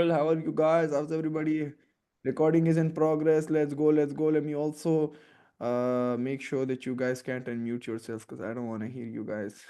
people? How are you guys? How's everybody? Recording is in progress. Let's go. Let's go. Let me also make sure that you guys can't unmute yourselves because I don't want to hear you guys.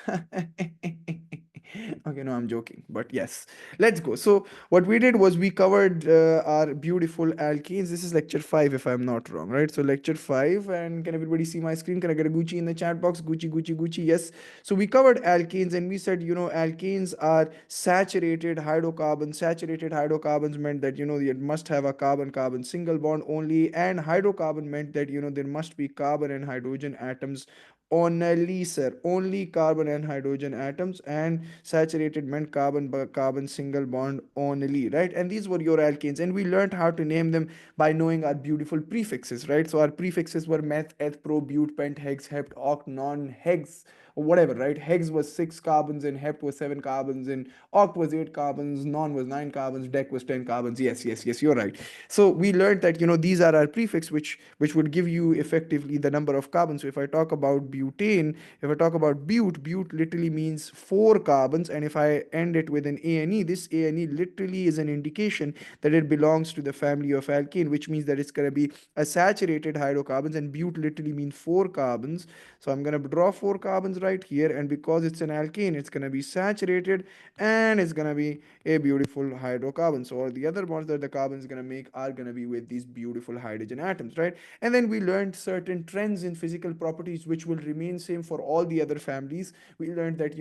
Okay, no, I'm joking. But yes, let's go. So what we did was we covered our beautiful alkenes. This is lecture 5 if I'm not wrong, right? So lecture 5, and can everybody see my screen? Can I get a Gucci in the chat box? Gucci, Gucci, Gucci. Yes. So we covered alkenes and we said, alkenes are saturated hydrocarbons. Saturated hydrocarbons meant that, it must have a carbon-carbon single bond only, and hydrocarbon meant that, there must be carbon and hydrogen atoms only, sir. Only carbon and hydrogen atoms, and saturated meant carbon single bond only, right? And these were your alkanes, and we learned how to name them by knowing our beautiful prefixes, right? So our prefixes were meth, eth, pro, bute, pent, hex, hept, oct, non, hex, or whatever, right? Hex was 6 carbons, and hept was 7 carbons, and oct was 8 carbons, non was 9 carbons, dec was 10 carbons. Yes, yes, yes, you're right. So we learned that these are our prefix, which would give you effectively the number of carbons. So if I talk about butane, if I talk about bute literally means 4 carbons, and if I end it with an ane, this ane literally is an indication that it belongs to the family of alkane, which means that it's going to be a saturated hydrocarbons, and bute literally means 4 carbons. So I'm going to draw 4 carbons right here, and because it's an alkane, it's going to be saturated, and it's going to be a beautiful hydrocarbon. So all the other bonds that the carbon is going to make are going to be with these beautiful hydrogen atoms, right? And then we learned certain trends in physical properties which will remain same for all the other families. We learned that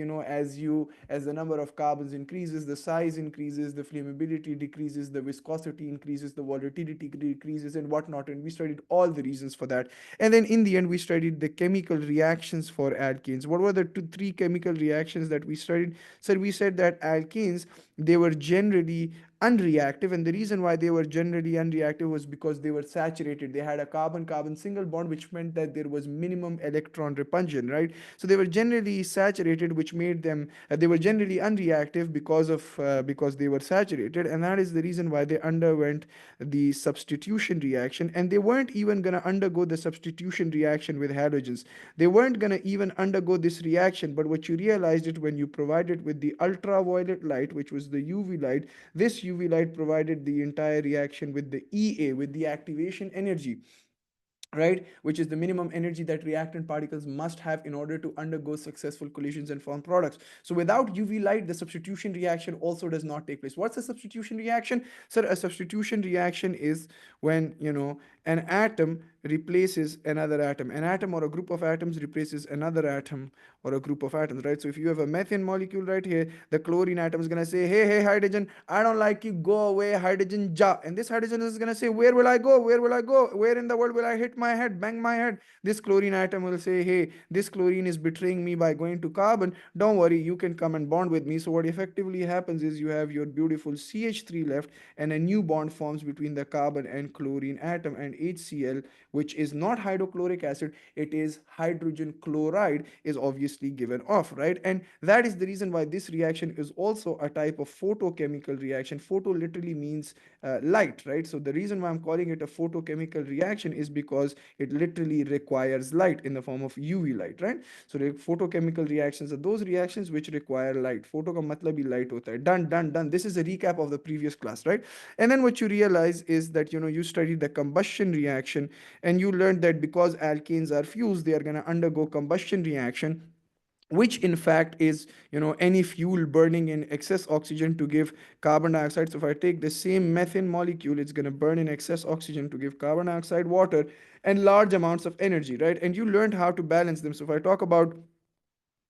as the number of carbons increases, the size increases, the flammability decreases, the viscosity increases, the volatility decreases, and whatnot. And we studied all the reasons for that. And then in the end, we studied the chemical reactions for alkanes. What were the three chemical reactions that we studied? So we said that alkanes, they were generally unreactive, and the reason why they were generally unreactive was because they were saturated. They had a carbon-carbon single bond, which meant that there was minimum electron repulsion, right? So they were generally saturated, which made them they were generally unreactive because they were saturated, and that is the reason why they underwent the substitution reaction. And they weren't even going to undergo the substitution reaction with halogens. They weren't going to even undergo this reaction, but what you realized it when you provided with the ultraviolet light, which was the UV light. This UV light provided the entire reaction with the EA, with the activation energy, right, which is the minimum energy that reactant particles must have in order to undergo successful collisions and form products. So without UV light, the substitution reaction also does not take place. What's a substitution reaction? So a substitution reaction is when an atom replaces another atom. An atom or a group of atoms replaces another atom or a group of atoms, right? So if you have a methane molecule right here, the chlorine atom is going to say, hey hydrogen, I don't like you, go away, hydrogen, ja. And this hydrogen is going to say, where will I go, where will I go, where in the world will I hit my head, bang my head? This chlorine atom will say, hey, this chlorine is betraying me by going to carbon, don't worry, you can come and bond with me. So what effectively happens is you have your beautiful CH3 left, and a new bond forms between the carbon and chlorine atom, and HCl, which is not hydrochloric acid, it is hydrogen chloride, is obviously given off, right? And that is the reason why this reaction is also a type of photochemical reaction. Photo literally means light, right? So the reason why I'm calling it a photochemical reaction is because it literally requires light in the form of UV light, right? So the photochemical reactions are those reactions which require light. Photo का मतलब ही light होता है. Done. This is a recap of the previous class, right? And then what you realize is that you studied the combustion reaction, and you learned that because alkanes are fused, they are going to undergo combustion reaction, which in fact is any fuel burning in excess oxygen to give carbon dioxide. So if I take the same methane molecule, it's going to burn in excess oxygen to give carbon dioxide, water, and large amounts of energy, right? And you learned how to balance them. So if I talk about,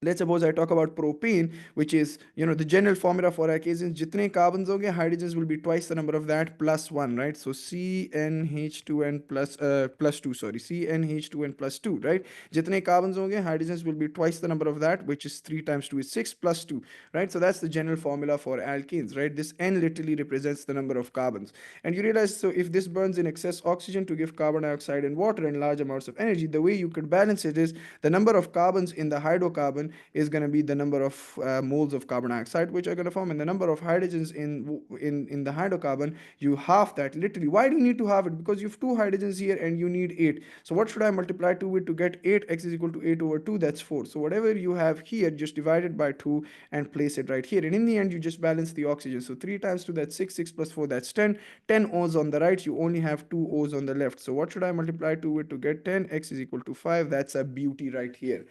let's suppose I talk about propane, which is the general formula for alkanes. Jitne carbons hoge, hydrogens will be twice the number of that plus one, right? So CnH2n plus 2, sorry, CnH2n plus 2, right? Jitne carbons hoge, hydrogens will be twice the number of that, which is 3 times 2 is 6 plus 2, right? So that's the general formula for alkanes, right? This N literally represents the number of carbons. And you realize, so if this burns in excess oxygen to give carbon dioxide and water and large amounts of energy, the way you could balance it is the number of carbons in the hydrocarbon carbon is going to be the number of moles of carbon dioxide which are going to form, and the number of hydrogens in the hydrocarbon, you halve that literally. Why do you need to halve it? Because you have two hydrogens here and you need 8. So what should I multiply 2 with to get 8? X is equal to 8 over 2, that's 4. So whatever you have here, just divide it by 2 and place it right here, and in the end you just balance the oxygen. So 3 times 2, that's 6, 6 plus 4, that's 10. 10 O's on the right, you only have 2 O's on the left. So what should I multiply 2 with to get 10? X is equal to 5. That's a beauty right here.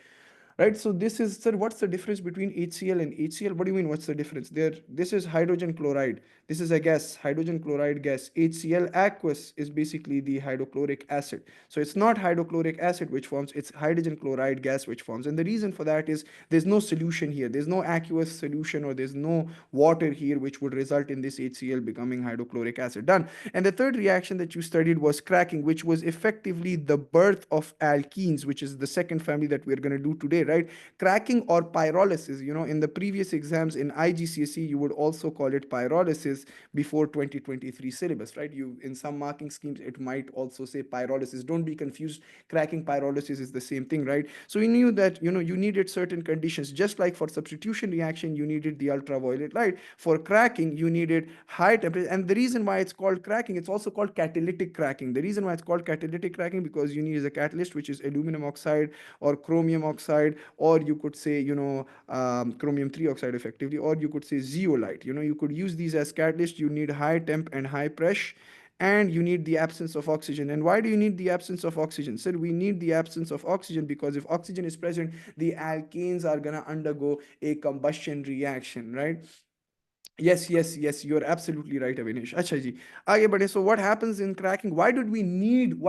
Right, so this is, sir, what's the difference between HCl and HCl? What do you mean, what's the difference there? This is hydrogen chloride. This is a gas, hydrogen chloride gas. HCl aqueous is basically the hydrochloric acid. So it's not hydrochloric acid which forms, it's hydrogen chloride gas which forms. And the reason for that is there's no solution here. There's no aqueous solution, or there's no water here which would result in this HCl becoming hydrochloric acid. Done. And the third reaction that you studied was cracking, which was effectively the birth of alkenes, which is the second family that we're going to do today, right? Cracking or pyrolysis, in the previous exams in IGCSE, you would also call it pyrolysis before 2023 syllabus, right? You, in some marking schemes, it might also say pyrolysis. Don't be confused. Cracking, pyrolysis is the same thing, right? So we knew that, you needed certain conditions, just like for substitution reaction, you needed the ultraviolet light. For cracking, you needed high temperature. And the reason why it's called cracking, it's also called catalytic cracking. The reason why it's called catalytic cracking, because you need a catalyst, which is aluminum oxide or chromium oxide, or you could say, chromium 3 oxide effectively, or you could say zeolite. You could use these as catalysts. You need high temp and high pressure, and you need the absence of oxygen. And why do you need the absence of oxygen? So we need the absence of oxygen because if oxygen is present, the alkanes are going to undergo a combustion reaction, right? Yes, yes, yes, you're absolutely right, Avinash. Acha ji. Aage badhe. So what happens in cracking? Why did we need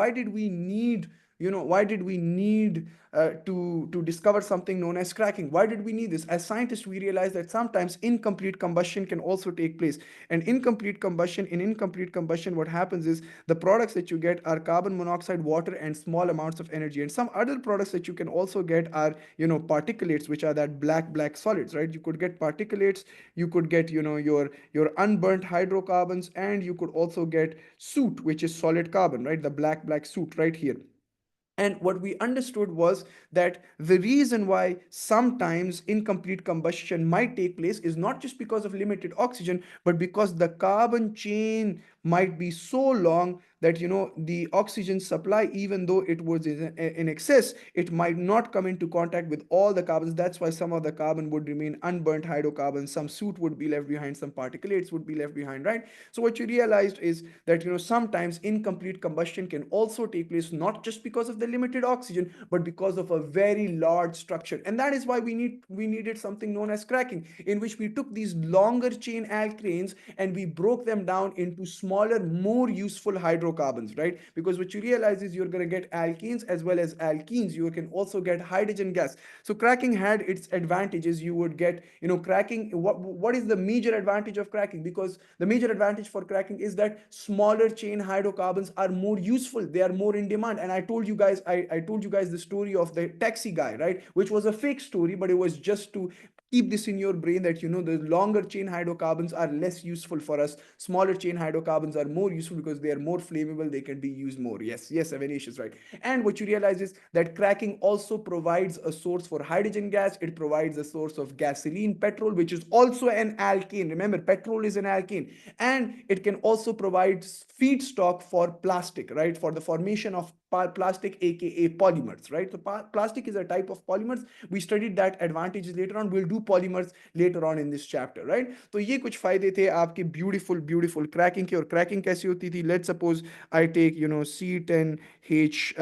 to discover something known as cracking? Why did we need this? As scientists, we realize that sometimes incomplete combustion can also take place. And in incomplete combustion, what happens is the products that you get are carbon monoxide, water, and small amounts of energy. And some other products that you can also get are, particulates, which are that black solids, right? You could get particulates, you could get, your unburnt hydrocarbons, and you could also get soot, which is solid carbon, right? The black soot right here. And what we understood was that the reason why sometimes incomplete combustion might take place is not just because of limited oxygen, but because the carbon chain might be so long that, the oxygen supply, even though it was in excess, it might not come into contact with all the carbons. That's why some of the carbon would remain unburnt hydrocarbons, some soot would be left behind, some particulates would be left behind, right? So what you realized is that, sometimes incomplete combustion can also take place not just because of the limited oxygen, but because of a very large structure. And that is why we needed something known as cracking, in which we took these longer chain alkanes and we broke them down into smaller, more useful hydrocarbons, right? Because what you realize is you're going to get alkenes as well as alkenes. You can also get hydrogen gas. So cracking had its advantages. You would get, cracking. What is the major advantage of cracking? Because the major advantage for cracking is that smaller chain hydrocarbons are more useful. They are more in demand. And I told you guys, I told you guys the story of the taxi guy, right? Which was a fake story, but it was just to keep this in your brain that, the longer chain hydrocarbons are less useful for us. Smaller chain hydrocarbons are more useful because they are more flammable. They can be used more. Yes, yes, Avanish is right. And what you realize is that cracking also provides a source for hydrogen gas. It provides a source of gasoline, petrol, which is also an alkane. Remember, petrol is an alkane. And it can also provide feedstock for plastic, right? For the formation of plastic, aka polymers, right? So plastic is a type of polymers. We studied that advantages later on. We'll do polymers later on in this chapter, right? तो ये कुछ फायदे थे आपके beautiful cracking के. और cracking कैसी होती थी? Let's suppose I take, C10H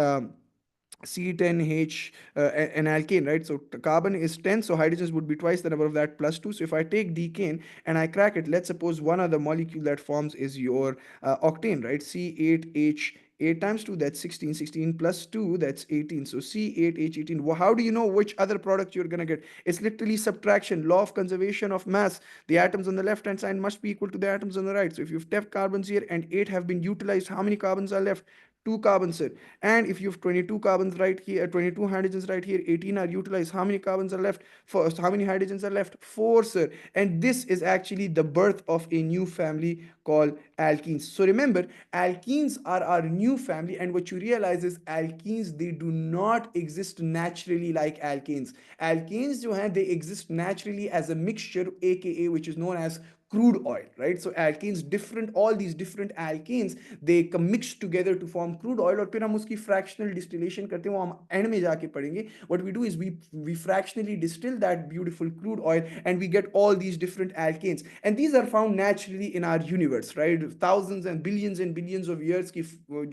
C10H, an alkane, right? So carbon is 10, so hydrogens would be twice the number of that plus 2. So if I take decane and I crack it, let's suppose one other molecule that forms is your octane, right? C8H, 8 times 2, that's 16. 16 plus 2, that's 18. So C8H18. Well, how do you know which other product you're going to get? It's literally subtraction, law of conservation of mass. The atoms on the left hand side must be equal to the atoms on the right. So if you've 10 carbons here and 8 have been utilized, how many carbons are left? 2 carbons, sir. And if you have 22 carbons right here, 22 hydrogens right here, 18 are utilized. How many carbons are left? First, how many hydrogens are left? 4, sir. And this is actually the birth of a new family called alkenes. So remember, alkenes are our new family, and what you realize is alkenes, they do not exist naturally like alkanes. Alkanes जो हैं, they exist naturally as a mixture, aka which is known as crude oil, right? So alkenes, different, all these different alkenes, they mix together to form crude oil, और फिर हम उसकी fractional distillation करते हैं, वो हम end में जाके पढ़ेंगे. What we do is we fractionally distill that beautiful crude oil, and we get all these different alkanes, and these are found naturally in our universe, right? Thousands and billions of years की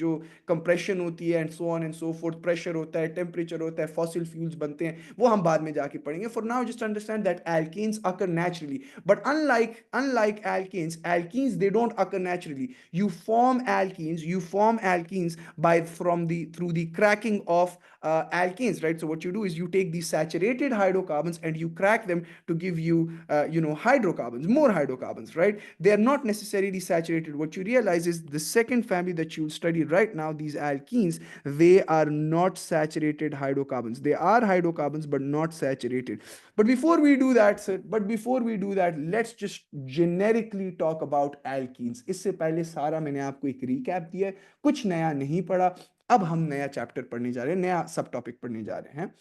जो compression होती है, and so on and so forth, pressure होता है, temperature होता है, fossil fuels बनते हैं, वो हम बाद में जाके पढ़ेंगे. For now, just understand that alkanes occur naturally. But unlike alkenes, they don't occur naturally. You form alkenes by from the through the cracking of alkanes, right? So what you do is you take these saturated hydrocarbons and you crack them to give you hydrocarbons, more hydrocarbons, right? They are not necessarily saturated. What you realize is the second family that you'll study right now, these alkenes, they are not saturated hydrocarbons. They are hydrocarbons but not saturated. But before we do that, sir, let's just generically talk about alkenes. इससे पहले सारा मैंने आपको एक recap दिया है, कुछ नया नहीं पढ़ा. अब हम नया चैप्टर पढ़ने जा रहे हैं, नया सब टॉपिक पढ़ने जा रहे हैं.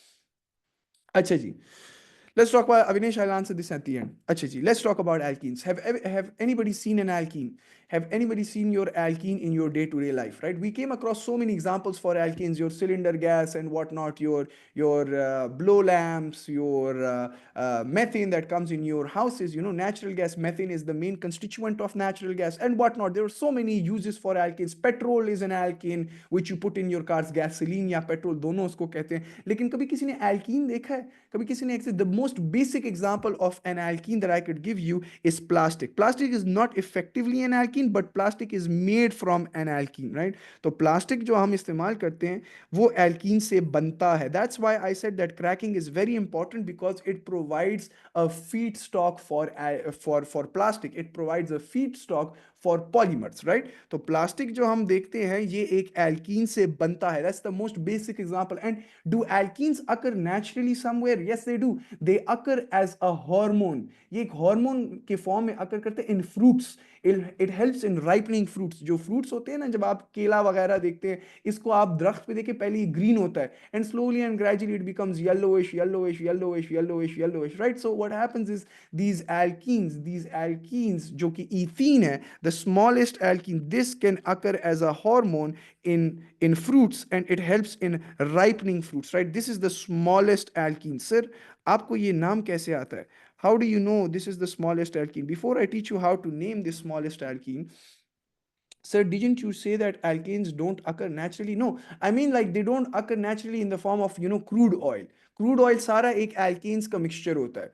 अच्छा जी, let's talk about Avinash. I'll answer this at the end. Acha ji, let's talk about alkenes. Have anybody seen an alkene? Have anybody seen your alkene in your day-to-day life? Right? We came across so many examples for alkenes. Your cylinder gas and whatnot. Your blow lamps. Your methane that comes in your houses. You know, natural gas. Methane is the main constituent of natural gas and whatnot. There are so many uses for alkenes. Petrol is an alkene which you put in your cars. Gasoline या petrol दोनों उसको कहते हैं. लेकिन कभी किसी ने alkene देखा है? कभी किसी ने the most basic example of an alkene that I could give you is plastic. Plastic is not effectively an alkene, but plastic is made from an alkene, right? तो plastic जो हम इस्तेमाल करते हैं वो alkene से बनता है. That's why I said that cracking is very important, because it provides a feedstock for plastic. It provides a feedstock for polymers, right? तो प्लास्टिक जो हम देखते हैं ये एक एल्कीन से बनता है. That's the most basic example. And do alkenes occur naturally somewhere? Yes, they do. They occur as a hormone. ये एक हार्मोन के फॉर्म में अकर करते हैं in fruits. It helps in ripening fruits. जो fruits होते हैं ना, जब आप केला वगैरह देखते हैं, इसको आप दरख्त पे देखिए, पहले ग्रीन होता है, and slowly and gradually it becomes yellowish, right? So what happens is these alkenes जो कि ethene है, the smallest alkene, this can occur as a hormone in fruits, and it helps in ripening fruits, right? This is the smallest alkene. Sir, आपको ये नाम कैसे आता है? How do you know this is the smallest alkene? Before I teach you how to name this smallest alkene, sir, didn't you say that alkanes don't occur naturally? No, I mean, like, they don't occur naturally in the form of crude oil. Crude oil सारा एक alkanes का mixture होता है.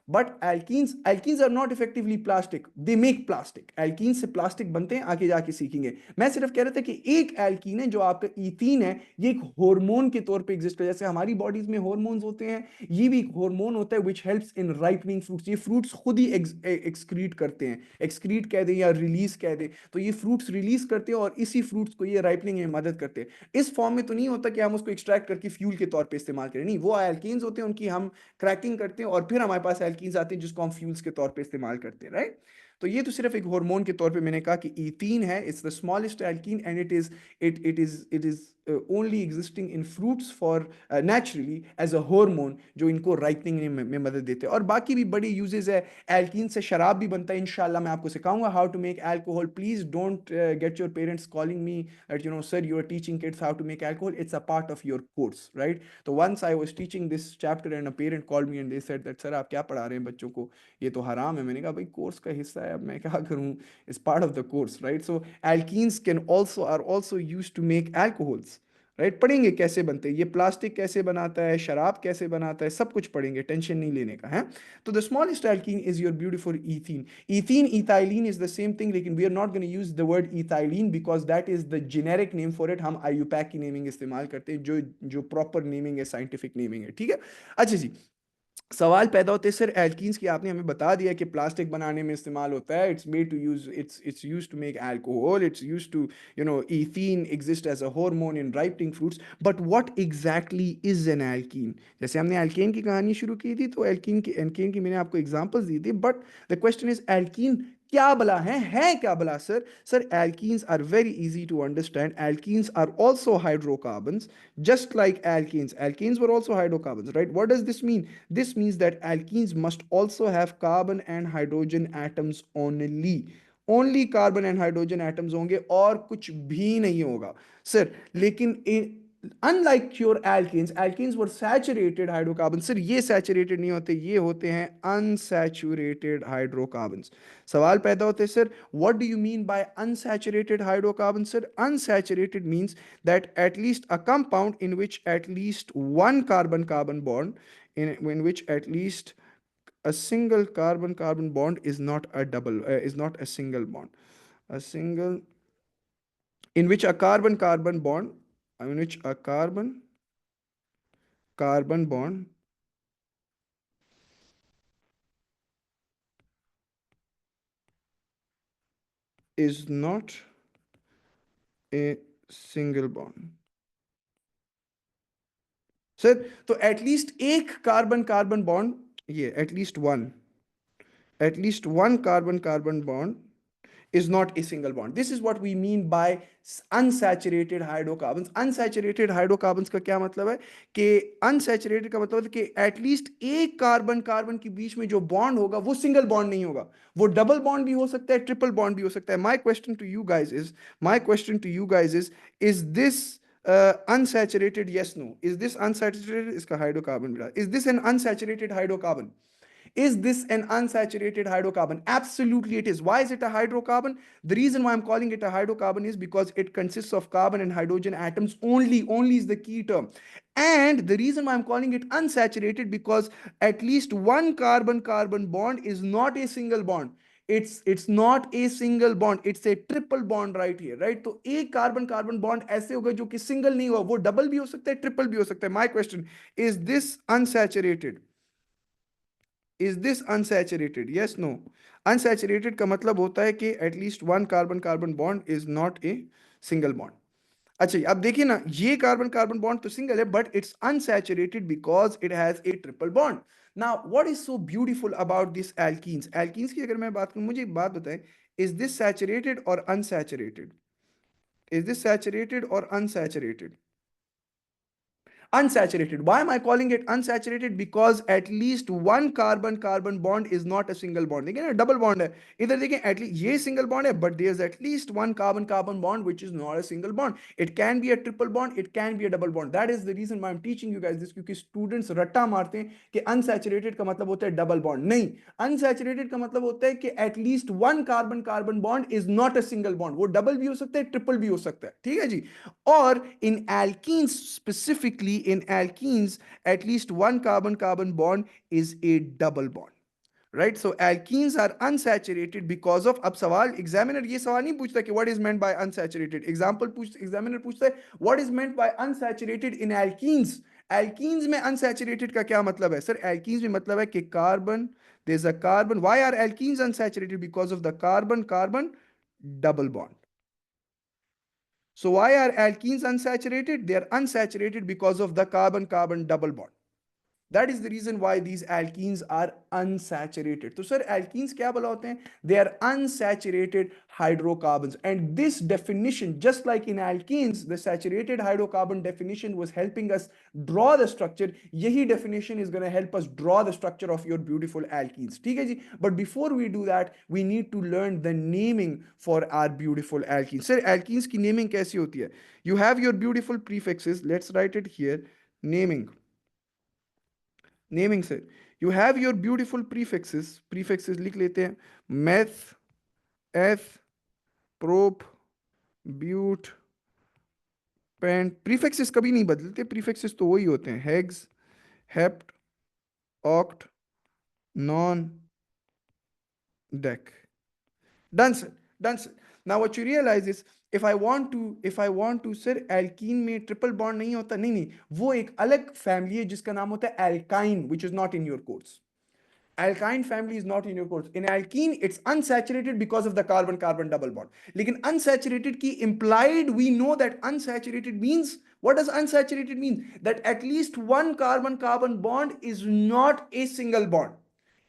But alkenes are not effectively plastic. They make plastic. alkenes से plastic बनते हैं, आगे जाके सीखेंगे. मैं सिर्फ कह रहा था कि एक alkene है जो आपका ethene है, ये एक हार्मोन के तौर पे एग्जिस्ट है. जैसे हमारी बॉडीज में हार्मोन्स होते हैं, ये भी एक हार्मोन होता है which helps in ripening fruits. ये फ्रूट्स खुद ही एक्सक्रीट करते हैं, एक्सक्रीट कह दें या रिलीज कह दें, तो ये फ्रूट्स रिलीज करते हैं और इसी फ्रूट्स को ये राइपनिंग में मदद करते हैं. इस फॉर्म में तो नहीं होता कि हम उसको एक्सट्रैक्ट करके फ्यूल के तौर पे इस्तेमाल करें, नहीं, वो एल्कीन्स होते हैं, उनकी हम क्रैकिंग करते हैं और फिर हमारे पास एल्कीन्स आते हैं जिसको हम फ्यूल्स के तौर पे इस्तेमाल करते हैं, राइट? तो ये तो सिर्फ एक हार्मोन के तौर पे मैंने कहा कि ईथीन है, it's the smallest alkene, and it is only existing in fruits for naturally as a hormone, जो इनको राइपनिंग में मदद देते हैं. और बाकी भी बड़ी यूजेस है. एल्कीन से शराब भी बनता है, इंशाल्लाह मैं आपको सिखाऊंगा how to make alcohol. Please don't get your parents calling me that sir you are teaching kids how to make alcohol. It's a part of your course, right? तो once I was teaching this chapter and a parent called me and they said that sir आप क्या पढ़ा रहे हैं बच्चों को, ये तो हराम है. मैंने कहा भाई कोर्स का हिस्सा है, अब मैं क्या करूं, it's part of the course, right? So alkenes can also are also use to make alcohols, right? पढ़ेंगे कैसे बनते हैं, ये प्लास्टिक कैसे बनाता है, शराब कैसे बनाता है, सब कुछ पढ़ेंगे, टेंशन नहीं लेने का है. तो the smallest alkene is your beautiful ethene. Ethene ethylene is the same thing, लेकिन we are not gonna use the word ethylene because that is the generic name for it. हम आईयूपैक की naming इस्तेमाल करते हैं, जो proper naming है, scientific naming है, ठीक है? अच्छा जी, सवाल पैदा होते हैं सर एल्कीन्स की, आपने हमें बता दिया कि प्लास्टिक बनाने में इस्तेमाल होता है, it's made to use, it's used to make alcohol, it's used to, you know, ethene exist as a hormone in ripening fruits, but what exactly is an alkene? जैसे हमने एल्केन की कहानी शुरू की थी, तो एल्कीन की मैंने आपको एग्जांपल्स दी थी, but the question is alkene क्या भला है क्या भला sir? Sir alkenes are very easy to understand. Alkenes are also hydrocarbons, just like alkenes. Alkenes were also hydrocarbons, right? What does this mean? This means that alkenes must also have carbon and hydrogen atoms only. Only carbon and hydrogen atoms होंगे और कुछ भी नहीं होगा sir. लेकिन unlike your alkanes, alkanes were saturated hydrocarbon, sir ये saturated नहीं होते, ये होते हैं अनसैचुरेटेड हाइड्रोकार्बन। सवाल पैदा होते हैं sir what do you mean bye unsaturated hydrocarbon? Sir unsaturated means that at least a compound in which at least one carbon carbon bond, in which at least a single carbon carbon bond is not a double, is not a single bond, a single, in which a carbon carbon bond, in which a carbon carbon bond is not a single bond। Sir तो at least एक carbon carbon bond, ये at least one carbon carbon bond is not a single bond. This is what we mean by unsaturated hydrocarbons. Unsaturated hydrocarbons का क्या मतलब है कि unsaturated का मतलब है कि एटलीस्ट एक कार्बन कार्बन के बीच में जो बॉन्ड होगा वो सिंगल बॉन्ड नहीं होगा, वो डबल बॉन्ड भी हो सकता है, ट्रिपल बॉन्ड भी हो सकता है। My question to you guys is this unsaturated? Yes, no. Is this unsaturated? इसका हाइड्रोकार्बन मिला, is this an unsaturated hydrocarbon? Is this an unsaturated hydrocarbon? Absolutely it is. Why is it a hydrocarbon? The reason why I'm calling it a hydrocarbon is because it consists of carbon and hydrogen atoms only. Only is the key term. And the reason why I'm calling it unsaturated, because at least one carbon carbon bond is not a single bond. It's not a single bond, it's a triple bond right here, right? तो एक carbon carbon bond ऐसे होगा जो कि single नहीं होगा, वो double भी हो सकता है, ट्रिपल भी हो सकता है। My question is this unsaturated? Is this unsaturated? Yes, no. Unsaturated का मतलब होता है कि at least one carbon carbon bond is not a single bond. अच्छा अब देखिए ना, ये कार्बन कार्बन बॉन्ड तो सिंगल है but it's unsaturated because it has a triple bond. Now what is so beautiful about this alkenes? Alkenes की अगर मैं बात करूं, मुझे एक बात बताएं, इज दिस सैचुरेटेड और अनसैचुरेटेड? इज दिस सैचुरेटेड और unsaturated? Unsaturated. Why am I calling it unsaturated? Because at least one carbon carbon bond is not a single bond. देखिए ना, डबल बॉन्ड है। इधर देखिए एटलीस्ट ये सिंगल बॉन्ड है but there is at least one carbon carbon bond which is not a single bond. It can be a triple bond, it can be a double bond. That is the reason why I am teaching you guys this, क्योंकि students रट्टा मारते हैं कि unsaturated का मतलब होता है double bond. नहीं, अनसैचुरेटेड का मतलब होता है कि at least one carbon carbon bond is not a single bond. वो डबल भी हो सकता है, ट्रिपल भी हो सकता है, ठीक है जी। or in alkenes, specifically in alkenes, at least one carbon carbon bond is a double bond, right? So alkenes are unsaturated because of, अब सवाल एग्जामिनर ये सवाल नहीं पूछता कि what is meant by unsaturated, examiner पूछता है what is meant by unsaturated in alkenes। alkenes में unsaturated का क्या मतलब है सर? alkenes में मतलब है कि carbon, there's a carbon, why are alkenes unsaturated? Because of the carbon carbon double bond। So why are alkenes unsaturated? They are unsaturated because of the carbon-carbon double bond. That is the reason why these alkenes are unsaturated. तो sir alkenes क्या बोला होते हैं? They are unsaturated hydrocarbons. And this definition, just like in alkenes, the saturated hydrocarbon definition was helping us draw the structure. यही definition is going to help us draw the structure of your beautiful alkenes. ठीक है जी? But before we do that, we need to learn the naming for our beautiful alkenes. Sir, alkenes की naming कैसी होती है? You have your beautiful prefixes. Let's write it here. Naming. Naming से you have your beautiful prefixes. Prefixes लिख लेते हैं, meth, एथ, prop, ब्यूट, paint. Prefixes कभी नहीं बदलते, प्रीफिक्सेस तो वही होते हैं, hex, hept, oct, non, dec. Done sir, done sir. Now what you realize is, if I want to sir alkene में ट्रिपल बॉन्ड नहीं होता, नहीं नहीं, वो एक अलग फैमिली है जिसका नाम होता है alkyne, which is not in your course. Alkyne family is not in your course. In alkene, it's unsaturated because of the carbon-carbon double bond. लेकिन unsaturated की implied, we know that unsaturated means, what does unsaturated mean? That at least one carbon-carbon bond is not a single bond.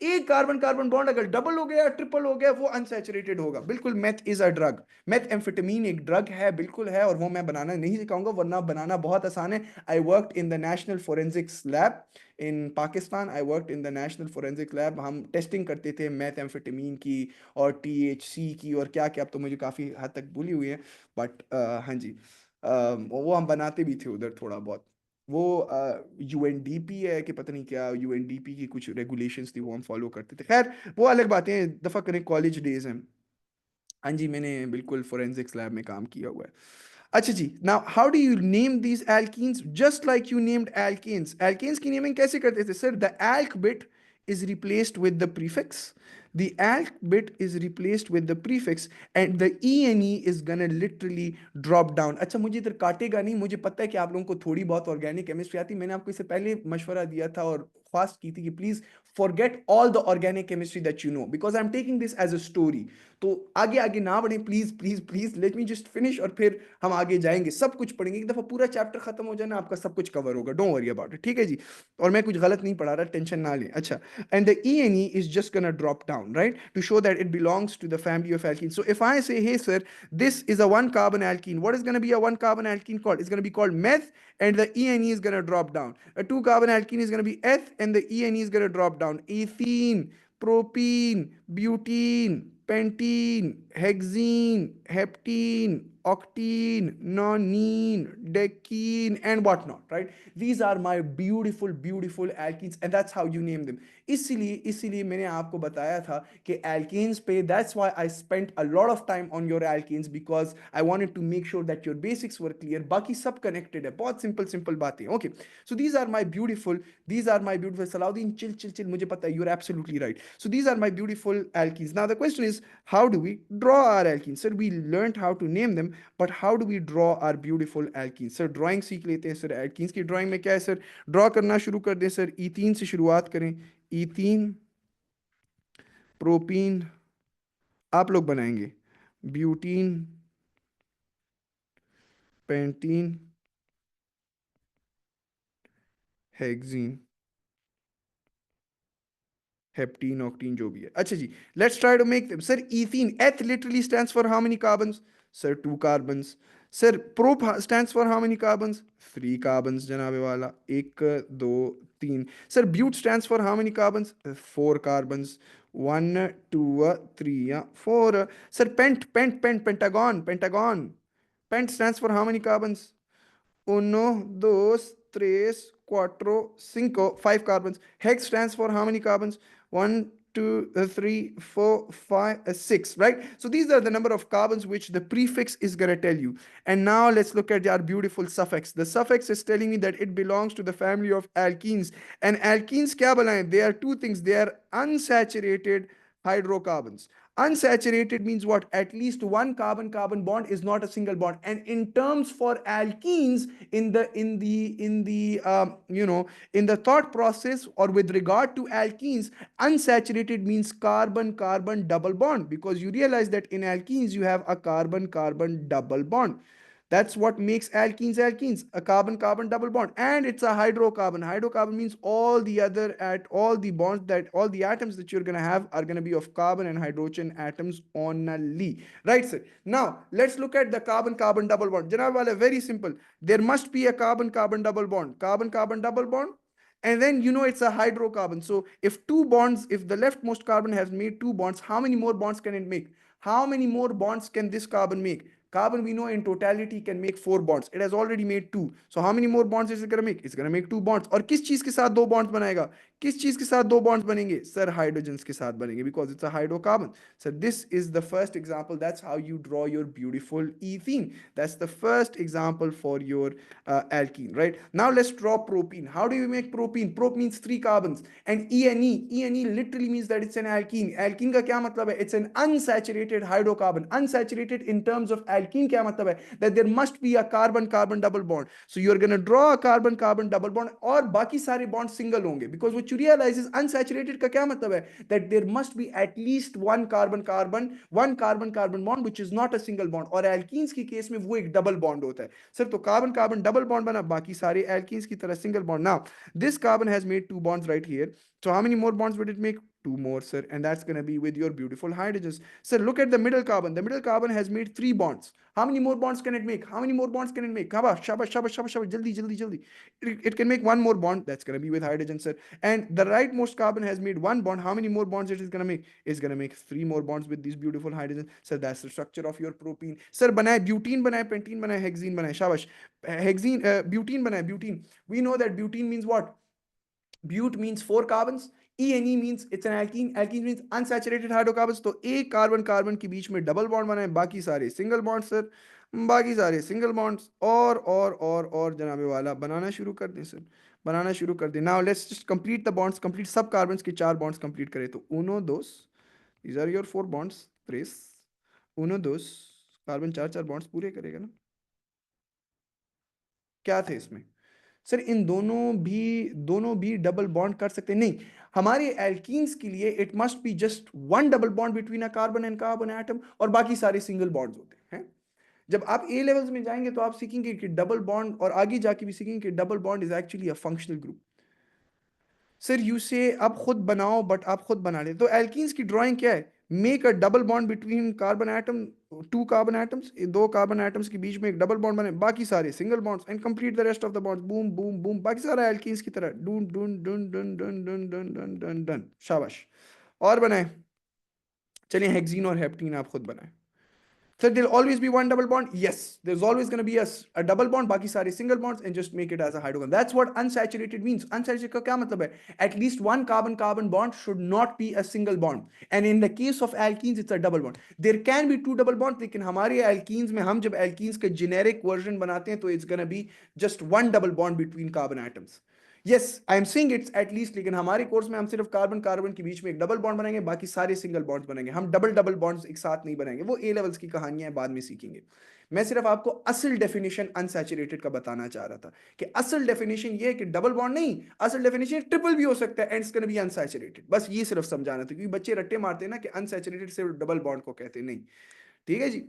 एक carbon carbon bond अगर double हो गया, triple हो गया, वो unsaturated होगा. बिल्कुल, meth is a drug. Meth amphetamine एक ड्रग है, बिल्कुल है, और वो मैं बनाना नहीं सिखाऊंगा, वरना बनाना बहुत आसान है. I worked in the national forensics lab in Pakistan. I worked in the national forensic lab. हम टेस्टिंग करते थे मैथ एम्फेटामीन की और टीएचसी की और क्या क्या, अब तो मुझे काफ़ी हद तक भूली हुई है, बट हाँ जी, वो हम बनाते भी थे उधर थोड़ा बहुत. वो यूएनडीपी है कि पता नहीं क्या, यूएनडीपी की कुछ रेगुलेशंस थी, वो हम फॉलो करते थे. खैर, वो अलग बातें हैं, दफ़ा करें कॉलेज डेज हैं. हाँ जी, मैंने बिल्कुल फोरेंसिक्स लैब में काम किया हुआ है. अच्छा जी, now how do you name these alkenes just like you named alkanes. Alkanes की नेमिंग कैसे करते थे sir? The alk bit is replaced with the prefix. The alk bit is replaced with the prefix and the ene is gonna literally drop down. अच्छा, मुझे इधर काटेगा नहीं, मुझे पता है कि आप लोगों को थोड़ी बहुत ऑर्गेनिक केमिस्ट्री आती. मैंने आपको इससे पहले मशवरा दिया था और ख्वास्त की थी कि please forget all the organic chemistry that you know, because I'm taking this as a story. तो आगे आगे ना बढ़े, please please please, let me just finish और फिर हम आगे जाएंगे. सब कुछ पढ़ेंगे, एक दफा पूरा चैप्टर खत्म हो जाए ना, आपका सब कुछ कवर होगा. डोंट वरी अबाउट इट, ठीक है जी. और मैं कुछ गलत नहीं पढ़ा रहा, टेंशन ना लें. अच्छा, and the ene is just gonna drop down, right, to show that it belongs to the family of alkenes. So if I say, hey sir, this is a one carbon alkene, what is going to be a one carbon alkene called? It's going to be called meth, and the ene is going to drop down. A two carbon alkene is going to be eth, and the ene is going to drop down. Ethene, propene, butene, pentene, hexene, heptene, octene, nonene, decene, and whatnot, right? These are my beautiful, beautiful alkenes, and that's how you name them. इसीलिए मैंने आपको बताया था कि alkenes पे, that's why I spent a lot of time on your alkenes, because I wanted to make sure that your basics were clear. बाकी सब connected है, बहुत simple simple बातें. Okay, so these are my beautiful Salahuddin, chill chill chill, मुझे पता है, you're absolutely right. So these are my beautiful alkenes. Now the question is, how do we draw our alkenes? Sir, we learned how to name them, but how do we draw our beautiful alkenes? Sir, drawing सीख लेते हैं. Sir alkenes की drawing में क्या है sir? Draw करना शुरू कर दें सर. ईथीन से शुरुआत करें. ईथीन, प्रोपीन आप लोग बनाएंगे, butene, pentene, hexene, heptene, octene, जो भी है. अच्छा जी, let's try to make them. Sir ethene, eth literally stands for how many carbons? Sir two carbons. Sir prop stands for how many carbons? Three carbons जनाबे वाला, एक दो तीन. Sir but stands for how many carbons? Four carbons. One two three four. Sir pent pent pent pentagon pentagon, pent stands for how many carbons? Uno, dos, tres, cuatro, cinco, five carbons. Hex stands for how many carbons? One, two, three, four, five, six, right? So these are the number of carbons which the prefix is going to tell you. And now let's look at our beautiful suffix. The suffix is telling me that it belongs to the family of alkenes. And alkenes, kya balaye? They are two things. They are unsaturated hydrocarbons. Unsaturated means what? At least one carbon-carbon bond is not a single bond. And in terms for alkenes, in the thought process or with regard to alkenes, unsaturated means carbon-carbon double bond, because you realize that in alkenes you have a carbon-carbon double bond. That's what makes alkenes, a carbon-carbon double bond, and it's a hydrocarbon. Hydrocarbon means all the bonds, that all the atoms that you're gonna have are gonna be of carbon and hydrogen atoms only, right, sir? Now let's look at the carbon-carbon double bond. Janab wala, very simple. There must be a carbon-carbon double bond, carbon-carbon double bond, and then it's a hydrocarbon. So if two bonds, if the leftmost carbon has made two bonds, how many more bonds can it make? How many more bonds can this carbon make? Carbon, we know in totality can make four bonds. It has already made two. So how many more bonds is it going to make? It's going to make two bonds. और किस चीज के साथ दो bonds बनाएगा? किस चीज के साथ दो बॉन्ड्स बनेंगे सर? हाइड्रोजन के साथ बनेंगे, because it's a hydrocarbon. Sir this is the first example, that's how you draw your beautiful ethene. That's the first example for your alkene, right? Now let's draw propene. How do you make propene? Prop means three carbons, and ene literally means that it's an alkene. Alkene का क्या मतलब है? It's an unsaturated hydrocarbon. Unsaturated in terms of alkene क्या मतलब है? That there must be a carbon carbon double bond. So you're going to draw a carbon carbon double bond, और बाकी सारे बॉन्ड सिंगल होंगे, because what you realize is unsaturated का क्या मतलब है? That there must be at least one carbon carbon bond which is not a single bond, और alkenes की केस में वो एक डबल बॉन्ड होता है सर। तो कार्बन कार्बन डबल बॉन्ड बना, बाकी सारे alkenes की तरह single bond. Now this carbon has made two bonds right here, so how many more bonds would it make? Two more, sir, and that's going to be with your beautiful hydrogens. Sir, look at the middle carbon. The middle carbon has made three bonds. How many more bonds can it make? How many more bonds can it make? Shabash, shabash, shabash, shabash, shabash. Jaldi, jaldi, jaldi. It can make one more bond. That's going to be with hydrogen, sir. And the rightmost carbon has made one bond. How many more bonds it is going to make? It's going to make three more bonds with these beautiful hydrogens. Sir, that's the structure of your propene. Sir, बनाए butene, बनाए pentene, बनाए hexene, बनाए शाबाश. Hexene, butene बनाए butene. We know that butene means what? But means four carbons. ene means it's an alkene. Alkene means unsaturated hydrocarbons. तो एक carbon carbon के बीच में डबल बॉन्ड बनाए, बाकी सारे सिंगल बॉन्ड सर, बाकी सारे सिंगल बॉन्ड्स। और जनाबे वाला बनाना शुरू कर दें सर, बनाना शुरू कर दें। Now let's just complete the bonds, complete सब कार्बन्स के चार बॉन्ड्स कंप्लीट करें। तो उनो दोस, these are your four bonds, प्रेस उनो दोस, कार्बन चार चार बॉन्ड्स पूरे करेगा ना? क्या थे इसमें सर? इन दोनों भी डबल बॉन्ड कर सकते हैं? नहीं, हमारे एल्कीन्स के लिए it must be just one double bond between a carbon and carbon atom, और बाकी सारे सिंगल बॉन्ड्स होते हैं। जब आप ए लेवल्स में जाएंगे तो आप सीखेंगे कि डबल बॉन्ड, और आगे जाके भी सीखेंगे कि double bond is actually a functional group. Sir you से अब खुद बनाओ, बट आप खुद बना ले। तो एल्कीन्स की ड्राइंग क्या है? Make a double bond between carbon atom, two carbon atoms, दो कार्बन एटम्स के बीच में एक डबल बॉन्ड बने, बाकी सारे single bonds, and complete the rest of the bonds. Boom boom boom, बाकी सारा एल्कीन्स की तरह डून डून डून डून डून डून डून डून डून डून। शाबाश। और बनाए, चलिए हेक्सीन और हेप्टीन आप खुद बनाए। So there'll always be one double bond. Yes, there's always going to be a double bond. बाकी सारे single bonds, and just make it as a hydrogen. That's what unsaturated means. Unsaturated का क्या मतलब है? At least one carbon carbon bond should not be a single bond. And in the case of alkenes, it's a double bond. There can be two double bonds, लेकिन हमारे alkenes में हम जब alkenes का generic version बनाते हैं तो it's going to be just one double bond between carbon atoms. Yes I am saying it's at least, लेकिन हमारे कोर्स में हम सिर्फ कार्बन कार्बन के बीच में एक डबल बॉन्ड बनाएंगे, बाकी सारे सिंगल बॉन्ड्स बनाएंगे। हम डबल डबल बॉन्ड्स एक साथ नहीं बनाएंगे, वो ए लेवल्स की कहानियां बाद में सीखेंगे। मैं सिर्फ आपको असल डेफिनेशन अनसैचुरेटेड का बताना चाह रहा था, कि असल डेफिनेशन ये है कि डबल बॉन्ड नहीं, असल डेफिनेशन ट्रिपल भी हो सकता है, and it's gonna be unsaturated. बस ये सिर्फ समझाना था, क्योंकि बच्चे रट्टे मारते हैं ना कि अनसैचुरेटेड सिर्फ डबल बॉन्ड को कहते हैं, नहीं। ठीक है जी।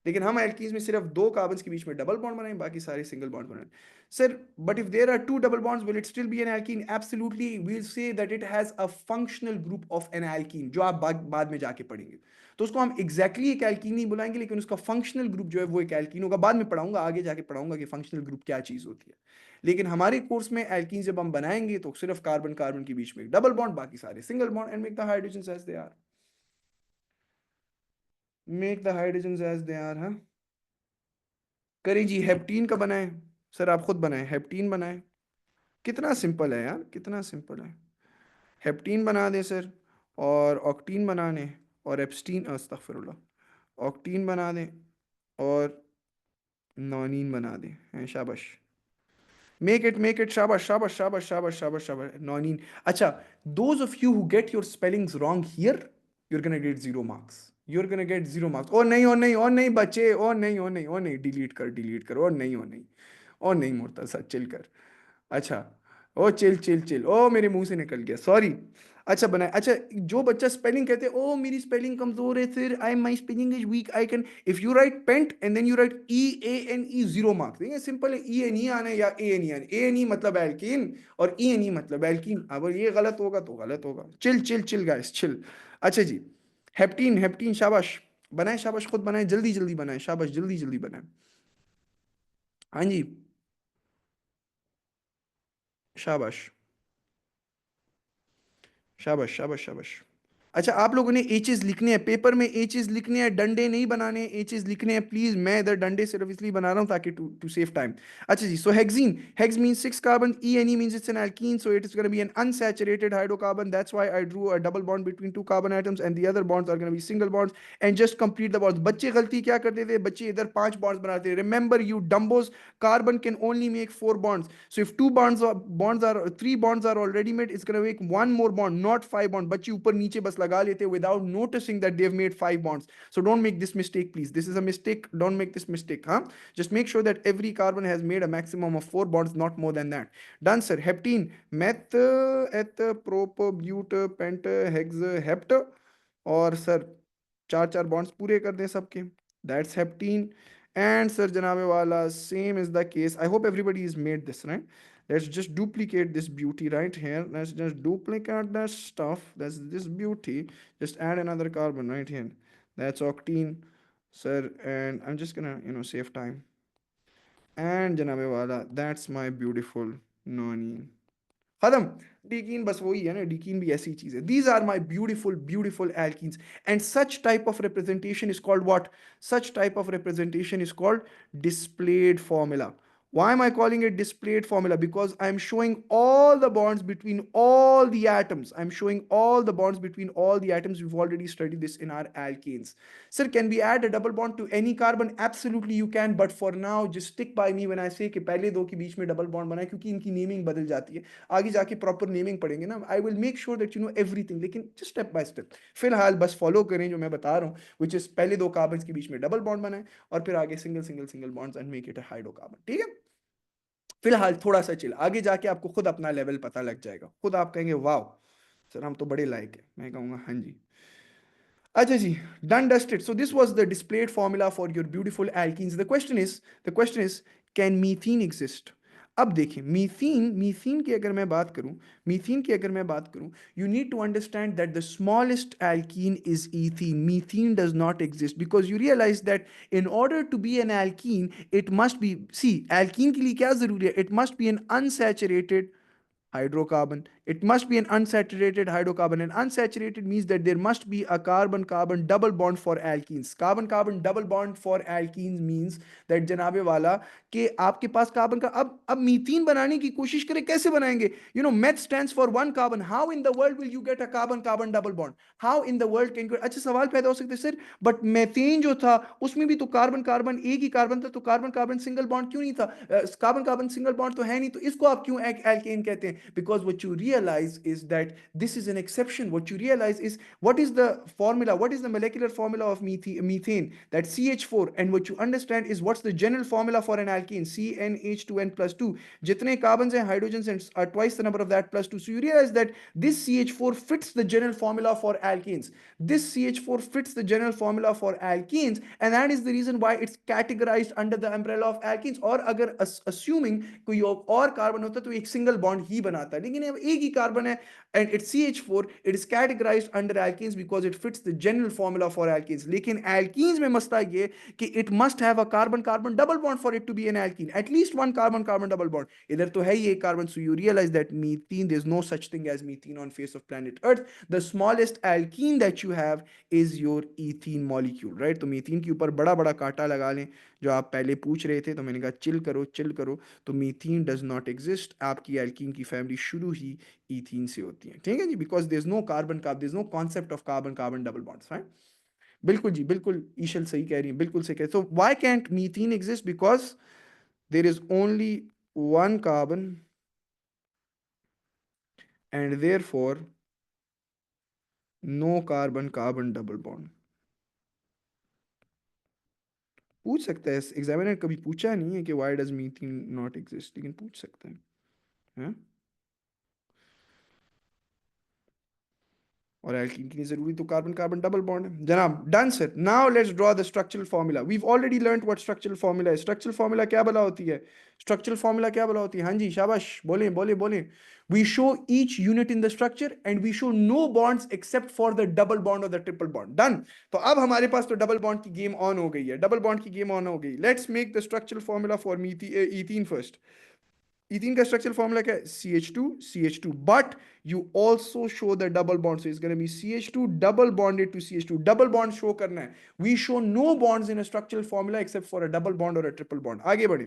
लेकिन हम एल्कीन्स में सिर्फ दो कार्बन के बीच में डबल बॉन्ड बनाए, बाकी सारे सिंगल बॉन्ड बनाए sir. But if there are two double bonds, will it still be an alkene? Absolutely, we will say that it has a functional group of an alkene, जो आप बाद में जाके पढ़ेंगे। तो उसको हम एग्जैक्टली एक एल्कीन नहीं बुलाएंगे, लेकिन उसका फंक्शनल ग्रुप जो है वो एक एल्कीन होगा। बाद में पढ़ाऊंगा, आगे जाके पढ़ाऊंगा कि फंक्शनल ग्रुप क्या चीज होती है। लेकिन हमारे कोर्स में एल्कीन जब हम बनाएंगे तो सिर्फ कार्बन कार्बन के बीच में डबल बॉन्ड, बाकी सारे single bond, and make the hydrogen as they are, make the hydrogen as they are. हाँ, करें जी। हेप्टीन का बनाए सर, आप खुद बनाए, हेप्टीन बनाए। कितना सिंपल है यार, कितना सिंपल है। हेप्टीन बना दें सर, और ऑक्टीन बना दें, और एप्स्टीन, अस्तगफिरुल्लाह, ऑक्टीन बना दें, और नॉनीन बना दें, हैं शाबाश। मेक इट, शाबाश शाबाश शाबाश शाबाश शाबाश शाबाश, नॉनीन। अच्छा, those of you who get your spellings wrong here, you're gonna get zero marks. You're gonna get zero marks. ओ नहीं, ओ नहीं, ओ नहीं बच्चे, ओ नहीं, ओ नहीं, ओ नहीं, डिलीट कर, ओ नहीं, ओ नहीं, ओ नहीं मुर्तजा, चिल कर। अच्छा, ओ चिल चिल चिल, ओ मेरे मुंह से निकल गया, सॉरी। अच्छा बनाए। अच्छा, जो बच्चा स्पेलिंग कहते हैं ओ मेरी स्पेलिंग कमजोर है फिर, I my spelling is weak, I can, if you write pent and then you write EANE, zero marks देंगे। सिंपल है, ENE आना है या ANE आना है। ANE मतलब एल्कीन, और ENE मतलब एल्कीन। अब ये गलत होगा तो गलत होगा। Chill chill chill guys, chill. अच्छा जी, हेप्टीन, हेप्टीन शाबाश बनाए, शाबाश खुद बनाए, जल्दी जल्दी बनाए, शाबाश जल्दी जल्दी बनाए। हाँ जी, शाबाश शाबाश शाबाश शाबाश। अच्छा, आप लोगों ने एचेस लिखने हैं पेपर में, एचेस लिखने हैं, डंडे नहीं बनाने, एचेस लिखने हैं प्लीज। मैं इधर डंडे सिर्फ इसलिए बना रहा हूं ताकि टू टू सेव टाइम। अच्छा जी, so hexene, hex means 6 carbon, E N E means it's an alkene, so it is going to be an unsaturated hydrocarbon. That's why I drew a double bond between two carbon atoms, and the other bonds are going to be single bonds. And just complete the bonds. बच्चे गलती क्या करते थे, बच्चे इधर 5 bonds बनाते थे। Remember you dumbos, carbon can only make 4 bonds. So if three bonds are already made, it's going to make one more bond, not 5 bonds. बच्चे ऊपर नीचे बस लगा लेते without noticing that they've made 5 bonds. So don't make this mistake, please. This is a mistake. Don't make this mistake, huh? Just make sure that every carbon has made a maximum of 4 bonds, not more than that. Done, sir. Heptene, meth, eth, prop, but, pent, hex, hept, और sir चार चार bonds पूरे कर दें सबके। That's हेप्टीन। And sir जनाबे वाला same is the case. I hope everybody is made this right. Let's just duplicate this beauty right here. Let's just duplicate that stuff. That's this beauty. Just add another carbon right here. That's octene, sir. And I'm just gonna, save time. And janabe wala, that's my beautiful nonine. खत्म। डीकीन बस वही है ना, डीकीन भी ऐसी चीज है। These are my beautiful beautiful alkenes, and such type of representation is called what? Such type of representation is called displayed formula. Why am I calling it displayed formula? Because I'm showing all the bonds between all the atoms. I'm showing all the bonds between all the atoms. We've already studied this in our alkanes. Sir, can we add a double bond to any carbon? Absolutely you can, but for now just stick by me when I say कि पहले दो के बीच में double bond बनाए, क्योंकि इनकी naming बदल जाती है। आगे जाके प्रॉपर नेमिंग पढ़ेंगे ना, I will make sure that you know everything, लेकिन जस्ट स्टेप बाय स्टेप। फिलहाल बस फॉलो करें जो मैं बता रहा हूँ, विच इज पहले दो कार्बन के बीच में डबल बॉन्ड बनाए, और फिर आगे single single single bonds and make it a hydrocarbon. ठीक है, फिलहाल थोड़ा सा चिल, आगे जाके आपको खुद अपना लेवल पता लग जाएगा, खुद आप कहेंगे वाह सर हम तो बड़े लायक है, मैं कहूंगा हाँ जी। अच्छा जी, done dusted. So this was the displayed formula for your beautiful alkenes. The question is, can methane exist? अब देखिए, मीथीन की अगर मैं बात करूं, you need to understand that the smallest alkene is ethene. Methane does not exist, because you realize that in order to be an alkene, it must be, see, alkene के लिए क्या जरूरी है? It must be an unsaturated hydrocarbon. It must be an unsaturated hydrocarbon. And unsaturated means that there must be a carbon-carbon double bond for alkenes. Carbon-carbon double bond for alkenes means that जनाबे वाला कि आपके पास carbon का, अब मीथीन बनाने की कोशिश करें, कैसे बनाएंगे? Meth stands for one carbon. How in the world will you get a carbon carbon double bond? How in the world can you? अच्छा, सवाल पैदा हो सकते हैं, सर बट मेथेन जो था उसमें भी तो कार्बन कार्बन एक ही कार्बन था, तो कार्बन कार्बन सिंगल बॉन्ड क्यों नहीं था? कार्बन कार्बन सिंगल बॉन्ड तो है नहीं, तो इसको आप क्यों एल्केन कहते हैं? Because what you realize is that this is an exception. What you realize is, what is the formula, what is the molecular formula of methane? That CH4. And what you understand is, what's the general formula for an alkene? CnH2n plus 2. Jitne carbons and hydrogens are twice the number of that plus 2. So you realize that this CH4 fits the general formula for alkenes. This CH4 fits the general formula for alkenes, and that is the reason why it's categorized under the umbrella of alkenes. और अगर assuming कोई और carbon होता तो एक single bond ही बनाता है, लेकिन एक ही कार्बन है and it's CH4, it is categorized under alkenes because it fits the general formula for alkenes. लेकिन alkenes में मसला ये कि it must have a carbon carbon double bond for it to be an alkene, at least one carbon carbon double bond. इधर तो है ही एक carbon, so you realize that methane, there's no such thing as methane on face of planet earth. The smallest alkene that you have is your ethene molecule, right? तो मीथीन के ऊपर बड़ा बड़ा कांटा लगा लें, जो आप पहले पूछ रहे थे, तो मैंने कहा चिल करो चिल करो। तो मीथीन डज नॉट एग्जिस्ट, आपकी एल्कीन की फैमिली शुरू ही ईथीन से होती है, ठीक है जी, because there is no carbon carb, there is no concept of carbon carbon double bonds, right? बिल्कुल जी, बिल्कुल ईशल सही कह रही है, बिल्कुल सही कह रही है। So why can't methene exist? Because there is only one carbon and therefore no carbon carbon double bond. पूछ सकता है, एग्जामिनर कभी पूछा नहीं है कि why does methane not exist, लेकिन पूछ सकता है, हाँ? और एल्कीन के लिए जरूरी तो कार्बन कार्बन डबल बॉन्ड है जनाब। Done sir, now let's draw the structural formula. We already learned what structural formula है। स्ट्रक्चरल फॉर्मूला क्या बला होती है? स्ट्रक्चरल फॉर्मूला क्या बला होती है? हाँ जी, शाबाश, बोले बोले बोले। We show each unit in the structure and we show no bonds except for the double bond और द ट्रिपल बॉन्ड। डन। तो अब हमारे पास तो डबल बॉन्ड की गेम ऑन हो गई है, डबल बॉन्ड की गेम ऑन हो गई। Let's make the structural formula for ethene first. Ethene का स्ट्रक्चरल फॉर्मूला क्या है? CH2 but you also show the double bond, so it's going to be CH2 double bonded to CH2, double bond show करना है. We show no bonds in a structural formula except for a double bond or a triple bond. आगे बढ़े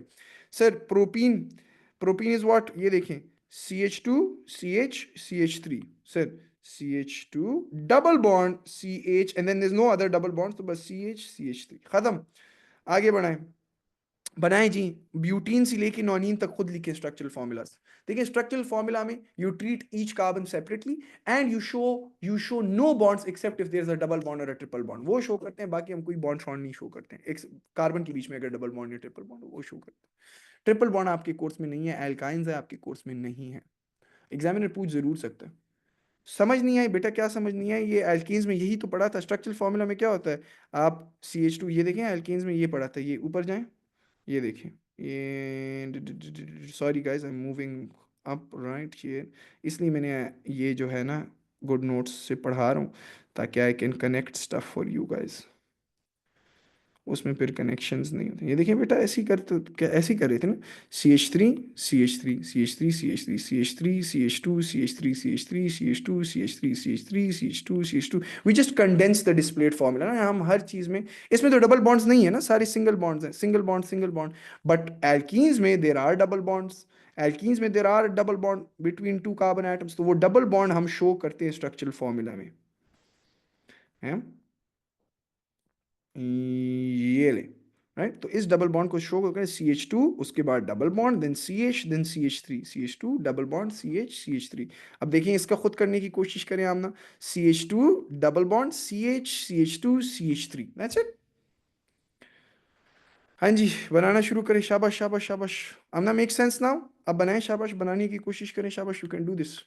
sir. Propene is what? ये देखें, CH2 CH CH3 sir, CH2 double bond CH and then there's no other double bonds, तो बस CH CH3 खत्म. आगे बढ़ाएं, बनाए जी. ब्यूटीन से लेके नॉनीन तक खुद लिखे स्ट्रक्चरल फॉर्मूलाज. देखिए स्ट्रक्चरल फॉर्मूला में you treat each carbon separately and you show no bonds except if there is a double bond और अ ट्रिपल बॉन्ड. वो शो करते हैं, बाकी हम कोई बॉन्ड शॉन्ड नहीं शो करते हैं. एक कार्बन के बीच में अगर डबल बॉन्ड या ट्रिपल बॉन्ड वो शो करते हैं. ट्रिपल बॉन्ड आपके कोर्स में नहीं है, एल्काइंस है आपके कोर्स में नहीं है. एग्जामिनर पूछ जरूर सकता है. समझ नहीं आई बेटा? क्या समझ नहीं आई? ये एल्कीन्स में यही तो पढ़ा था. स्ट्रक्चरल फॉर्मूला में क्या होता है? आप CH2 ये देखें, एल्कीन्स में ये पढ़ा था. ये ऊपर जाएं, ये देखें, ये sorry guys, I am moving up right here. इसलिए मैंने ये जो है ना गुड नोट्स से पढ़ा रहा हूँ ताकि I can connect stuff for you guys. उसमें फिर कनेक्शंस नहीं होते. ये देखिए बेटा, ऐसे ही कर, तो क्या ऐसे ही कर रहे थे ना. CH3 CH3 CH3 CH3 CH3 CH2 CH3 CH3 CH2 CH3 CH3 CH2 CH2. We just condense the displayed formula ना. हम हर चीज में, इसमें तो डबल बॉन्ड्स नहीं है ना, सारे सिंगल बॉन्ड्स हैं. Single bond single bond. But alkenes में there are double bonds. Alkenes में there are double bond between two carbon atoms. तो वो डबल बॉन्ड हम शो करते हैं स्ट्रक्चरल फॉर्मूला में, है ये ले. राइट, तो इस डबल बॉन्ड को शो करें CH2, उसके बाद double bond, then CH, then CH3, CH2 double bond CH CH3. अब देखिए इसका खुद करने की कोशिश करें आमना. CH2 double bond CH CH2 CH3. That's it. हाँ जी, बनाना शुरू करें. शाबाश शाबाश शाबाश. आमना मेक सेंस नाउ. अब बनाएं, शाबाश, बनाने की कोशिश करें. शाबाश, यू कैन डू दिस.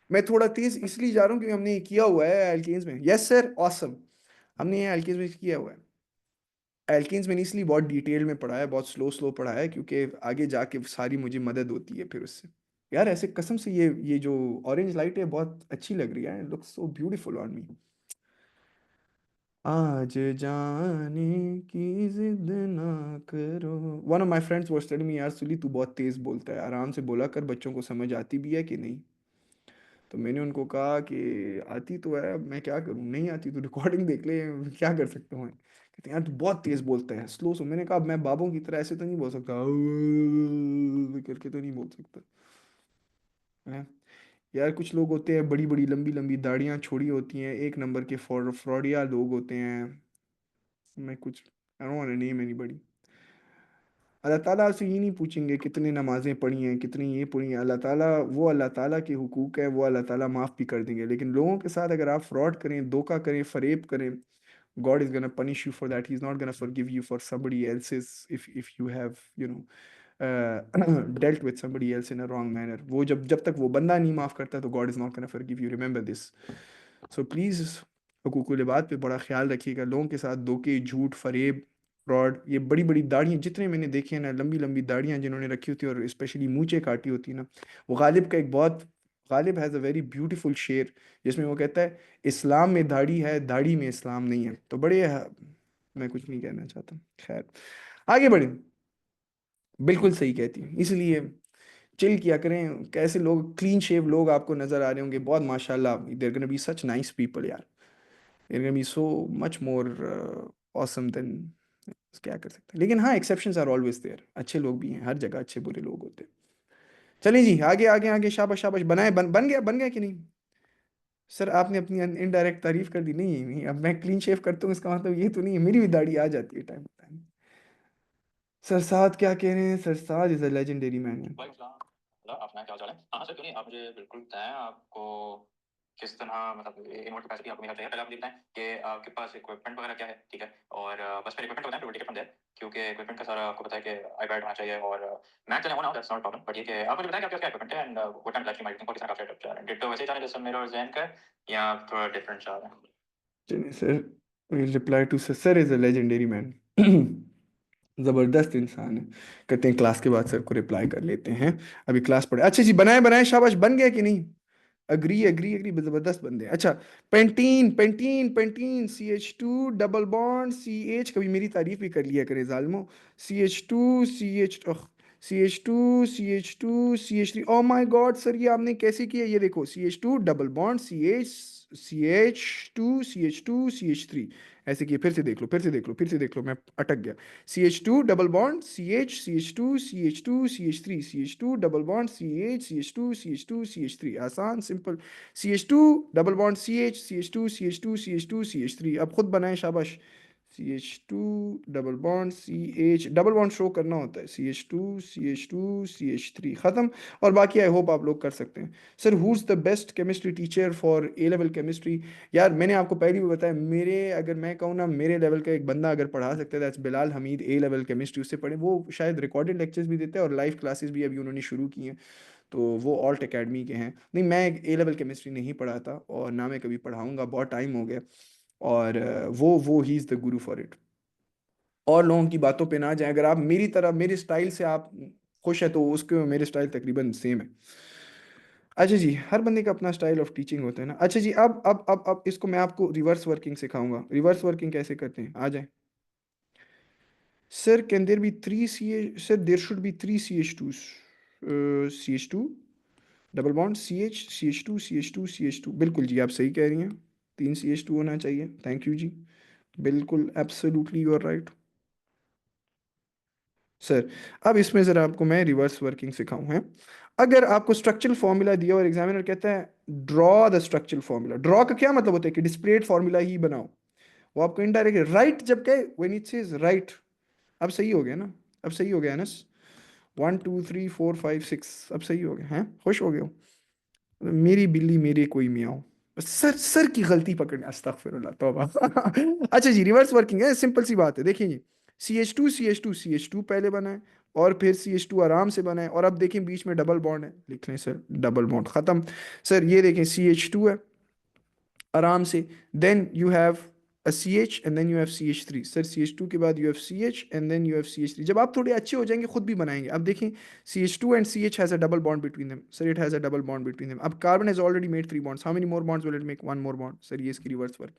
मैं थोड़ा तेज इसलिए जा रहा हूँ क्योंकि हमने ये किया हुआ है एल्केन्स में. Yes sir, awesome. हमने ये एल्केन्स में किया हुआ है. एल्किन्स मैंने इसलिए बहुत डिटेल में पढ़ा है, बहुत स्लो स्लो पढ़ा है, क्योंकि आगे जाके सारी मुझे मदद होती है फिर उससे. यार ऐसे कसम से ये जो ऑरेंज लाइट है बहुत अच्छी लग रही है. Looks so beautiful on me. आज जाने की जिद ना करो. One of my friends was telling me, यार सुली तू बहुत तेज बोलता है, आराम से बोला कर, बच्चों को समझ आती भी है कि नहीं. तो मैंने उनको कहा कि आती तो है, अब मैं क्या करूँ, नहीं आती तो रिकॉर्डिंग देख ले, क्या कर सकता हूँ मैं. कहते हैं यार तू बहुत तेज बोलता है, स्लो सो. मैंने कहा मैं बाबों की तरह ऐसे तो नहीं बोल सकता, करके तो नहीं बोल सकता है. यार कुछ लोग होते हैं बड़ी बड़ी लंबी लंबी दाढ़ियाँ छोड़ी होती हैं, एक नंबर के फ्रॉडिया लोग होते हैं. मैं कुछ, I don't want to name anybody. अल्लाह ताला से ये नहीं पूछेंगे कितने नमाजें पढ़ी हैं, कितनी ये पढ़ी हैं. अल्लाह ताला, वो अल्लाह ताला के हुकूक है, वो अल्लाह ताला माफ़ भी कर देंगे. लेकिन लोगों के साथ अगर आप फ्रॉड करें, धोखा करें, फरेब करें, God is gonna punish you for that. He's not gonna forgive you for somebody else's, if you have, dealt with somebody else in a wrong manner. वो जब तक वो बंदा नहीं माफ़ करता तो God is not gonna forgive you. Remember this. So please, हुकूकुल इबाद पे बड़ा ख्याल रखिएगा. लोगों के साथ धोखे, झूठ, फरेब, फ्रॉड, ये बड़ी बड़ी दाढ़ियाँ जितने मैंने देखे हैं ना, लंबी लंबी दाढ़ियाँ जिन्होंने रखी होती है और स्पेशली मूंछें काटी होती है ना. वो गालिब का एक बहुत, Ghalib has a very beautiful शेर जिसमें वो कहता है, इस्लाम में दाढ़ी है, दाढ़ी में इस्लाम नहीं है. तो बड़े मैं कुछ नहीं कहना चाहता. खैर, आगे बढ़े. बिल्कुल सही कहती है. इसलिए चिल किया करें. कैसे लोग, क्लीन शेव लोग आपको नजर आ रहे होंगे, बहुत माशाल्लाह. There gonna be such nice people यार. There gonna be so much more awesome than. क्या कर सकते हैं. लेकिन हाँ, एक्सेप्शंस आर ऑलवेज देयर. अच्छे लोग भी हैं हर जगह, अच्छे बुरे लोग होते हैं. चलिए जी, आगे आगे आगे. शाबाश शाबाश. बनाए, बन गया कि नहीं? सर आपने अपनी इनडायरेक्ट तारीफ कर दी. नहीं नहीं, अब मैं क्लीन शेव करता हूँ इसका मतलब ये तो नहीं है, मेरी भी दाढ़ी आ जाती है टाइम टाइम. सरसाद क्या कह रहे हैं? सरसाद इज अ लेजेंडरी मैन है. मतलब अपना क्या चाल है. हाँ सर, क्यों नहीं, आप मुझे बिल्कुल बताएं आपको किस तरह, मतलब इनवर्ट कैपेसिटी आपको मिलना चाहिए. पहले आप मुझे बताएं कि आपके पास इक्विपमेंट वगैरह क्या है. ठीक है, और बस फिर इक्विपमेंट बताएं, फिर टिकट दें. क्योंकि इक्विपमेंट का सारा आपको पता है कि आईपैड होना चाहिए और मैक चले होना, दैट्स नॉट प्रॉब्लम. बट ये कि आप मुझे बताएं कि आपके क्या इक्विपमेंट है एंड व्हाट टाइम लाइक माइटिंग किस तरह का सेटअप चाह रहे हैं. डिट्टो वैसे ही चाह रहे हैं जैसे मेरा और जैन का, या थोड़ा डिफरेंट चाह रहे हैं. चलिए sir, reply to sir is a legendary man. जबरदस्त इंसान है. कहते हैं क्लास के बाद सर को रिप्लाई कर लेते हैं. अभी क्लास पढ़े. अच्छा जी, बनाए बनाए. शाबाश. बन गया कि नहीं? Agree agree agree. जबरदस्त बंदे. अच्छा, pentene pentene pentene. CH2 double bond CH. कभी मेरी तारीफ भी कर लिया करे जालमो. CH2 CH CH2 oh my god sir ये आपने कैसे किया, ये देखो CH2 डबल बॉन्ड CH2 ऐसे किए, फिर से देख लो फिर से देख लो फिर से देख लो, मैं अटक गया। CH2 double bond CH2 double bond CH3 आसान simple. CH2 double bond CH, अब खुद बनाए शाबाश। CH2 double bond CH, double bond show करना होता है, CH2 ख़त्म। और बाकी आई होप आप लोग कर सकते हैं। Sir who is the best chemistry teacher for a level chemistry? यार मैंने आपको पहले भी बताया, मेरे अगर मैं कहूँ ना, मेरे लेवल का एक बंदा अगर पढ़ा सकता है that's Bilal Hamid, A level chemistry उससे पढ़े। वो शायद रिकॉर्डेड लेक्चर्स भी देते हैं और लाइव क्लासेस भी अभी उन्होंने शुरू की हैं। तो वो ऑल्ट एकेडमी के हैं। नहीं मैं ए लेवल केमिस्ट्री नहीं पढ़ाता और ना मैं कभी पढ़ाऊंगा, बहुत टाइम हो गया। और वो he is the Guru for it. और लोगों की बातों पे ना जाए, अगर आप मेरी तरह मेरे स्टाइल से आप खुश है तो उसके मेरे स्टाइल तकरीबन सेम है। अच्छा जी, हर बंदे का अपना स्टाइल ऑफ टीचिंग होता है ना। अच्छा जी, अब इसको मैं आपको रिवर्स वर्किंग सिखाऊंगा। रिवर्स वर्किंग कैसे करते हैं, आ जाए। Sir can there be three C H, sir there should be three C H two double bond C H two, बिल्कुल जी आप सही कह रही हैं, 3 CH2 होना चाहिए। थैंक यू जी, बिल्कुल absolutely you are right. Sir अब इसमें ज़रा आपको मैं रिवर्स वर्किंग सिखाऊं है। अगर आपको स्ट्रक्चरल फॉर्मूला दिया और एग्जामिनर कहता है draw the structural formula, draw का क्या मतलब होता है कि डिस्प्लेड फॉर्मूला ही बनाओ। वो आपको इनडायरेक्ट राइट जब कहे, व्हेन इट सेज राइट। अब सही हो गया ना, अब सही हो गया ना। 1 2 3 4 5 6, अब सही हो गया हैं, खुश हो गए हो। मेरी बिल्ली मेरे कोई मियाओ। सर सर की गलती पकड़ने, अस्तगफिरुल्लाह तौबा। अच्छा जी, रिवर्स वर्किंग है, सिंपल सी बात है, देखिए जी। सी एच टू पहले बना है, और फिर CH2 आराम से बना है, और अब देखें बीच में डबल बॉन्ड है, लिख लें सर डबल बॉन्ड खत्म। सर ये देखें CH2 है आराम से, then you have a CH and then you have CH3। Sir CH2 के बाद you have CH and then you have CH3। जब आप थोड़े अच्छे हो जाएंगे खुद भी बनाएंगे। अब देखें CH2 and CH has a double bond between them। Sir it has a double bond between them। अब carbon has already made 3 bonds, how many more bonds will it make? 1 more bond। Sir ये इसकी reverse work,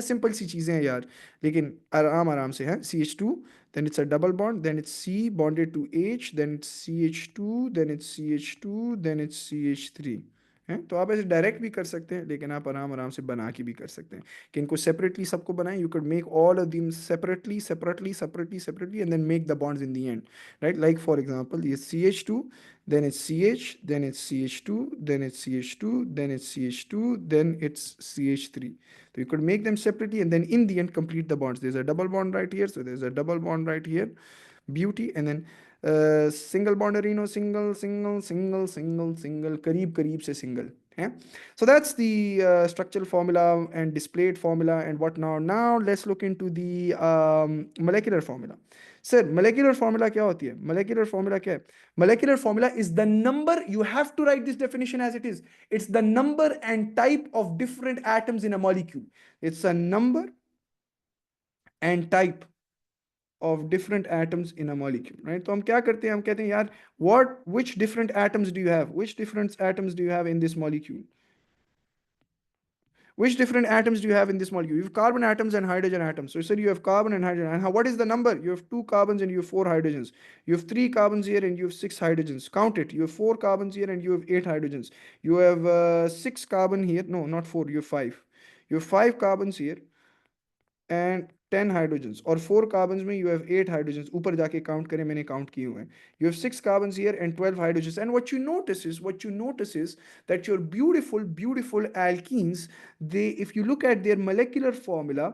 simple सी चीज़ें हैं यार, लेकिन आराम आराम से है। CH2, then it's a double bond, then it's C bonded to H, then it's CH2, then it's CH2, then it's CH3 हैं। तो आप ऐसे डायरेक्ट भी कर सकते हैं, लेकिन आप आराम आराम से बना के भी कर सकते हैं कि इनको सेपरेटली सबको बनाएं। You can make all of them separately and then make the bonds in the end, right. Like for example ये CH2, then it's CH, then it's CH2, then it's CH2, then it's CH2, then it's CH3। So you could make them separately and then in the end complete the bonds। There's a double bond right here, so there's a double bond right here, beauty। and then single bond अरीनो, single करीब करीब से single है। so that's the structural formula and displayed formula and what now let's look into the molecular formula। Sir molecular formula क्या होती है? molecular formula क्या है? molecular formula is the number, you have to write this definition as it is, it's the number and type of different atoms in a molecule। it's a number and type of different atoms in a molecule, right? तो हम क्या करते हैं, हम कहते हैं यार which different atoms do you have, which different atoms do you have in this molecule, which different atoms do you have in this molecule? You have carbon atoms and hydrogen atoms. So you have carbon and hydrogen, and what is the number? You have 2 carbons and you have 4 hydrogens. You have 3 carbons here and you have 6 hydrogens. Count it. You have 4 carbons here and you have 8 hydrogens. You have 6 carbon here, no not 4, you have 5, you have 5 carbons here and 10 hydrogens, और 4 carbon में you have 8 hydrogens. ऊपर जाके count करें, मैंने count किए हुए हैं। You have 6 carbon here and 12 hydrogens, and what you notice is that your beautiful alkenes, they, if you look at their molecular formula,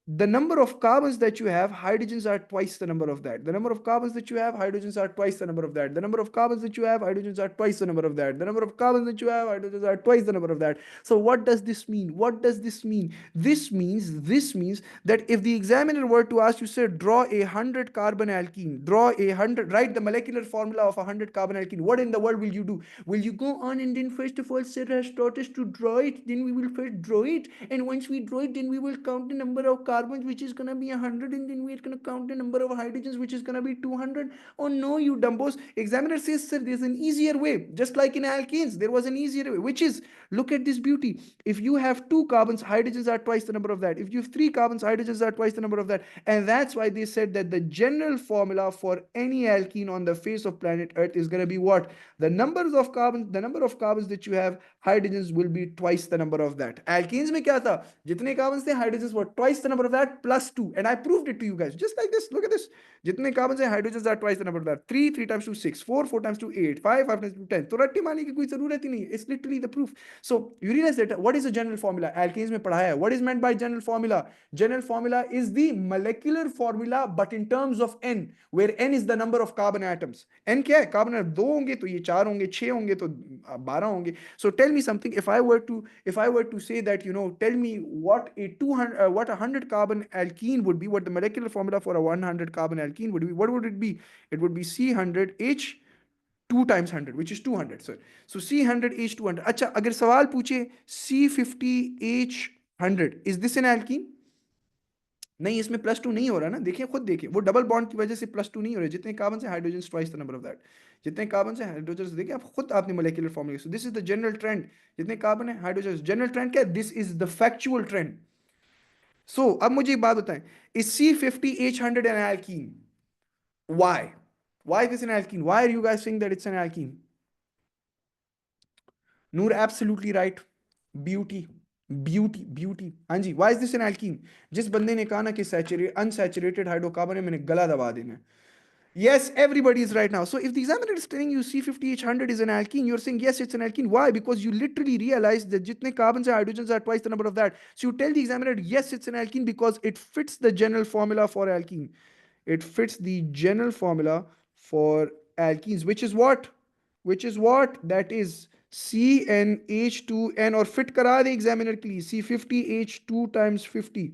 the number of carbons that you have, hydrogens are twice the number of that. The number of carbons that you have, hydrogens are twice the number of that. The number of carbons that you have, hydrogens are twice the number of that. The number of carbons that you have, hydrogens are twice the number of that. So what does this mean? What does this mean? This means that if the examiner were to ask you, sir, draw a 100 carbon alkene, draw a 100, write the molecular formula of a 100 carbon alkene, what in the world will you do? Will you go on and then first of all, sir has taught us to draw it, then we will first draw it, and once we draw it, then we will count the number of carbons which is going to be 100, and then we're going to count the number of hydrogens which is going to be 200. Oh no, you dumbos. Examiner says, sir, there's an easier way. Just like in alkenes, there was an easier way, which is, look at this beauty. If you have 2 carbons, hydrogens are twice the number of that. If you have 3 carbons, hydrogens are twice the number of that. And that's why they said that the general formula for any alkene on the face of planet Earth is going to be what? The number of carbons that you have, hydrogens will be twice the number of that. Alkenes mein kya tha? Jitne carbons the, hydrogens were twice the number of that plus 2. And I proved it to you guys. Just like this. Look at this. Jitne carbons hai, hydrogens are twice the number of that. 3, 3 times 2, 6. 4, 4 times 2, 8. 5, 5 times 2, 10. तो रट्टी मारने की कोई जरूरत ही नहीं. It's literally the proof. So you realize that what is the general formula? Alkenes में पढ़ा है. What is meant by general formula? General formula is the molecular formula, but in terms of n, where n is the number of carbon atoms. n क्या है? Carbon atom 2 होंगे तो ये 4 होंगे, 6 होंगे तो 12 होंगे. So tell me something. If I were to say that, tell me what a 100 carbon alkene would be, what the molecular formula for a 100 carbon alkene would be, what would it be? It would be C100H 2 times 100, which is 200, sir. So C100H 200. अच्छा, अगर सवाल पूछे C50H 100, is this an alkene? नहीं, इसमें +2 नहीं हो रहा ना. देखिए, खुद देखिए, वो डबल बॉन्ड की वजह से +2 नहीं हो रहा. जितने कार्बन से hydrogen twice the number of that. जितने कार्बन से हाइड्रोजन, देखिए आप खुद, आपने molecular formula. So this is the general trend. जितने कार्बन है, हाइड्रोजन. जनरल ट्रेंड क्या है? This is the factual trend. सो अब मुझे एक बात बताएं, is C50H100 an alkene? Why? Why is this an alkene? Why are you guys saying that it's an alkene? Noor, absolutely right. Beauty. हाँ जी. Why is this an alkene? जिस बंदे ने कहा ना कि unsaturated hydrocarbon है, मैंने गला दबा देना है. Yes, everybody is right now. So if the examiner is telling you C50H100 is an alkene, you're saying yes, it's an alkene. Why? Because you literally realize that jitne carbons and hydrogens are twice the number of that. So you tell the examiner, yes, it's an alkene because it fits the general formula for alkene. It fits the general formula for alkenes, which is what? That is CnH2n. और fit करा दे examiner के लिए C50H2 times 50.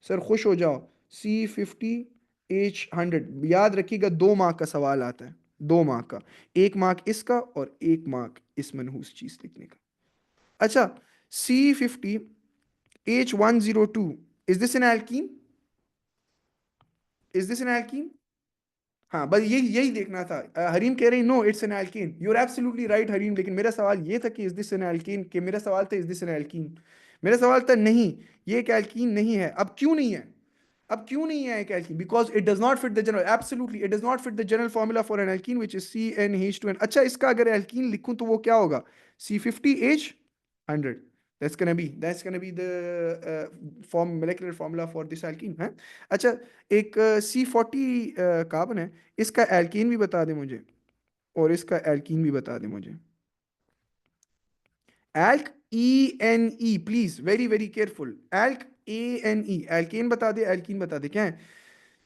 Sir खुश हो जाओ. C50H100. याद रखिएगा, 2 mark का सवाल आता है. 2 मार्क का. 1 मार्क इसका और 1 मार्क इस मनहूस चीज लिखने का. अच्छा, C50H102. Is this an alkene? Is this an alkene? हाँ, बस यही देखना था. हरीम कह रही no, it's an alkene. You are absolutely right Hareem, लेकिन मेरा सवाल ये था कि इज दिस एन एल्कीन, कि मेरा सवाल था इज दिस एन एल्कीन. मेरा सवाल था नहीं, ये एक एल्कीन नहीं है. अब क्यों नहीं है? एक alkene? Because it does not fit the general, absolutely it does not fit the general formula for an alkene which is CnH2n. अच्छा, इसका अगर एल्कीन लिखूं तो वो क्या होगा? C50H100. That's gonna be the molecular formula for this alkene है. अच्छा, एक C40 कार्बन है, इसका एल्कीन भी बता दे मुझे, और इसका एल्कीन भी बता दे मुझे. Elk ENE, please, very very careful. Elk ANE, alkene बता दे, एल्कीन बता दे. क्या है?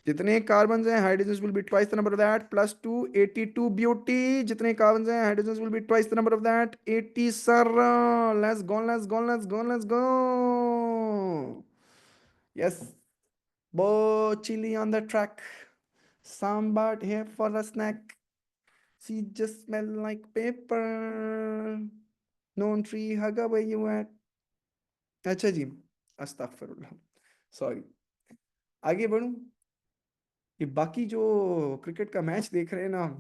जितने कार्बन हैं, hydrogen will be twice the number of that +2. 82 beauty. जितने कार्बन हैं, hydrogen will be twice the number of that 80. Sir, let's go. Yes, बो चिली on the track. Sambar here for a snack. She just smell like paper. No tree, hugger, where you at? अच्छा जी, अस्तगफिरुल्लाह, sorry. आगे बढ़ूं. ये बाकी जो cricket का match देख रहे हैं ना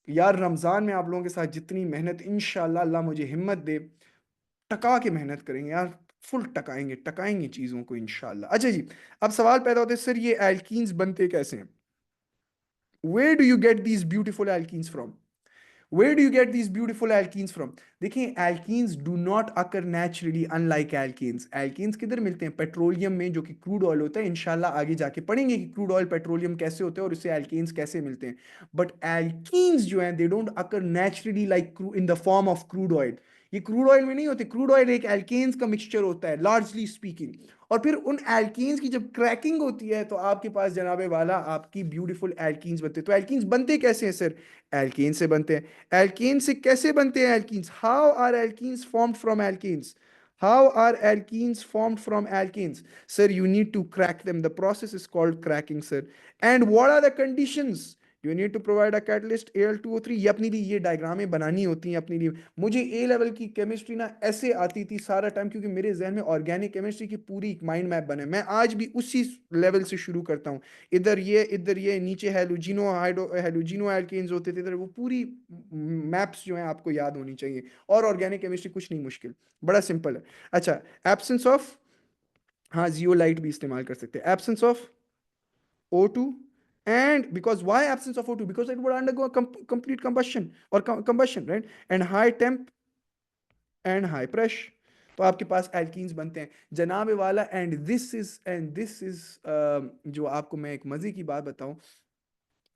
यार, रमजान में आप लोगों के साथ जितनी मेहनत, इंशाल्लाह अल्लाह मुझे हिम्मत दे, टका के मेहनत करेंगे यार. फुल टकाएंगे चीजों को इंशाल्लाह. अच्छा जी, अब सवाल पैदा होते हैं, सर ये एल्कीन्स बनते कैसे हैं? Where do you get these beautiful alkenes from? देखिए, alkenes do not occur naturally unlike alkenes. alkenes किधर मिलते हैं? पेट्रोलियम में, जो कि क्रूड ऑयल होता है. इंशाल्लाह आगे जाके पढ़ेंगे कि क्रूड ऑयल पेट्रोलियम कैसे होते हैं और उससे alkenes कैसे मिलते हैं. बट alkenes जो हैं, they don't occur naturally like in the form of crude oil. ये क्रूड ऑयल में नहीं होते. क्रूड ऑयल एक alkenes का मिक्सचर होता है, लार्जली स्पीकिंग. और फिर उन एल्कीन्स की जब क्रैकिंग होती है तो आपके पास जनाबे वाला आपकी ब्यूटीफुल एल्कीन्स बनते हैं. तो एल्कीन्स बनते कैसे हैं सर? एल्कीन से बनते हैं. एल्कीन से कैसे बनते हैं alkenes? How are alkenes formed from alkenes? Sir, you need to crack them. The process is called cracking, sir. And what are the conditions? You need to provide a catalyst Al2O3। ये अपनी लिए ये डायग्रामें बनानी होती हैं अपने लिए। मुझे ए लेवल की केमिस्ट्री ना ऐसे आती थी सारा टाइम, क्योंकि मेरे जहन में ऑर्गेनिक केमिस्ट्री की पूरी एक माइंड मैप बने। मैं आज भी उसी लेवल से शुरू करता हूँ। इधर ये नीचे हेलोजिनो एल्केन्स होते थे, इधर वो पूरी मैप्स जो हैं आपको याद होनी चाहिए। और ऑर्गेनिक केमिस्ट्री कुछ नहीं मुश्किल, बड़ा सिंपल है। अच्छा, एब्सेंस ऑफ, हाँ जियोलाइट भी इस्तेमाल कर सकते हैं। Absence of O2, and because why absence of O2? Because it would undergo a complete combustion or combustion, right? And high temp and high pressure, तो आपके पास एल्कीन्स बनते हैं जनाब वाला। एंड दिस इज जो आपको मैं एक मजे की बात बताऊं,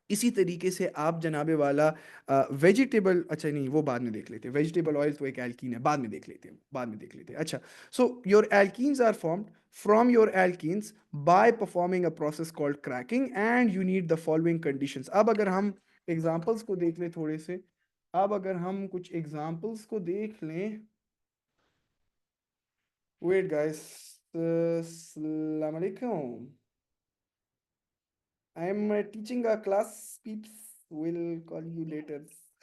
इसी तरीके से आप जनाबे वाला वेजिटेबल, अच्छा नहीं वो बाद में देख लेते हैं, वेजिटेबल ऑयल तो एक एल्कीन है, बाद में देख लेते हैं, बाद में देख लेते हैं। अच्छा, so your alkenes are formed from your alkenes by performing a process called cracking, and you need the following conditions. अब अगर हम एग्जांपल्स को देख लें थोड़े से, अब अगर हम कुछ एग्जांपल्स को देख लें, वेट गाइस, अस्सलाम वालेकुम, आई am teaching a class, peeps will call you later.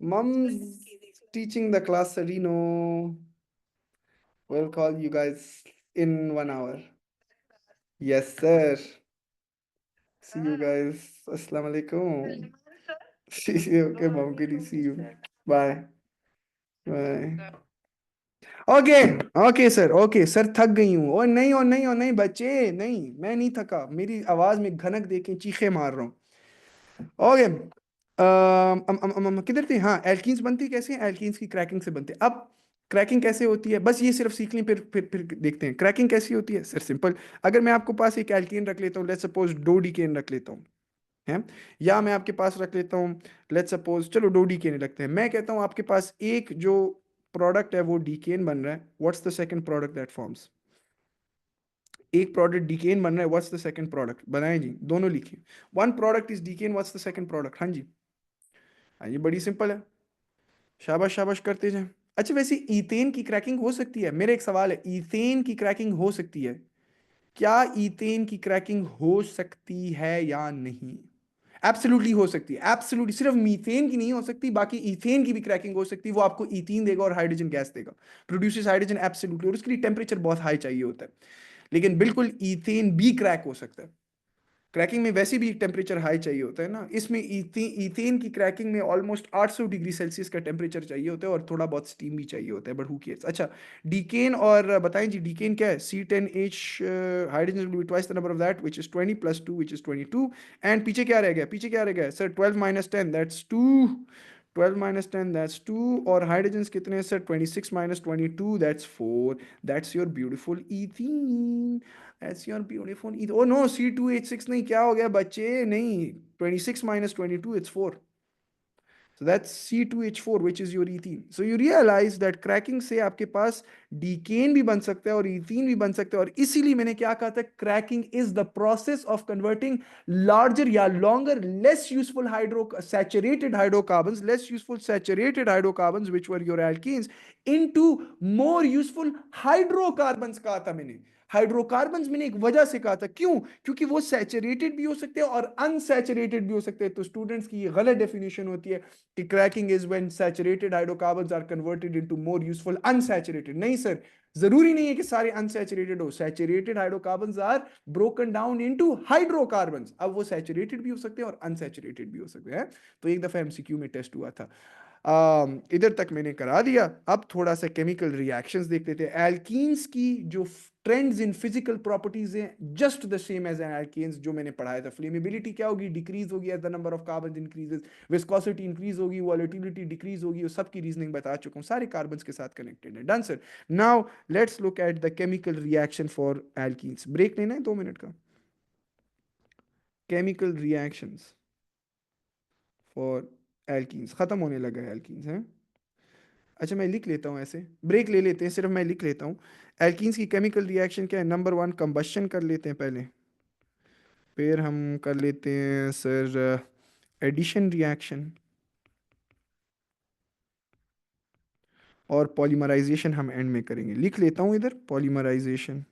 Mom's teaching the class, Reno. We'll call you guys in 1 hour. Yes, sir. See you guys. Assalamu alaikum. See you. Okay, mom. Good to see you. Bye. Bye. Okay, okay sir, okay sir, थक गई हूँ। और नहीं, और नहीं, और नहीं बच्चे, नहीं मैं नहीं थका, मेरी आवाज में घनक देखें, चीखे मार रहा हूँ। ओके, किधर थे? हाँ, एल्कीन्स बनती कैसे हैं? एल्कीन्स की क्रैकिंग से बनते हैं। अब क्रैकिंग कैसे होती है, बस ये सिर्फ सीख लें, फिर देखते हैं क्रैकिंग कैसी होती है। सर सिंपल, अगर मैं आपको पास एक एल्कीन रख लेता हूँ, लेट्स सपोज डोडिकेन रख लेता हूँ, है, या मैं आपके पास रख लेता हूँ, लेट्स सपोज, चलो डोडिकेन रखते हैं। मैं कहता हूँ आपके पास एक जो प्रोडक्ट है वो डीकेन बन रहा है, what's the second product that forms? एक प्रोडक्ट डीकेन बन रहा है, व्हाट्स द सेकंड प्रोडक्ट? बनाएं जी, दोनों लिखिए। One product is decane, what's the second product? हाँ जी, हाँ ये बड़ी सिंपल है, शाबाश शाबाश करते जाएं। अच्छा, वैसे ईथेन की क्रैकिंग हो सकती है? मेरा एक सवाल है, ईथेन की क्रैकिंग हो सकती है क्या? ईथेन की क्रैकिंग हो सकती है या नहीं? एब्सोल्युटली हो सकती है, एब्सोल्युटली। सिर्फ मीथेन की नहीं हो सकती, बाकी ईथेन की भी क्रैकिंग हो सकती है। वो आपको ईथीन देगा और हाइड्रोजन गैस देगा, प्रोड्यूसेस हाइड्रोजन, एब्सोल्युटली। और उसके लिए टेम्परेचर बहुत हाई चाहिए होता है, लेकिन बिल्कुल ईथेन भी क्रैक हो सकता है। क्रैकिंग में वैसे भी टेम्परेचर हाई चाहिए होता है ना, इसमें ईथेन की क्रैकिंग में ऑलमोस्ट 800 डिग्री सेल्सियस का टेम्परेचर चाहिए होता है, और थोड़ा बहुत स्टीम भी चाहिए होता है, बट हु केयर्स। अच्छा, डीकेन, और बताएं जी डीकेन क्या है? C10H hydrogen will be twice the number of that, which is 20 plus 2 which is 22। And पीछे क्या रह गया? पीछे क्या रह गया sir? 12 minus 10 that's 2, 12 minus 10 that's 2, और हाइड्रोजन कितने हैं sir? 26 minus 22 that's 4। That's your beautiful ethene, that's your beautiful ईथ। Oh no, C2H6 नहीं, क्या हो गया बच्चे? नहीं, 26 minus 22, it's 4. So that's C2H4, which is your ethene. So you realize that cracking से आपके पास डीकेन भी बन सकता है और इथीन भी बन सकता है। और इसीलिए मैंने क्या कहा था, cracking is the process of converting larger या longer less useful hydro saturated hydrocarbons, less useful saturated hydrocarbons which were your alkenes, into more useful hydrocarbons. कहा था मैंने हाइड्रोकार्बन्स, मैंने एक वजह से कहा था, क्यों? क्योंकि वो सैचुरेटेड भी हो सकते हैं और अनसैचुरेटेड भी हो सकते हैं। तो स्टूडेंट्स की ये गलत डेफिनेशन होती है कि cracking is when saturated hydrocarbons are converted into more useful unsaturated। नहीं सर, जरूरी नहीं है कि सारे अनसैचुरेटेड हो। Saturated hydrocarbons are broken down into hydrocarbons. अब वो सैचुरेटेड भी हो सकते हैं और अनसैचुरेटेड भी हो सकते हैं। तो एक दफा एमसीक्यू में टेस्ट हुआ था। इधर तक मैंने करा दिया। अब थोड़ा सा केमिकल रिएक्शंस देख लेते हैं। एल्कीन्स की जो ट्रेंड्स इन फिजिकल प्रॉपर्टीज हैं just the same as alkanes जो मैंने पढ़ाया था। फ्लेमेबिलिटी क्या होगी? डिक्रीज होगी as the number of carbon increases. Viscosity increase होगी, वॉलेटिलिटी डिक्रीज होगी। सबकी रीजनिंग बता चुका हूं, सारे कार्बन के साथ कनेक्टेड है। Done sir. Now let's look at the chemical reaction for alkenes. Break लेना है 2 मिनट का। केमिकल रिएक्शंस फॉर एल्कीन्स, खत्म होने लगा है एल्कीन्स हैं। अच्छा मैं लिख लेता हूँ, ऐसे ब्रेक ले लेते हैं, सिर्फ मैं लिख लेता हूँ। एल्कीन्स की केमिकल रिएक्शन क्या है? नंबर 1 कंबशन कर लेते हैं पहले, फिर हम कर लेते हैं सर एडिशन रिएक्शन, और पॉलीमराइजेशन हम एंड में करेंगे। लिख लेता हूँ इधर, पॉलीमराइजेशन।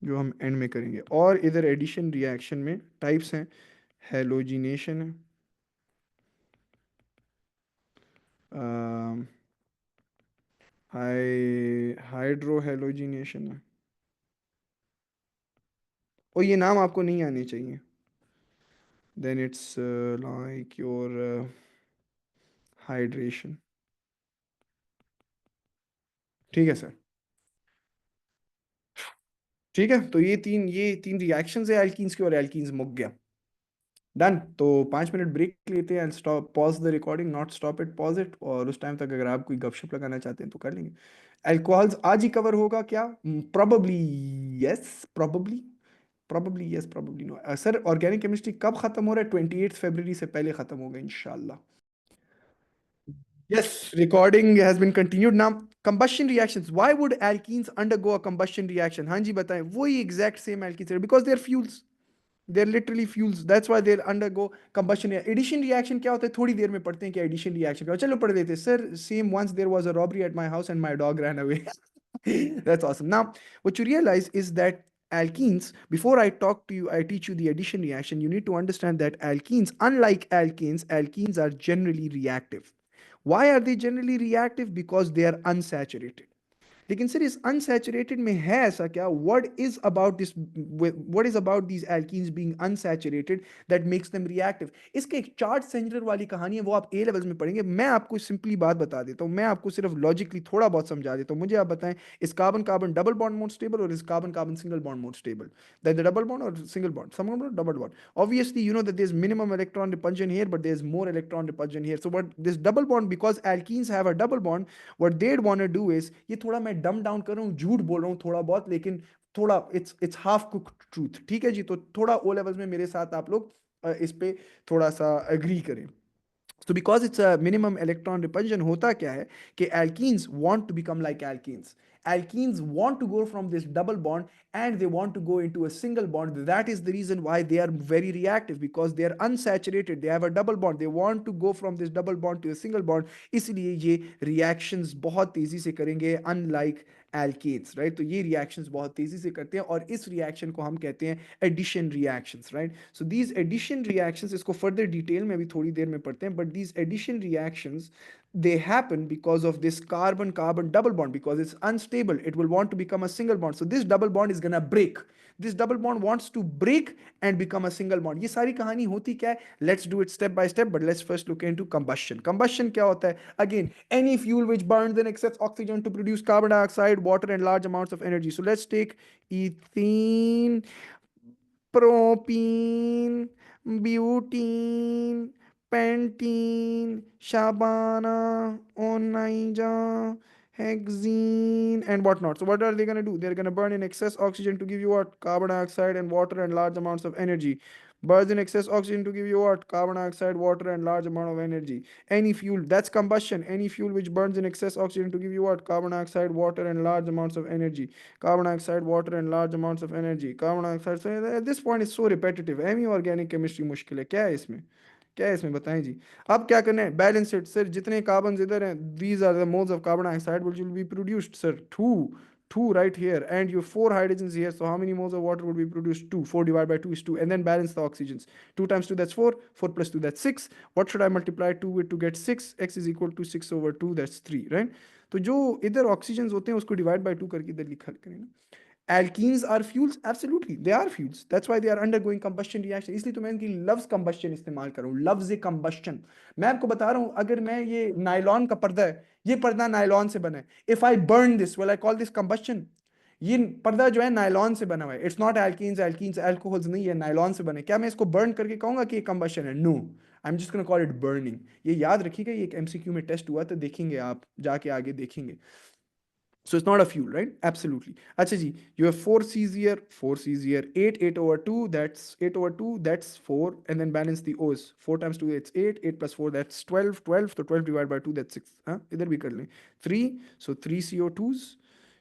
जो हम एंड में करेंगे। और इधर एडिशन रिएक्शन में टाइप्स हैं, हेलोजिनेशन है, हाइड्रो हेलोजिनेशन है, और ये नाम आपको नहीं आने चाहिए। Then it's like your hydration. ठीक है सर। ठीक है, तो ये तीन रिएक्शंस है एल्कीन्स की, और एल्कीन्स मुक गया। डन। तो 5 मिनट ब्रेक लेते हैं, and stop, pause the recording, not stop it, pause it, और उस टाइम तक अगर आप कोई गपशप लगाना चाहते हैं तो कर लेंगे। अल्कोहल्स आज ही कवर होगा क्या? Probably yes, probably, probably yes, probably no. Sir organic chemistry कब खत्म हो रहा है? 28 फरवरी से पहले खत्म होगा इंशाल्लाह। Yes, recording has been continued. Now, combustion reactions. Why would alkenes undergo a combustion reaction? हाँ जी बताएं, वही exact same alkenes, because they're fuels. They're literally fuels. That's why they'll undergo combustion. Addition reaction क्या होता है? थोड़ी देर में पढ़ते हैं कि addition reaction क्या होता है। चलो पढ़ लेते हैं। Sir, same once there was a robbery at my house and my dog ran away. That's awesome. Now, what you realize is that alkenes, before I talk to you, I teach you the addition reaction, you need to understand that alkenes, unlike alkanes, alkenes are generally reactive. Why are they generally reactive? Because they are unsaturated. लेकिन sir इस unsaturated में है ऐसा क्या? What is about these alkenes being unsaturated that makes them reactive? इसके एक chart सेंजर वाली कहानी है, वो आप ए लेवल्स में पढ़ेंगे। मैं आपको सिंपली बात बता देता हूं, मैं आपको सिर्फ लॉजिकली थोड़ा बहुत समझा देता हूं। मुझे आप बताएं, इस carbon carbon double bond more stable, और इस carbon carbon single bond more stable? That the double bond और single bond, some double bond, obviously you know that there's minimum electron repulsion here, but there's more electron repulsion here. So what this double bond, because alkenes have a double bond, what they'd want to do is, ये थोड़ा मैं डम down कर रहा हूँ, झूठ बोल रहा हूँ थोड़ा बहुत, लेकिन थोड़ा इट्स हाफ कुक्ड ट्रूथ। ठीक है जी, तो थोड़ा ओ लेवल्स में मेरे साथ आप लोग इस पे थोड़ा सा एग्री करें। So because it's a minimum electron repulsion, होता क्या है कि alkenes want to become like alkenes. Alkenes want to go from this double bond and they want to go into a single bond. That is the reason why they are very reactive, because they are unsaturated. They have a double bond. They want to go from this double bond to a single bond. इसलिए ये reactions बहुत तेजी से करेंगे, unlike alkanes, right? तो ये reactions बहुत तेजी से करते हैं, और इस reaction को हम कहते हैं addition reactions, right? So these addition reactions, इसको further detail में अभी थोड़ी देर में पढ़ते हैं, but these addition reactions, they happen because of this carbon carbon double bond, because it's unstable, it will want to become a single bond, so this double bond is gonna break. This double bond wants to break and become a single bond. ये सारी कहानी होती क्या है? Let's do it step by step, but let's first look into combustion. Combustion क्या होता है? Again, any fuel which burns and accepts oxygen to produce carbon dioxide, water, and large amounts of energy. So let's take ethene, propene, butene, pentene, shabana, onaija, hexene, and whatnot. So what are they going to do? They're going to burn in excess oxygen to give you what? Carbon dioxide and water and large amounts of energy. Burns in excess oxygen to give you what? Carbon dioxide, water, and large amount of energy. Any fuel, that's combustion. Any fuel which burns in excess oxygen to give you what? Carbon dioxide, water, and large amounts of energy. Carbon dioxide, water, and large amounts of energy. Carbon dioxide. So at this point, it's so repetitive. Any organic chemistry मुश्किल है क्या है इसमें? क्या है इसमें बताएं जी। अब क्या करना है? Balance it sir. जितने कार्बन इधर हैं, these are the moles of carbon dioxide which will be produced, sir. Two right here, and your four hydrogens here. So how many moles of water would be produced? Two. 4 divided by 2 is 2, and then balance the oxygens. 2 times 2, that's 4. 4 plus 2, that's 6. What should I multiply 2 with to get 6? X is equal to 6 over 2, that's 3, right? तो जो इधर oxygen होते हैं उसको divide by 2 करके इधर लिखा करें ना। Alkenes are fuels, absolutely they are fuels, that's why they are undergoing combustion reaction। इसलिए तो मैं इनकी लफ्ज combustion इस्तेमाल कर रहा हूँ, लफ्ज combustion। मैं आपको बता रहा हूँ, अगर मैं ये नायलॉन का पर्दा है, ये पर्दा नायलॉन से बना है, if I burn this, will I call this combustion? ये पर्दा जो है नायलॉन से बना हुआ है, it's not alkenes, alkenes alcohols नहीं है, नायलॉन से बने। क्या मैं इसको बर्न करके कहूंगा कि ये कंबशन है? No, I am just gonna call it burning. ये याद रखिएगा, ये एक एमसीक्यू में टेस्ट हुआ था, देखेंगे आप जाके आगे देखेंगे। So it's not a fuel, right? Absolutely. Acha ji, you have 4 C's here, 4 C's here, 8 over 2, that's 8 over 2, that's 4, and then balance the O's. 4 times 2, it's 8, 8 plus 4, that's 12, 12, so 12 divided by 2, that's 6. Huh? Idhar bhi kar lein. 3, so 3 CO2s,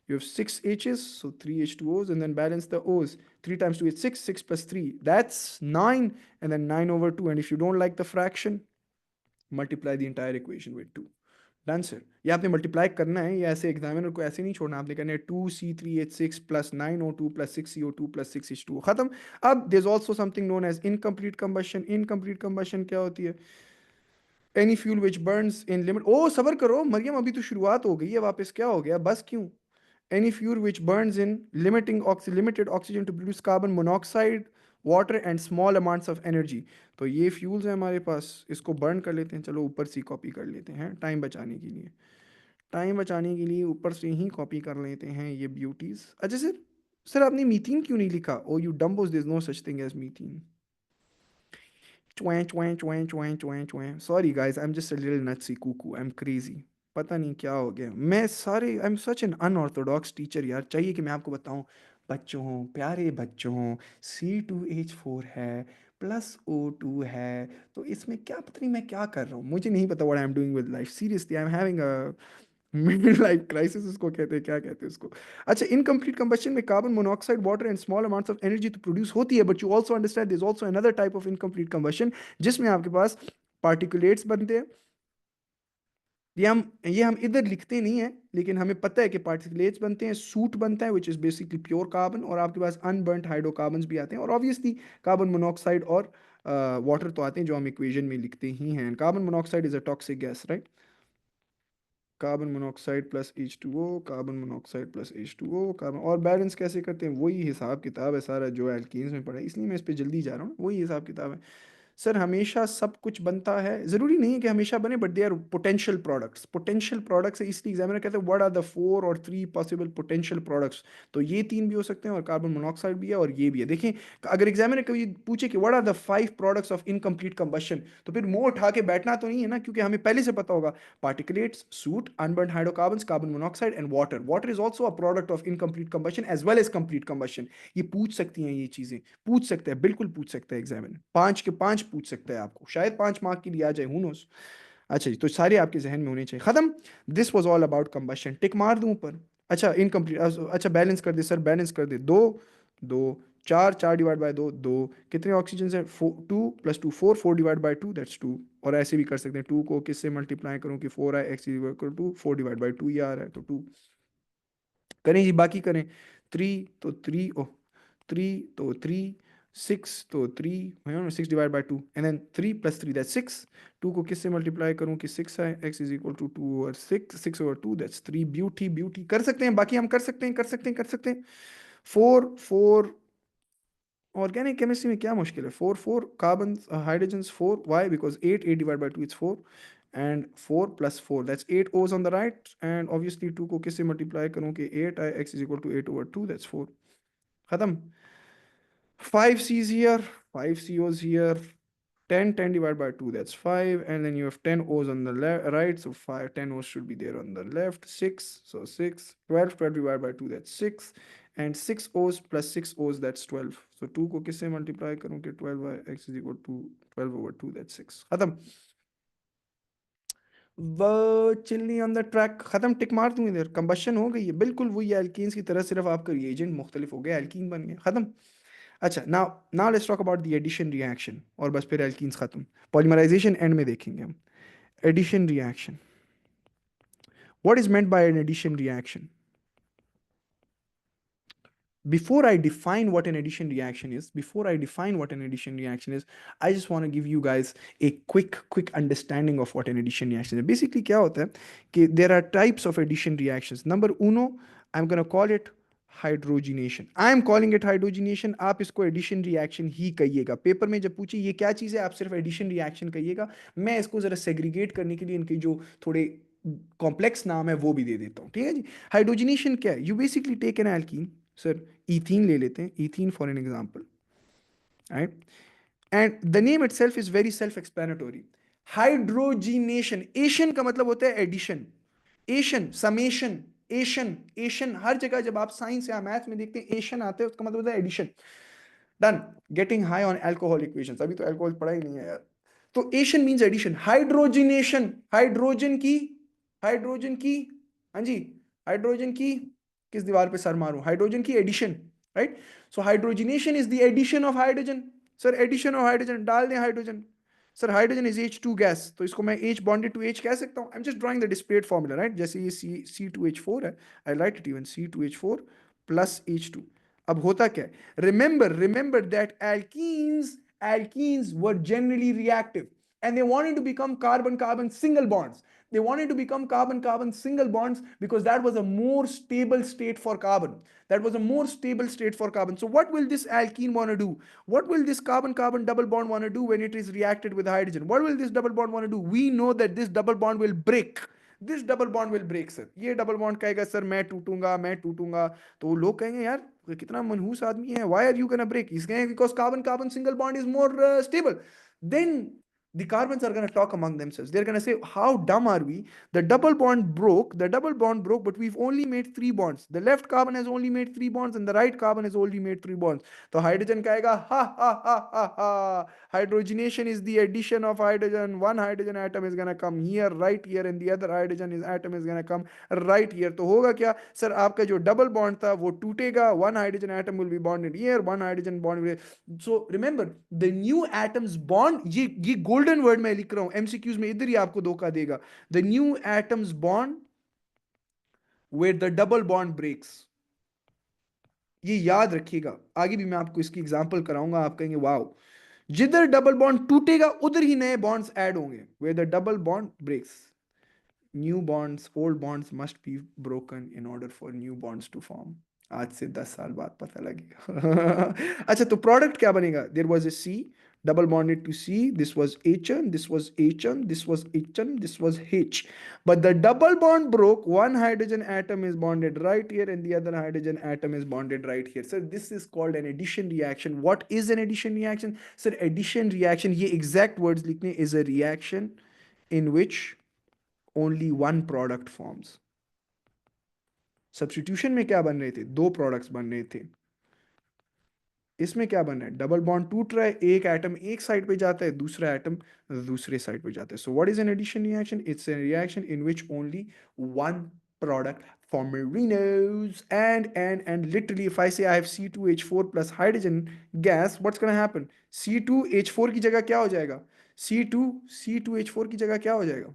you have 6 H's, so 3 H2O's, and then balance the O's. 3 times 2 is 6, 6 plus 3, that's 9, and then 9 over 2, and if you don't like the fraction, multiply the entire equation with 2. Done sir. ये आपने multiply करना है, ये ऐसे examiner को ऐसे नहीं छोड़ना, आपने करना है 2C3H6 plus 9O2 plus 6CO2 plus 6H2, खत्म। अब there is also something known as incomplete combustion. Incomplete combustion क्या होती है? Any fuel which burns in limit, ओ सबर करो मरियम, अभी तो शुरुआत हो गई है, वापस क्या हो गया, बस क्यों? any fuel which burns in limited oxygen to produce carbon monoxide, water and small amounts of energy। तो ये फ्यूल्स हैं हमारे पास, इसको बर्न कर लेते हैं, चलो ऊपर से कॉपी कर लेते हैं टाइम बचाने के लिए। टाइम बचाने के लिए ऊपर से ही कॉपी कर लेते हैं ये ब्यूटीज। अच्छा सर, सर आपने मीथेन क्यों नहीं लिखा? Oh you dumbos, there is no such thing as methane. Sorry guys, I am just a little nutsy cuckoo, I am crazy. पता नहीं क्या हो गया, मैं सारे I am such an unorthodox teacher यार। चाहिए कि मैं आपको बताऊं, बच्चों प्यारे बच्चों, C2H4 है प्लस O2 है, तो इसमें क्या, पता नहीं मैं क्या कर रहा हूँ, मुझे नहीं पता what I am doing with life, seriously I am having a mid life crisis उसको कहते हैं, क्या कहते हैं उसको। अच्छा, इनकम्प्लीट कंबशन में carbon monoxide, water and small amounts of energy तो प्रोड्यूस होती है, but you also understand there is also another type of incomplete combustion, जिसमें आपके पास पार्टिकुलेट्स बनते हैं। ये हम इधर लिखते नहीं है, लेकिन हमें पता है कि पार्टिकुलेट्स बनते हैं, सूट बनता है which is basically pure carbon, और आपके पास अनबर्न्ड हाइड्रोकार्बन्स भी आते हैं, और ऑब्वियसली कार्बन मोनोऑक्साइड और वाटर तो आते हैं जो हम इक्वेशन में लिखते ही हैं। Carbon monoxide is a toxic gas, right? Carbon monoxide plus H2O, carbon monoxide plus H2O, carbon, और बैलेंस कैसे करते हैं, वही हिसाब किताब है सारा जो एल्कीन्स में पढ़ा है, इसलिए मैं इस पे जल्दी जा रहा हूँ, वही हिसाब किताब है। सर हमेशा सब कुछ बनता है, जरूरी नहीं है कि हमेशा बने, but they are potential products. Potential products है, इसलिए एग्जामिनर कहते हैं व्हाट आर द 4 और 3 पॉसिबल पोटेंशियल प्रोडक्ट्स। तो ये 3 भी हो सकते हैं, और कार्बन मोनोऑक्साइड भी है, और ये भी है। देखें, अगर एग्जामिनर कभी पूछे कि what are the 5 products of incomplete combustion, तो फिर मुंह उठा के बैठना तो नहीं है ना, क्योंकि हमें पहले से पता होगा particulates, soot, unburned hydrocarbons, carbon monoxide and water। Water is also a product of incomplete combustion as well as complete combustion। ये पूछ सकती हैं, ये चीजें पूछ सकते हैं, बिल्कुल पूछ सकते हैं एग्जामिनर, 5 के 5 पूछ सकता है आपको, शायद 5 मार्क के लिए आ जाए, हु नोस। अच्छा जी, तो सारे आपके जहन में होने चाहिए, खत्म। This was all about combustion, tick मार दूं ऊपर। अच्छा इनकम्प्लीट, अच्छा बैलेंस कर दे सर, बैलेंस कर दे, दो दो, चार, चार डिवाइड बाय दो, दो, कितने ऑक्सीजन है, 2 + 2 4, 4 डिवाइड बाय 2 दैट्स 2। और ऐसे भी कर सकते हैं, 2 को किससे मल्टीप्लाई करूं कि 4 i x = 2, 4 डिवाइड बाय 2 ये आ रहा है तो 2। करें जी, बाकी करें। 3 6 तो 3, 6/2 एंड देन 3 + 3 दैट्स 6। 2 को किससे मल्टीप्लाई करूं कि 6 है, x = 2/6, 6/2 दैट्स 3। ब्यूटी ब्यूटी, कर सकते हैं, बाकी हम कर सकते हैं, कर सकते हैं, कर सकते हैं। 4 4, ऑर्गेनिक केमिस्ट्री में क्या मुश्किल है, 4 4 carbon hydrogen 4, why because 8 divide by 2 it's 4, and 4 + 4 that's 8 O's on the right, and obviously 2 को किससे मल्टीप्लाई करूं कि 8 x = 8/2 दैट्स 4, खत्म। 5 C's here, 5 CO's here, 10 divided by 2 that's 5, and then you have 10 O's on the right, so 5 10 O's should be there on the left, 6, so 6, 12 divided by 2 that's 6, and 6 O's plus 6 O's that's 12, so 2 को किससे multiply करूँ कि 12 by x = 12/2 that's 6, खत्म। वो chilli on the track, खत्म, टिक मार दूं इधर, कंबशन हो गई है बिल्कुल वही एल्कीन्स की तरह, सिर्फ आपका रिएजेंट मुख्तलिफ हो गया, एल्कीन बन गया, खत्म। अच्छा, now now let's talk about the addition reaction, और बस फिर एल्कीन्स खत्म। पॉलीमराइजेशन एंड में देखेंगे हम। Addition reaction, what is meant by an addition reaction? Before I define what an addition reaction is, I just want to give you guys a quick understanding of what an addition reaction is. Basically क्या होता है कि there are types of addition reactions. Number uno, I'm gonna call it hydrogenation, I am calling it hydrogenation, आप इसको addition reaction ही कहिएगा। Paper में जब पूछे ये क्या चीज़ है, आप सिर्फ एडिशन रिएक्शन कहिएगा। मैं इसको ज़रा सेग्रीगेट करने के लिए इनके जो थोड़े कॉम्प्लेक्स नाम है वो भी दे देता हूँ, ठीक है जी। हाइड्रोजिनेशन क्या है? You basically take an alkene, sir ethene ले लेते हैं, ethene for an example, right, and the name itself is very self explanatory. Hydrogenation, ation का मतलब होता है एडिशन, एशन, समेशन, एशन, एशन हर जगह जब आप साइंस या मैथ में देखते हैं एशन आते हैं, उसका मतलब होता है addition. Done, getting high on alcohol equations, अभी तो अल्कोहल पढ़ा ही नहीं है यार। तो ation means addition, hydrogenation, hydrogen की, हाँ जी, हाइड्रोजन की, किस दीवार पे सर मारूं, हाइड्रोजन की addition, right. So hydrogenation is the addition of hydrogen. Sir addition of hydrogen, डाल दें hydrogen, sir hydrogen is H2 gas, तो इसको मैं H बॉन्डेड टू H कह सकता हूँ. I am just drawing the displayed formula, right. जैसे ये C2H4 है, I write it even C2H4 plus H2. अब होता क्या है, remember that alkenes were generally reactive and they wanted to become carbon carbon single bonds. They wanted to become carbon carbon single bonds because that was a more stable state for carbon. That was a more stable state for carbon. So what will this alkene want to do? What will this carbon carbon double bond want to do when it is reacted with hydrogen? What will this double bond want to do? We know that this double bond will break. This double bond will break sir. ये double bond कहेगा sir मैं टूटूंगा. तो लोग कहेंगे यार कितना मनहूस आदमी है, why are you gonna break? Is because carbon carbon single bond is more stable. Then the carbons are going to talk among themselves. They're going to say, how dumb are we? The double bond broke, but we've only made three bonds. The left carbon has only made three bonds, and the right carbon has only made three bonds. So hydrogen kahega, ha ha ha ha ha. Hydrogenation is the addition of hydrogen. One hydrogen atom is going to come here, right here, and the other atom is going to come right here. तो होगा क्या sir, आपका जो double bond था वो टूटेगा. One hydrogen atom will be bonded here, one hydrogen bond will. So remember, the new atoms bond, ये golden word मैं लिख रहा हूं, एमसीक्यूज में इधर ही आपको धोखा देगा. The new atoms bond where the double bond breaks. ये याद रखिएगा, आगे भी मैं आपको इसकी एग्जांपल कराऊंगा. आप कहेंगे वाओ, जिधर डबल बॉन्ड टूटेगा उधर ही नए बॉन्ड्स ऐड होंगे. where the double bond breaks, new bonds, old bonds must be broken in order for new bonds to form. आज से 10 साल बाद पता लगेगा. अच्छा, तो प्रोडक्ट क्या बनेगा? There was a C double bonded to C. This was HN, this was HN, this was HN, this was H. But the double bond broke. One hydrogen atom is bonded right here and the other hydrogen atom is bonded right here. So this is called an addition reaction. What is an addition reaction? Sir, addition reaction, ये exact words लिखने, is a reaction in which only one product forms. Substitution में क्या बन रहे थे? दो products बन रहे थे. इसमें क्या बन रहा है? डबल बॉन्ड टूट रहा है, एक एटम एक साइड पे जाता है, दूसरा एटम दूसरे साइड पे जाता है. So what is an addition reaction? It's a reaction in which only one product formerinos. And literally, if I say I have C2H4 plus hydrogen gas, what's going to happen? C2H4 की जगह क्या हो जाएगा? C2H4 की जगह क्या हो जाएगा?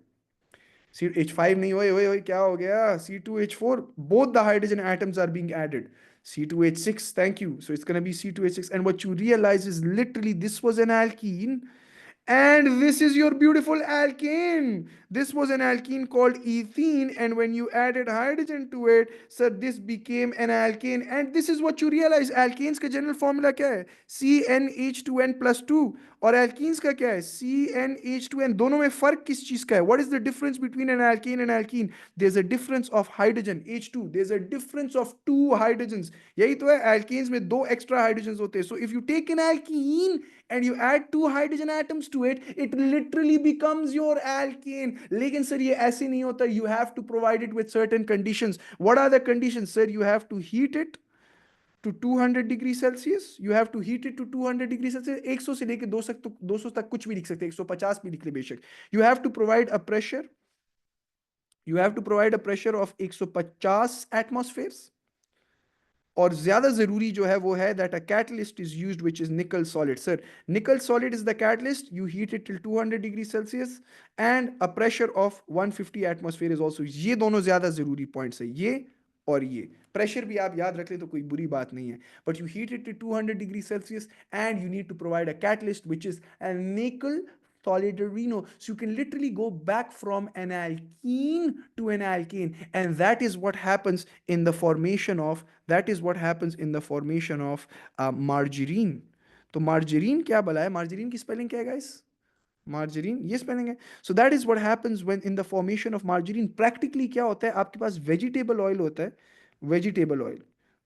C H5 नहीं, ओए क्या हो गया? C2H4, both the hydrogen atoms are being added. C2H6, thank you. So it's going to be C2H6. And what you realize is literally this was an alkene and this is your beautiful alkane. This was an alkene called ethene, and when you added hydrogen to it, so this became an alkane. And this is what you realize: alkanes का general formula क्या है? CnH2n plus 2. और alkenes का क्या है? CnH2n. दोनों में फर्क किस चीज का है? What is the difference between an alkane and alkene? There's a difference of hydrogen, H2. There's a difference of two hydrogens. यही तो है, alkanes में दो extra hydrogens होते हैं. So if you take an alkene and you add two hydrogen atoms to it, it literally becomes your alkane. लेकिन sir ये ऐसे नहीं होता. You have to provide it with certain conditions. What are the conditions? Sir, you have to heat it to 200 degrees Celsius. You have to heat it to 200 degrees Celsius. 100 से लेके 200 तक कुछ भी लिख सकते हैं, 150 भी लिख ले बेशक. You have to provide a pressure. You have to provide a pressure of 150 atmospheres. और ज्यादा जरूरी जो है वो है that a catalyst is used which is निकल सॉलिड. सर, निकल solid is the catalyst. You heat it till 200 degree Celsius and a pressure of 150 atmosphere is also. ये दोनों ज्यादा जरूरी पॉइंट्स है, ये और ये. प्रेशर भी आप याद रख ले तो कोई बुरी बात नहीं है. But you heat it to 200 degree Celsius and you need to provide a catalyst which is a nickel solidarino. So you can literally go back from an alkene to an alkane, and that is what happens in the formation of margarine. तो margarine क्या बला है? margarine की spelling क्या है guys? margarine ये spelling है. So that is what happens when in the formation of margarine. Practically क्या होता है? आपके पास vegetable oil होता है.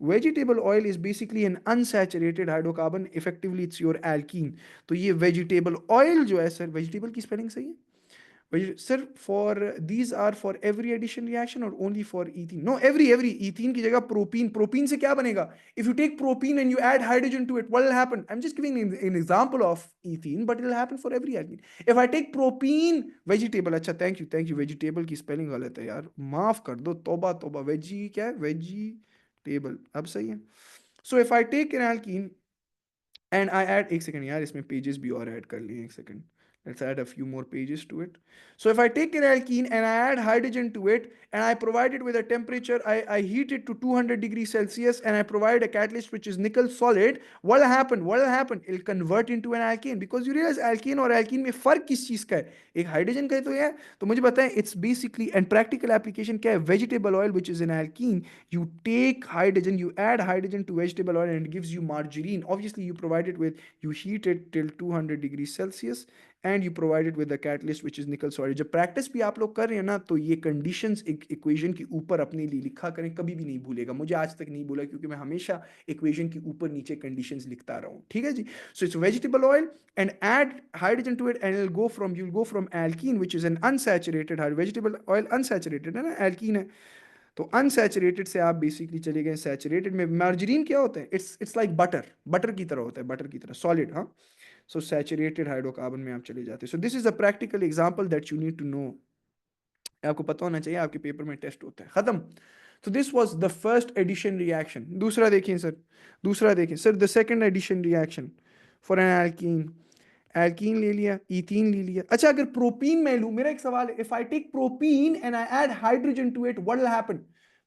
vegetable oil is basically an unsaturated hydrocarbon. Effectively it's your alkene. तो ये vegetable oil जो है सर, vegetable की spelling सही है? Sir, for these are for every addition reaction or only for ethene? No, every ethene की जगह propene से क्या बनेगा? If you take propene and you add hydrogen to it, what will happen? I'm just giving an example of ethene, but it will happen for every alkene. If I take propene vegetable, अच्छा thank you, vegetable की spelling गलत है यार, माफ कर दो, तौबा तौबा. वेजी क्या है? vegetable, अब सही है. So if I take an alkene and I add, एक सेकंड यार, इसमें pages भी और ऐड कर लिए, एक second. Let's add a few more pages to it. So if I take an alkene and I add hydrogen to it and I provide it with a temperature, I heat it to 200 degrees Celsius and I provide a catalyst which is nickel solid, what will happen? What will happen? It'll convert into an alkene because you realize alkene और alkene में फर्क किस चीज का है? एक hydrogen का तो है, तो मुझे बताएं it's basically and practical application क्या है? Vegetable oil which is an alkene, you take hydrogen, you add hydrogen to vegetable oil and it gives you margarine. Obviously you provide it with, you heat it till 200 degrees Celsius and you provided with the catalyst which is निकल solid. जब practice भी आप लोग कर रहे हैं ना तो ये कंडीशंस एक इक्वेशन के ऊपर अपने लिए लिखा करें, कभी भी नहीं भूलेगा. मुझे आज तक नहीं भूला क्योंकि मैं हमेशा इक्वेशन के ऊपर नीचे कंडीशंस लिखता रहा हूँ. ठीक है जी. So it's vegetable oil and add hydrogen to it and you'll go from alkene which is an unsaturated vegetable oil unsaturated है ना, alkene है, तो अनसैचुरेटेड से आप बेसिकली चले गए सैचुरेटेड में. मार्जरीन क्या होता है? इट्स लाइक बटर, बटर की तरह होता है, बटर की तरह सॉलिड. हाँ, सो सैचुरेटेड हाइड्रोकार्बन में आप चले जाते हैं. So this is a practical example that you need to know. आपको पता होना चाहिए, आपके पेपर में टेस्ट होता है. खत्म. तो this was the first edition reaction. दूसरा देखें सर, दूसरा देखें sir, the second edition reaction for an alkene. Alkene ले लिया, इथीन ले लिया. अच्छा, अगर प्रोपीन मैं लूं, मेरा एक सवाल है, if I take propene and I add hydrogen to it what will happen?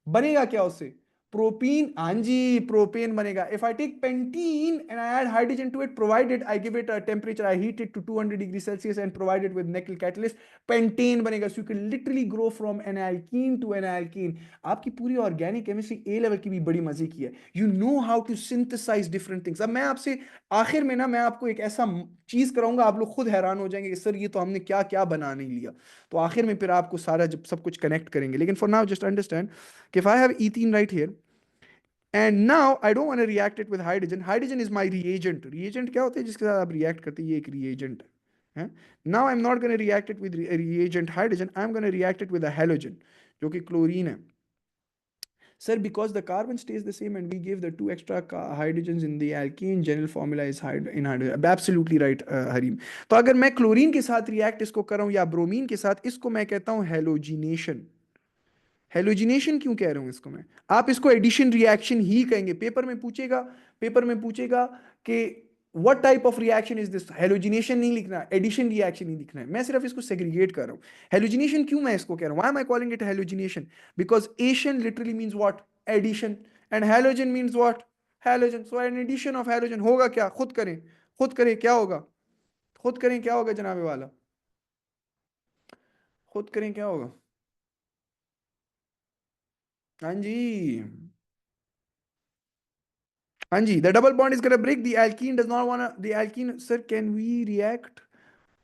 बनेगा क्या उससे? प्रोपीन. हाँ जी, प्रोपेन बनेगा. If I take pentene and I add hydrogen to it provided I give it a temperature, I heat it to 200 degree Celsius and provided with nickel catalyst, pentane बनेगा. So you can literally grow from an alkene to an alkene. आपकी पूरी organic chemistry ए level की भी बड़ी मजे की है. You know how to synthesise different things. अब मैं आपसे आखिर में ना, मैं आपको एक ऐसा चीज कराऊंगा, आप लोग खुद हैरान हो जाएंगे कि सर ये तो हमने क्या क्या बना नहीं लिया. तो आखिर में फिर आपको सारा जब सब कुछ कनेक्ट करेंगे. लेकिन फॉर नाउ जस्ट अंडरस्टैंड कि if I have ethene right here and now I don't want to react it with hydrogen. Hydrogen is my reagent. Reagent क्या होता है जिसके साथ आप रिएक्ट करते हैं? ये एक reagent है. Now I'm not going to react it with reagent hydrogen. I'm going to react it with a halogen जो कि क्लोरीन है. Sir, because the carbon stays the same and we give the two extra hydrogens in the alkene, general formula is in hydrogen. Absolutely right, Hareem. तो अगर मैं chlorine के साथ react इसको कर रहा हूँ या ब्रोमीन के साथ, इसको मैं कहता हूँ हेलोजिनेशन. हेलोजिनेशन क्यों कह रहा हूं इसको मैं? आप इसको एडिशन रिएक्शन ही कहेंगे. पेपर में पूछेगा, पेपर में पूछेगा कि what type of reaction is this. Halogenation नहीं लिखना, एडिशन रिएक्शन ही लिखना है. मैं सिर्फ इसको सेग्रीगेट कर रहा हूं. हेलोजिनेशन क्यों मैं इसको कह रहा हूं? Why am I calling it halogenation? Because ation literally means what? Addition. And halogen means what? Halogen. So an addition of halogen होगा क्या? खुद करें, खुद करें, क्या होगा? खुद करें, क्या होगा जनाबे वाला? खुद करें, क्या होगा? हाँ जी, हाँ जी. The double bond is gonna break. The alkene does not want the alkene. Sir, can we react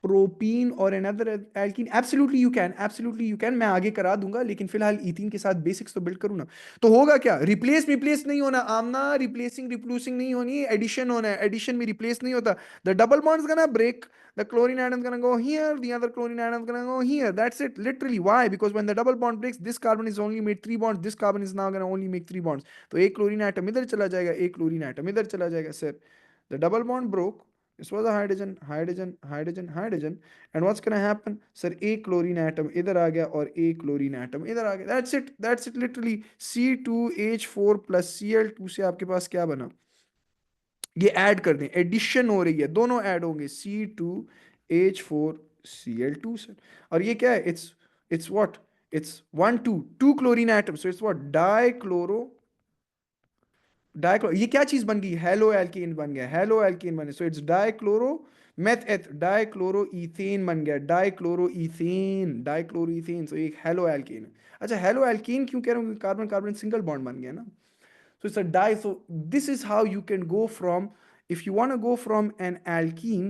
propene और another alkene? Absolutely you can, absolutely you can. मैं आगे करा दूंगा, लेकिन फिलहाल इथीन के साथ बेसिक्स तो बिल्ड करूँ ना. तो होगा क्या? रिप्लेस रिप्लेस नहीं होना आमना, रिप्लेसिंग रिप्लूसिंग नहीं होनी, एडिशन होना है. एडिशन में रिप्लेस नहीं होता. The double bond is gonna break. The chlorine atom is going to go here, the other chlorine atom is going to go here. That's it, literally. Why? Because when the double bond breaks, this carbon is only made 3 bonds, this carbon is now going to only make 3 bonds. तो एक chlorine atom इधर चला जाएगा, एक chlorine atom इधर चला जाएगा. Sir, the double bond broke. This was a hydrogen, hydrogen, hydrogen, hydrogen. And what's going to happen? Sir, एक chlorine atom इधर आ गया और एक chlorine atom इधर आ गया. That's it. That's it, literally. C2H4 plus Cl2 से आपके पास क्या बना? ये ऐड कर दें, एडिशन हो रही है, दोनों ऐड होंगे. C2H4Cl2 sir. और ये क्या है? It's what? It's 1 2 chlorine atom. So it's what? Dichloro. Dichloro. ये क्या चीज बन गई? हेलो एल्कीन बन गया. हेलो एल्कीन बने. So it's dichloro meth eth, dichloro ethane बन गया. Dichloro ethane, dichloro ethane. So एक हेलो एल्कीन है. अच्छा, हेलो एल्कीन क्यों कह रहा हूँ? कार्बन कार्बन सिंगल बॉन्ड बन गया ना. So it's a di. So this is how you can go from, if you want to go from an alkene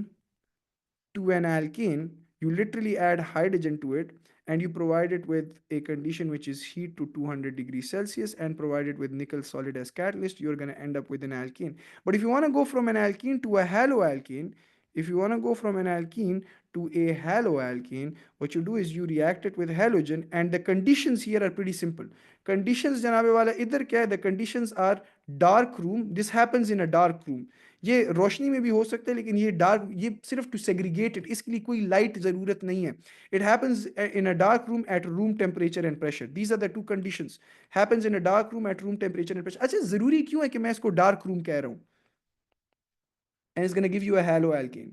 to an alkane, you literally add hydrogen to it and you provide it with a condition which is heat to 200 degrees Celsius and provide it with nickel solid as catalyst, you're going to end up with an alkene. But if you want to go from an alkene to a haloalkane, if you want to go from an alkene to a haloalkane, what you do is you react it with halogen, and the conditions here are pretty simple. Conditions जनाबे वाला इधर क्या है? The conditions are dark room. This happens in a dark room. ये रोशनी में भी हो सकता है, लेकिन ये डार्क, ये सिर्फ टू सेग्रीगेट इट, इसके लिए कोई लाइट जरूरत नहीं है. It happens in a dark room at room temperature and pressure. These are the two conditions. Happens in a dark room at room temperature and pressure. अच्छा, जरूरी क्यों है कि मैं इसको डार्क रूम कह रहा हूँ? and it's going to give you a haloalkane.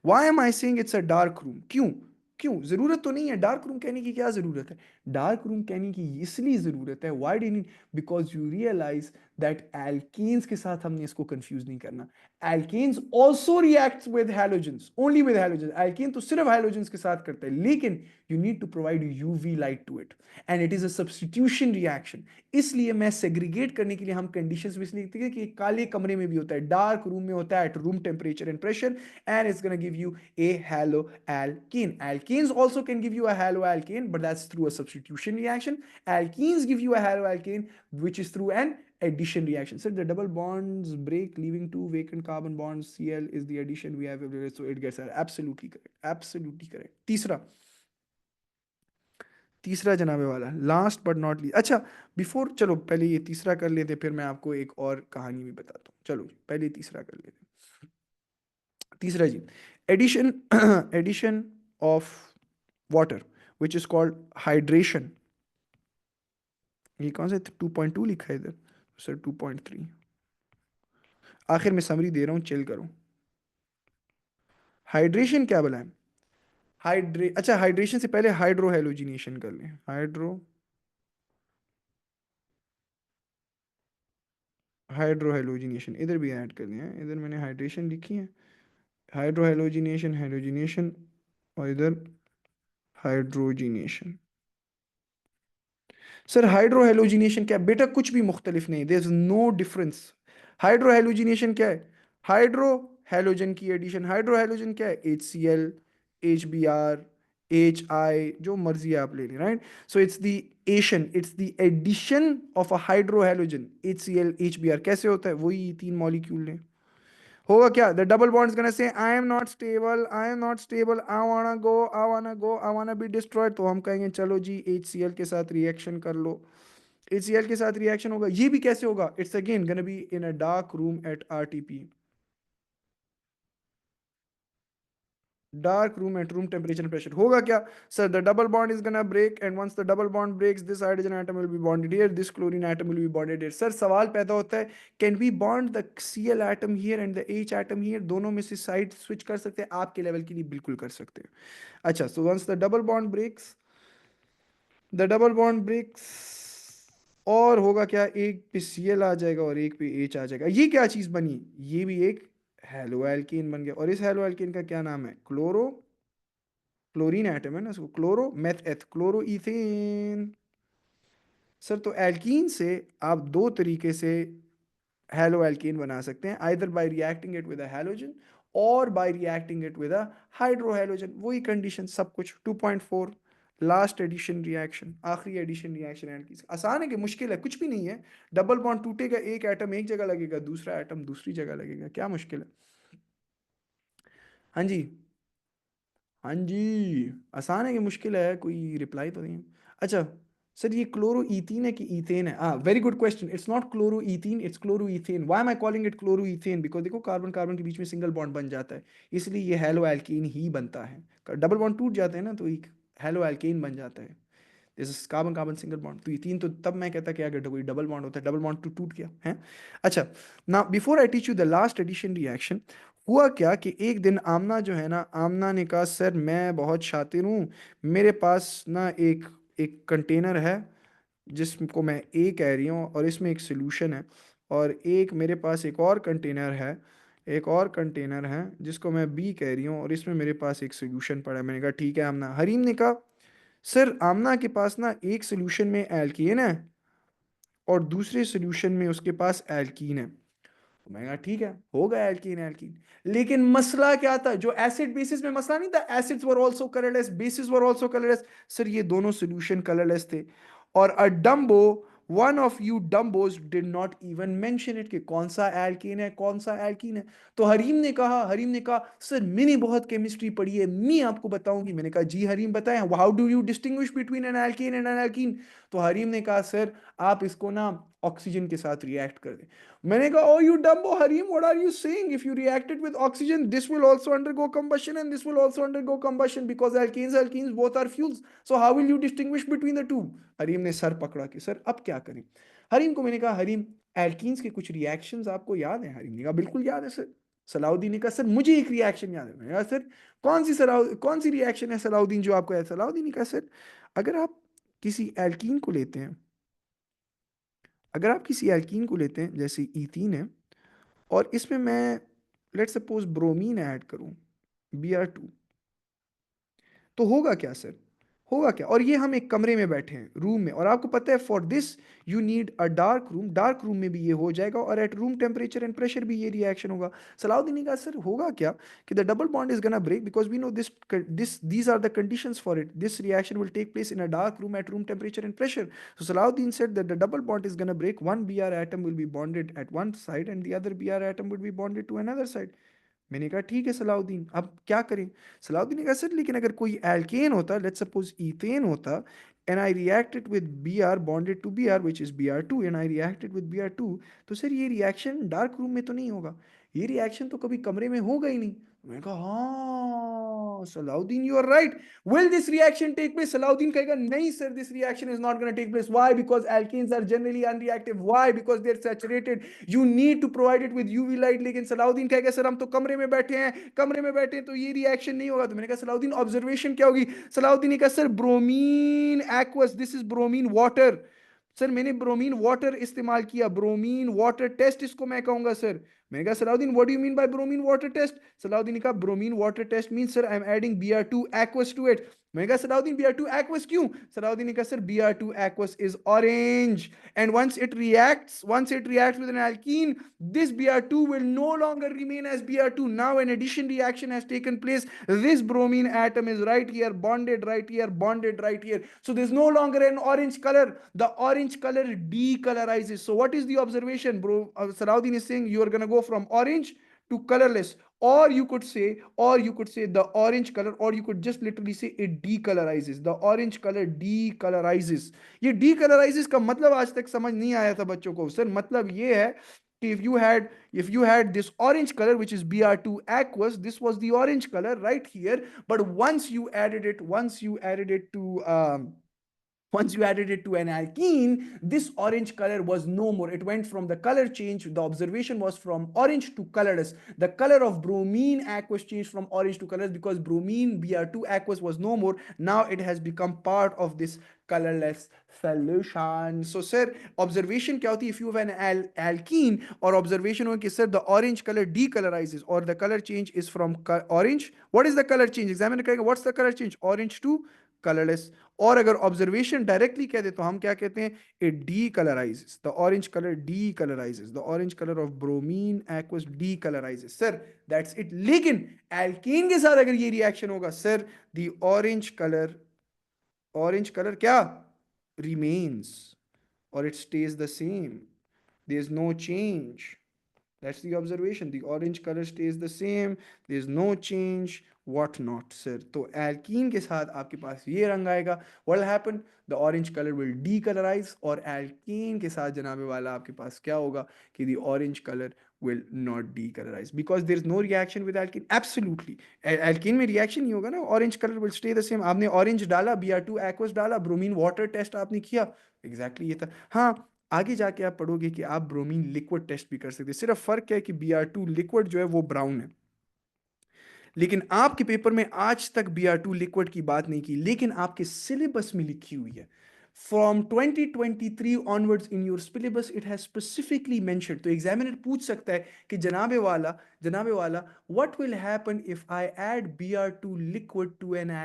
Why am I saying it's a dark room? क्यों? क्यों जरूरत तो नहीं है डार्क रूम कहने की, क्या जरूरत है डार्क रूम कहने की, इसलिए जरूरत है, why do need, because you realise that alkanes के साथ हमने इसको कंफ्यूज नहीं करना. Alkanes also reacts with halogens, only with halogens. Alkane तो सिर्फ हैलोजेंस के साथ करता है, लेकिन you need to provide UV light to it, and it is a substitution reaction. इसलिए मैं सेग्रीगेट करने के लिए हम कंडीशंस भी इसलिए लिखते हैं कि काले कमरे में भी होता है, डार्क रूम में होता है eight room temperature and pressure, and it's going to give you a haloalkane. Alkanes also can give you a haloalkane, but that's through a substitution reaction. Alkenes give you a haloalkane, which is through an addition reaction. So the double bonds break, leaving two vacant carbon bonds. Cl is the addition we have, so it gets absolutely correct. Absolutely correct. तीसरा, तीसरा जनाबे वाला, last but not least. अच्छा, before, चलो पहले ये तीसरा कर लेते, फिर मैं आपको एक और कहानी भी बताता हूँ. चलो पहले तीसरा कर लेते. तीसरा जी, addition addition of water which is called hydration. ये कौन सा 2.2 लिखा है इधर सर? 2.3. आखिर में समरी दे रहा हूँ, चिल करो. हाइड्रेशन क्या बोला है? अच्छा, हाइड्रेशन से पहले हाइड्रो हेलोजिनेशन कर लें. हाइड्रो हेलोजिनेशन इधर भी ऐड कर लिया है, इधर मैंने हाइड्रेशन लिखी है, हाइड्रो हेलोजिनेशन, हेलोजिनेशन, और इधर हाइड्रोजिनेशन. सर हाइड्रो हेलोजिनेशन क्या है बेटा? कुछ भी मुख्तलिफ नहीं, there is no difference. Hydro halogenation क्या है? हाइड्रो हेलोजन की एडिशन. हाइड्रो हेलोजन क्या है? HCl, HBr, HI, जो मर्जी आप ले लें, right. So it's the ation, it's the addition of a hydro halogen. HCl, HBr कैसे होता है? वही तीन मॉलिक्यूल ने. होगा क्या? The double bonds gonna say I am not stable, I am not stable, I वांना go, I वांना go, I वांना be destroyed. तो हम कहेंगे चलो जी HCl के साथ रिएक्शन कर लो. HCl के साथ रिएक्शन होगा. ये भी कैसे होगा? It's again gonna be in a dark room eight RTP. Dark room at room temperature and pressure. होगा क्या? Sir, the double bond is gonna break, and once the double bond breaks, this hydrogen atom will be bonded here, this chlorine atom will be bonded here. Sir, सवाल पैदा होता है, can we bond the Cl atom here and the H atom here? दोनों में से side switch कर सकते हैं? आपके लेवल के लिए बिल्कुल कर सकते हैं. अच्छा, so once the double bond breaks, the double bond breaks, और होगा क्या? एक पे Cl आ जाएगा और एक पे H आ जाएगा. ये क्या चीज बनी? ये भी एक हेलोएल्केन बन गया. और इस हेलोएल्केन का क्या नाम है? क्लोरीन एटम है ना, इसको chloro meth eth chloro ethane. Sir तो एल्कीन से आप दो तरीके से हेलो एल्कीन बना सकते हैं, either by reacting it with a halogen और by reacting it with a hydrohalogen. वही कंडीशन सब कुछ. 2.4 लास्ट एडिशन रिएक्शन, आखिरी एडिशन रिएक्शन एल्कीन. आसान है कि मुश्किल है? कुछ भी नहीं है. डबल बॉन्ड टूटेगा, एक एटम एक जगह लगेगा, दूसरा एटम दूसरी जगह लगेगा. क्या मुश्किल है? हाँ जी. हाँ जी, आसान है कि मुश्किल है? कोई रिप्लाई तो नहीं है. अच्छा सर, ये क्लोरो इथीन है कि इथेन है? हाँ, very good question. It's not chloro ethene, it's chloro ethane. Why am I calling it chloro ethane? Because देखो, कार्बन कार्बन के बीच में सिंगल बॉन्ड बन जाता है, इसलिए ये हेलो एल्कीन ही बनता है. डबल बॉन्ड टूट जाते हैं ना, तो एक हेलो एल्कीन बन जाता है. This carbon carbon single bond. तो इथीन तो तब मैं कहता कि अगर कोई डबल बॉन्ड होता है, डबल बॉन्ड तो टूट गया है. अच्छा, ना before I teach you the last addition reaction, हुआ क्या कि एक दिन आमना जो है ना, आमना ने कहा सर मैं बहुत शातिर हूँ, मेरे पास ना एक एक कंटेनर है जिसको मैं ए कह रही हूँ, और इसमें एक सोल्यूशन है, और एक मेरे पास एक और कंटेनर है, एक और कंटेनर है जिसको मैं बी कह रही हूँ, और इसमें मेरे पास एक सोल्यूशन पड़ा है. मैंने कहा ठीक है आमना. हरीम ने कहा सर आमना के पास ना एक सोल्यूशन में एल्कीन है और दूसरे सोल्यूशन में उसके पास एल्कीन है. तो मैंने कहा ठीक है, होगा एल्कीन एल्कीन. लेकिन मसला क्या था? जो एसिड बेसिस में मसला नहीं था, acids were also colourless, bases were also colourless. Sir ये दोनों सॉल्यूशन कलरलेस थे, और a dumbo, one of you dumbos did not even mention it कि कौन सा एल्कीन है कौन सा एल्कीन है. तो हरीम ने कहा सर मैंने बहुत केमिस्ट्री पढ़ी है, मैं आपको बताऊंगी. मैंने कहा जी हरीम बताएं, how do you distinguish between an alkene and N alkene? तो हरीम ने कहा सर आप इसको ना ऑक्सीजन के साथ रिएक्ट कर दें. मैंने कहा oh you dumbo Harim, what are you saying? If you react it with oxygen, this will also undergo combustion and this will also undergo combustion, because alkenes both are fuels. So how will you distinguish between the two? Hareem ने sir पकड़ा कि sir अब क्या करें. हरीम को मैंने कहा Hareem, alkenes के कुछ रिएक्शंस आपको याद है? हरीम ने कहा बिल्कुल याद है सर. सलाउद्दीन ने कहा सर मुझे एक रिएक्शन याद है। मैंने कहा सर कौन सी रिएक्शन है सलाउद्दीन जो आपको याद? सलाउद्दीन ने कहा सर अगर आप किसी एल्कीन को लेते हैं, अगर आप किसी एल्कीन को लेते हैं जैसे ईथीन है, और इसमें मैं लेट सपोज ब्रोमीन ऐड करूं, Br2, तो होगा क्या सर? होगा क्या? और ये हम एक कमरे में बैठे हैं, रूम में, और आपको पता है for this you need a dark room, dark room में भी ये हो जाएगा और eight room temperature and pressure भी ये रिएक्शन होगा। सलाउद्दीन ने कहा सर होगा क्या कि the double bond is gonna break because we know this these are the conditions for it, this reaction will take place in a dark room at room temperature and pressure. So Salahuddin said that the double bond is going to break. One Br atom will be bonded at one side and the other Br atom would be bonded to another side. मैंने कहा ठीक है सलाउद्दीन, अब क्या करें? सलाउद्दीन ने कहा sir लेकिन अगर कोई एल्केन होता, लेट्स सपोज ईथेन होता, and I reacted with Br bonded to Br which is Br2 and I reacted with Br2, तो सर ये रिएक्शन डार्क रूम में तो नहीं होगा, ये रिएक्शन तो कभी कमरे में होगा ही नहीं। मैंने कहा हाँ Salahuddin you are right, will this reaction take place? Salahuddin कहेगा नहीं sir, this reaction is not going to take place. Why? Because alkenes are generally unreactive. Why? Because they're saturated. You need to provide it with UV light. लेकिन सलाउद्दीन कहेगा sir हम तो कमरे में बैठे हैं, कमरे में बैठे हैं तो ये रिएक्शन नहीं होगा। तो मैंने कहा सलाउद्दीन ऑब्जर्वेशन क्या होगी? सलाउद्दीन ने कहा sir bromine aqueous, this is bromine water. Sir मैंने ब्रोमीन वाटर इस्तेमाल किया, ब्रोमीन वाटर टेस्ट इसको मैं कहूंगा सर। मैंने कहा Salahuddin what do you mean by bromine water test? Salahuddin ने कहा bromine water test mean sir I am adding Br2 aqueous to it. मैंने कहा सलाउद्दीन Br2 aqueous क्यों? सलाउद्दीन ने कहा sir Br2 aqueous is orange and once it reacts with an alkene, this Br2 will no longer remain as Br2. Now an addition reaction has taken place. This bromine atom is right here, bonded right here, bonded right here. So there's no longer an orange color. The orange color decolorizes. So what is the observation, bro? Salahuddin is saying you are going to go from orange to colorless, or you could say the orange color, or you could just literally say it decolorizes. The orange color decolorizes. ये decolorizes का मतलब आज तक समझ नहीं आया था बच्चों को। सर मतलब ये है कि if you had this orange color which is Br2 aqueous, this was the orange color right here, but once you added it to an alkene, this orange color was no more. It went from the color change, the observation was from orange to colorless. The color of bromine aqueous changed from orange to colorless because bromine Br2 aqueous was no more. Now it has become part of this colorless solution. So sir, observation क्या होती है? If you have an alkene, or observation हो कि sir the orange color decolorizes or the color change is from orange. What is the color change? Examiner कहेगा what's the color change? Orange to colorless. और अगर observation directly कह दे तो हम क्या कहते हैं? It decolourises, the orange colour decolourises, the orange colour of bromine aqueous decolourises. Sir that's it. लेकिन एल्कीन के साथ अगर ये रिएक्शन होगा सर, द ऑरेंज कलर क्या रिमेन्स और it stays the same, there is no change. That's the observation. The orange color stays the same. There's no change. What not, sir? तो alkene के साथ आपके पास ये रंग आएगा. What will happen? The orange color will decolorize. और alkene के साथ जनाबे वाला आपके पास क्या होगा कि the orange color will not decolorize because there is no reaction with alkene. Absolutely. Alkene में reaction नहीं होगा ना. Orange color will stay the same. आपने orange डाला, Br2 aqueous डाला, bromine water test आपने किया. Exactly ये था. हाँ, आगे जाके आप पढ़ोगे कि आप ब्रोमीन लिक्विड टेस्ट भी कर सकते हैं। सिर्फ फर्क क्या है कि Br2 लिक्विड जो है वो ब्राउन है, लेकिन आपके पेपर में आज तक Br2 लिक्विड की बात नहीं की, लेकिन आपके सिलेबस में लिखी हुई है। From 2023 onwards in your syllabus it has specifically mention. तो एग्जामिनर पूछ सकता है कि जनाबे वाला what will happen if I add Br2 liquid to an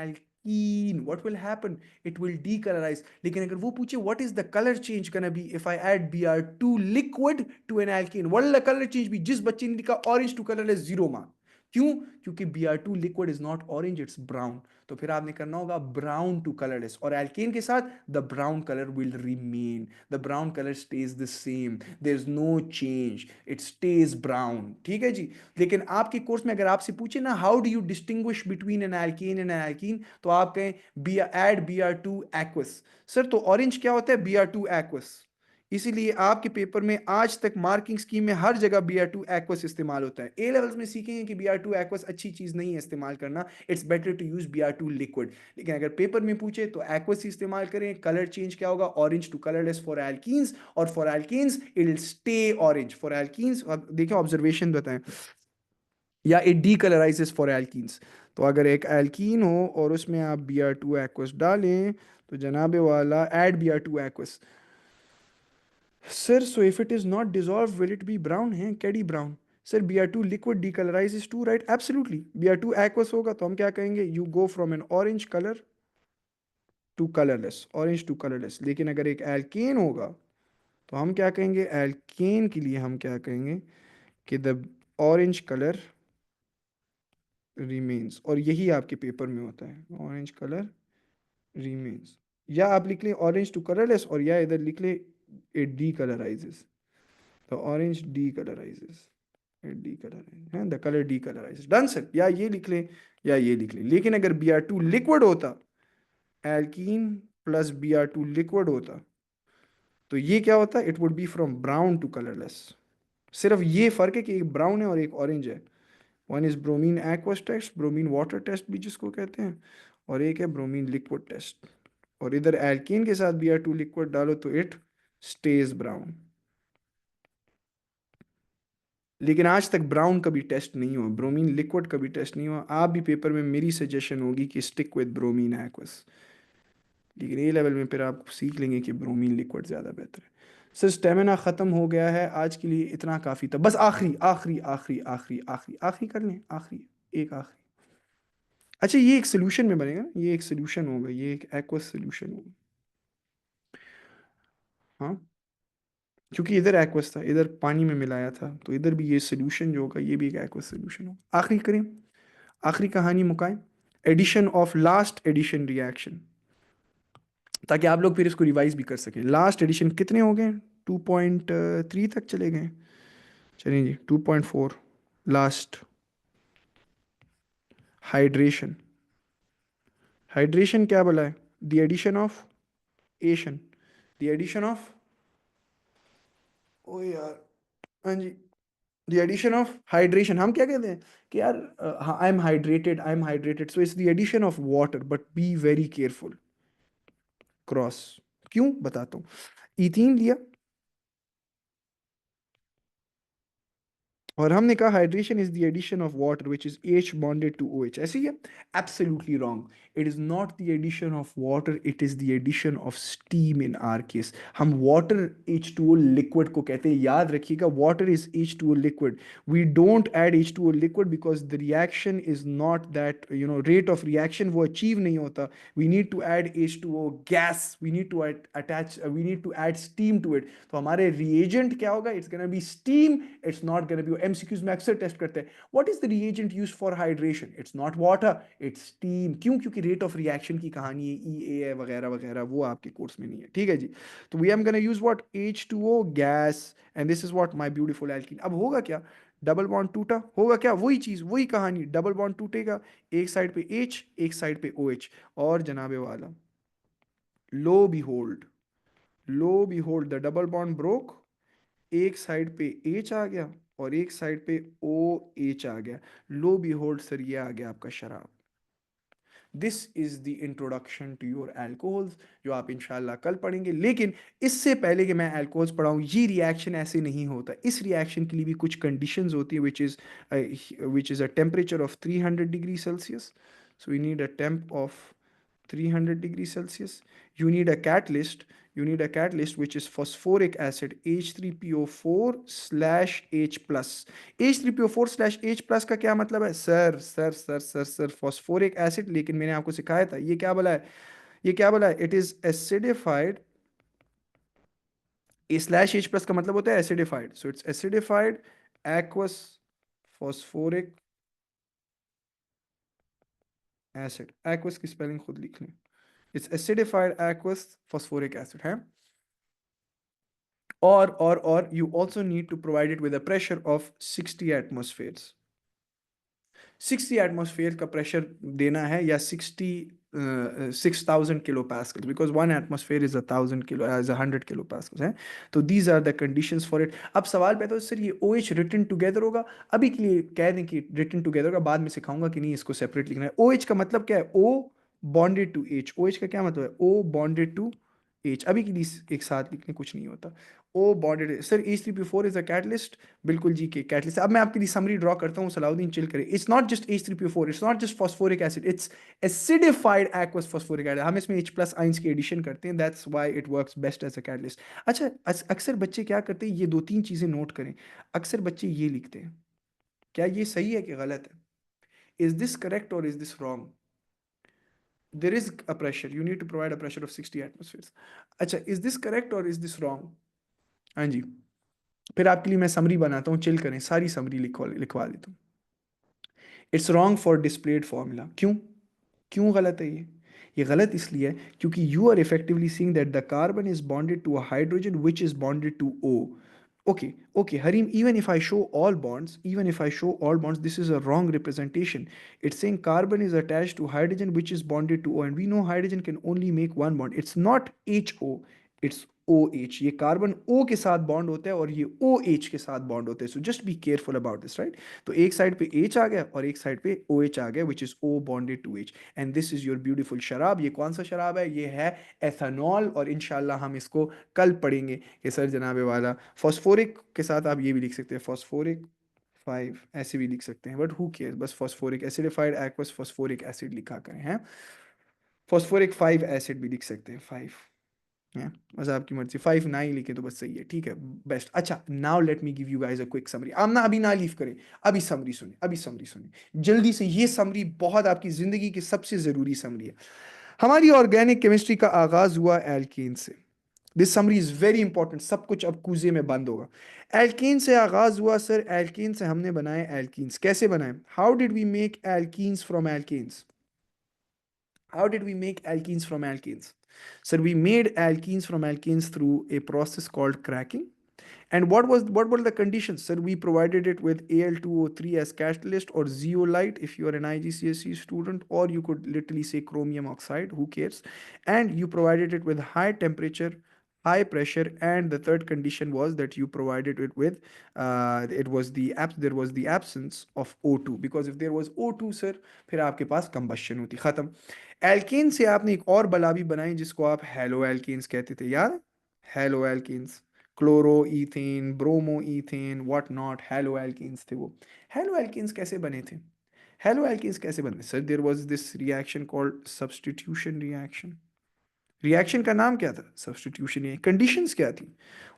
alkene, what will happen? It will decolorize. लेकिन अगर वो पूछे what is the color change gonna be if I add Br2 liquid to an alkene, what will the color change be? जिस बच्चे ने लिखा orange to colorless, 0 mark। क्यों? क्योंकि Br2 liquid is not orange, it's brown। तो फिर आपने करना होगा brown to colorless, और alkane के साथ the brown color will remain, the brown color stays the same, there's no change, it stays brown। ठीक है जी। लेकिन आपके कोर्स में अगर आपसे पूछे ना how do you distinguish between an alkane and an alkene, तो आप कहें add Br2 aqueous। सर तो ऑरेंज क्या होता है? Br2 aqueous। इसीलिए आपके पेपर में आज तक मार्किंग स्कीम में हर जगह Br2 aqueous इस्तेमाल होता है। ए लेवल्स में सीखेंगे कि Br2 aqueous अच्छी चीज नहीं है इस्तेमाल करना, it's better to use Br2 liquid. लेकिन अगर पेपर में पूछे तो aqueous ही इस्तेमाल करें। कलर चेंज क्या होगा? Orange to colourless for alkenes, और for alkenes it will stay orange. For alkenes देखिए ऑब्जर्वेशन बताएं, या इट डीकलराइजेस फॉर एल्कीन्स। तो अगर एक एल्कीन हो और उसमें आप Br2 एक्वस डालें तो जनाबे वाला add Br2 aqueous, sir so if it is not dissolve will it be brown है, कैडी brown. Sir Br2 liquid decolourises too, right, absolutely. Br2 aqueous होगा तो हम क्या कहेंगे, you go from an orange colour to colourless, orange to colourless. लेकिन अगर एक एल्केन होगा तो हम क्या कहेंगे, एल्केन के लिए हम क्या कहेंगे कि द ऑरेंज कलर रिमेन्स, और यही आपके पेपर में होता है, ऑरेंज कलर रिमेन्स। या आप लिख लें ऑरेंज टू कलरलेस, और या इधर लिख लें it decolourises, the orange decolourises, it decolourise है, the colour decolourises, done sir. या ये लिख लें या ये लिख लें। लेकिन अगर Br2 लिक्विड होता, एल्कीन प्लस Br2 लिक्विड होता, तो ये क्या होता, it would be from brown to colourless. सिर्फ ये फर्क है कि एक ब्राउन है और एक ऑरेंज है। One is bromine aqueous test, bromine water test भी जिसको कहते हैं, और एक है ब्रोमीन लिक्विड टेस्ट। और इधर एल्कीन के साथ Br2 लिक्विड डालो तो इट स्टेज ब्राउन। लेकिन आज तक ब्राउन कभी टेस्ट नहीं हुआ, ब्रोमीन लिक्विड कभी टेस्ट नहीं हुआ। आप भी पेपर में मेरी सजेशन होगी कि स्टिक विद ब्रोमीन एक्वस, लेकिन ए लेवल में फिर आप सीख लेंगे कि ब्रोमीन लिक्विड ज़्यादा बेहतर है। सर स्टेमिना ख़त्म हो गया है, आज के लिए इतना काफ़ी था। बस आखिरी आखिरी आखिरी आखिरी आखिरी आखिरी कर लें, आखिरी, एक आखिरी। अच्छा ये एक सोल्यूशन में बनेगा, ये एक सोल्यूशन होगा, ये एक एक्वस सोल्यूशन होगा। हाँ, क्योंकि इधर एक्वस था, इधर पानी में मिलाया था, तो इधर भी ये सोल्यूशन जो होगा ये भी एक एक्वस सोल्यूशन होगा। आखिरी करें, आखिरी कहानी मुकाएं, addition of last addition reaction, ताकि आप लोग फिर इसको रिवाइज भी कर सकें। लास्ट एडिशन कितने हो गए, 2.3 तक चले गए। चलिए जी 2.4, लास्ट हाइड्रेशन। हाइड्रेशन क्या बोला है, द एडिशन ऑफ एशन, द एडिशन ऑफ, ओ यार, हाँ जी, द एडिशन ऑफ हाइड्रेशन। हम क्या कहते हैं कि यार I am hydrated, I am hydrated, so it's the addition of water, but be very careful, cross. क्यों बताता हूँ, इथीन लिया और हमने कहा hydration is the addition of water which is H bonded to OH, ऐसे ही है। Absolutely wrong, it is not the addition of water, it is the addition of steam in our case. हम water H2O liquid को कहते हैं, याद रखिएगा, water is H2O liquid. We don't add H2O liquid because the reaction is not that, you know, rate of reaction वो achieve नहीं होता। We need to add H2O gas, we need to attach, we need to add steam to it. तो हमारे reagent क्या होगा, it's gonna be steam, it's not gonna be. MCQs में अक्सर test करते हैं, what is the reagent use for hydration, it's not water, it's steam. क्यों, क्योंकि रेट ऑफ रिएक्शन की कहानी है, ई ए वगैरह वगैरह, वो आपके कोर्स में नहीं है, ठीक है जी। तो V am gonna use what, H2O gas, and this is what my beautiful alkene. अब होगा क्या, डबल बॉन्ड टूटा, होगा क्या, वही चीज वही कहानी, डबल बॉन्ड टूटेगा, एक साइड पे H एक साइड पे OH, और जनाबे वाला लो बी होल्ड, लो बी होल्ड द डबल बॉन्ड ब्रोक, एक साइड पे H आ गया और एक साइड पे OH आ गया। लो बी होल्ड सर ये आ गया आपका शराब। This is the introduction to your alcohols, जो आप इंशाल्लाह कल पढ़ेंगे। लेकिन इससे पहले कि मैं एल्कोहल्स पढ़ाऊँ, ये रिएक्शन ऐसे नहीं होता, इस रिएक्शन के लिए भी कुछ कंडीशंस होती है, which is a temperature of 300 degree Celsius. So we need a temp of 300 degrees Celsius. You need a catalyst. You need a catalyst which is phosphoric acid H3PO4 slash H plus. H3PO4 slash H plus का क्या मतलब है, sir sir sir sir sir phosphoric acid, लेकिन मैंने आपको सिखाया था ये क्या बोला है, ये क्या बोला है, it is acidified. A slash H plus का मतलब होता है acidified, so it's acidified aqueous phosphoric acid. Aqueous की स्पेलिंग खुद लिख लें, it's acidified aqueous phosphoric acid है। और you also need to provide it with a pressure of 60 atmospheres, 60 atmosphere का प्रेशर देना है, या 6,000 kilo pascal, because one atmosphere is 1,000 kilo, as 100 kilo pascal है। तो these are the conditions for it. अब सवाल पैदा हो, सर ये OH रिटन टुगेदर होगा, अभी के लिए कह दें कि रिटन टुगेदर होगा, बाद में सिखाऊंगा कि नहीं इसको सेपरेट लिखना है। OH का मतलब क्या है, O bonded to H, OH का क्या मतलब है, O बॉन्डेड टू H अभी के लिए एक साथ लिखने कुछ नहीं होता। O bonded sir H3PO4 is a catalyst. बिल्कुल जी के कैटलिस्ट। अब मैं आपके लिए समरी ड्रॉ करता हूँ, सलाउद्दीन चिल करे। It's not just H3PO4, it's not just phosphoric acid, it's acidified aqueous phosphoric acid. हम इसमें H प्लस आइंस की एडिशन करते हैं, that's why it works best as a catalyst. अच्छा अक्सर बच्चे क्या करते हैं, ये दो तीन चीजें नोट करें। अक्सर बच्चे ये लिखते हैं, क्या ये सही है कि गलत है? इज दिस करेक्ट और is this wrong? there is a pressure, you need to provide a pressure of 60 atmospheres. अच्छा, is this correct or is this wrong? हाँ जी। फिर आपके लिए मैं समरी बनाता हूँ, चिल करें, सारी समरी लिखवा देता हूँ। It's wrong for displayed formula. क्यों? क्यों गलत है ये गलत इसलिए है क्योंकि you are effectively seeing that the carbon is bonded to a hydrogen which is bonded to O. Okay, Harim, even if I show all bonds, this is a wrong representation. It's saying carbon is attached to hydrogen which is bonded to O, and we know hydrogen can only make one bond. It's not HO, it's OH. ये carbon O के साथ bond होता है और ये OH के साथ bond होता है। So just be careful about this, right? तो एक साइड पे H आ गया और एक साइड पे OH आ गया, which is O bonded to H। And this is your beautiful शराब। ये कौन सा शराब है? ये है एथेनॉल। और इंशाल्लाह हम इसको कल पढ़ेंगे कि सर जनाबे वाला फॉस्फोरिक के साथ आप ये भी लिख सकते हैं, फॉस्फोरिक 5 ऐसे भी लिख सकते हैं, बट हु केयर्स, बस phosphoric acidified aqueous phosphoric acid लिखा करें हैं। फॉस्फोरिक 5 एसिड भी लिख सकते हैं, 5 है, बस आपकी मर्जी। 5 ना ही लिखे तो बस सही है, ठीक है, बेस्ट। अच्छा, now let me give you guys a quick summary. आप ना अभी ना लीव करें, अभी समरी सुने, अभी समरी सुने जल्दी से। ये समरी बहुत आपकी जिंदगी की सबसे जरूरी समरी है। हमारी ऑर्गेनिक केमिस्ट्री का आगाज हुआ एल्कीन से। This summary is very important, सब कुछ अब कूजे में बंद होगा। एल्कीन से आगाज हुआ सर, एल्कीन से हमने बनाए एल्कीन्स। कैसे बनाए? How did we make alkenes from alkenes? How did we make alkenes from alkenes? Sir, we made alkenes from alkenes through a process called cracking. And what were the conditions? Sir, we provided it with Al2O3 as catalyst, or zeolite if you are an IGCSE student, or you could literally say chromium oxide, who cares? And you provided it with high temperature, high pressure, and the third condition was that you provided it with there was the absence of O2, because if there was O2 sir, फिर आपके पास combustion होती, खत्म। Alkene से आपने एक और बला भी बनाई जिसको आप हेलो एल्केन्स कहते थे, याद? Halo alkanes, chloro ethane, bromo ethane, what not, halo alkanes थे वो। हेलो एल्केन्स कैसे बने थे? हेलो एल्केन्स कैसे बने sir? There was this reaction called substitution reaction. Reaction का नाम क्या था? सब्स्टिट्यूशन। ये कंडीशंस क्या थी?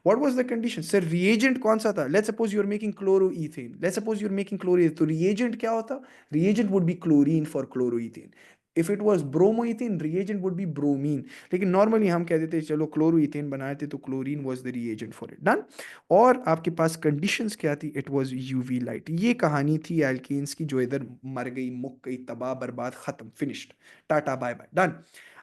What was the condition? Sir reagent कौन सा था? Let's suppose you are making chloroethane, let's suppose you are making chlorine, तो रिएजेंट क्या होता? Reagent would be chlorine for chloroethane. If it was bromoethane, reagent would be bromine. लेकिन normally हम कहते थे चलो क्लोरोईथेन बनाए थे तो chlorine was the reagent for it, done. और आपके पास कंडीशंस क्या थी? It was UV light. ये कहानी थी एल्केन्स की, जो इधर मर गई, मुक गई, तबाह बर्बाद, खत्म, finished, tata bye bye, done.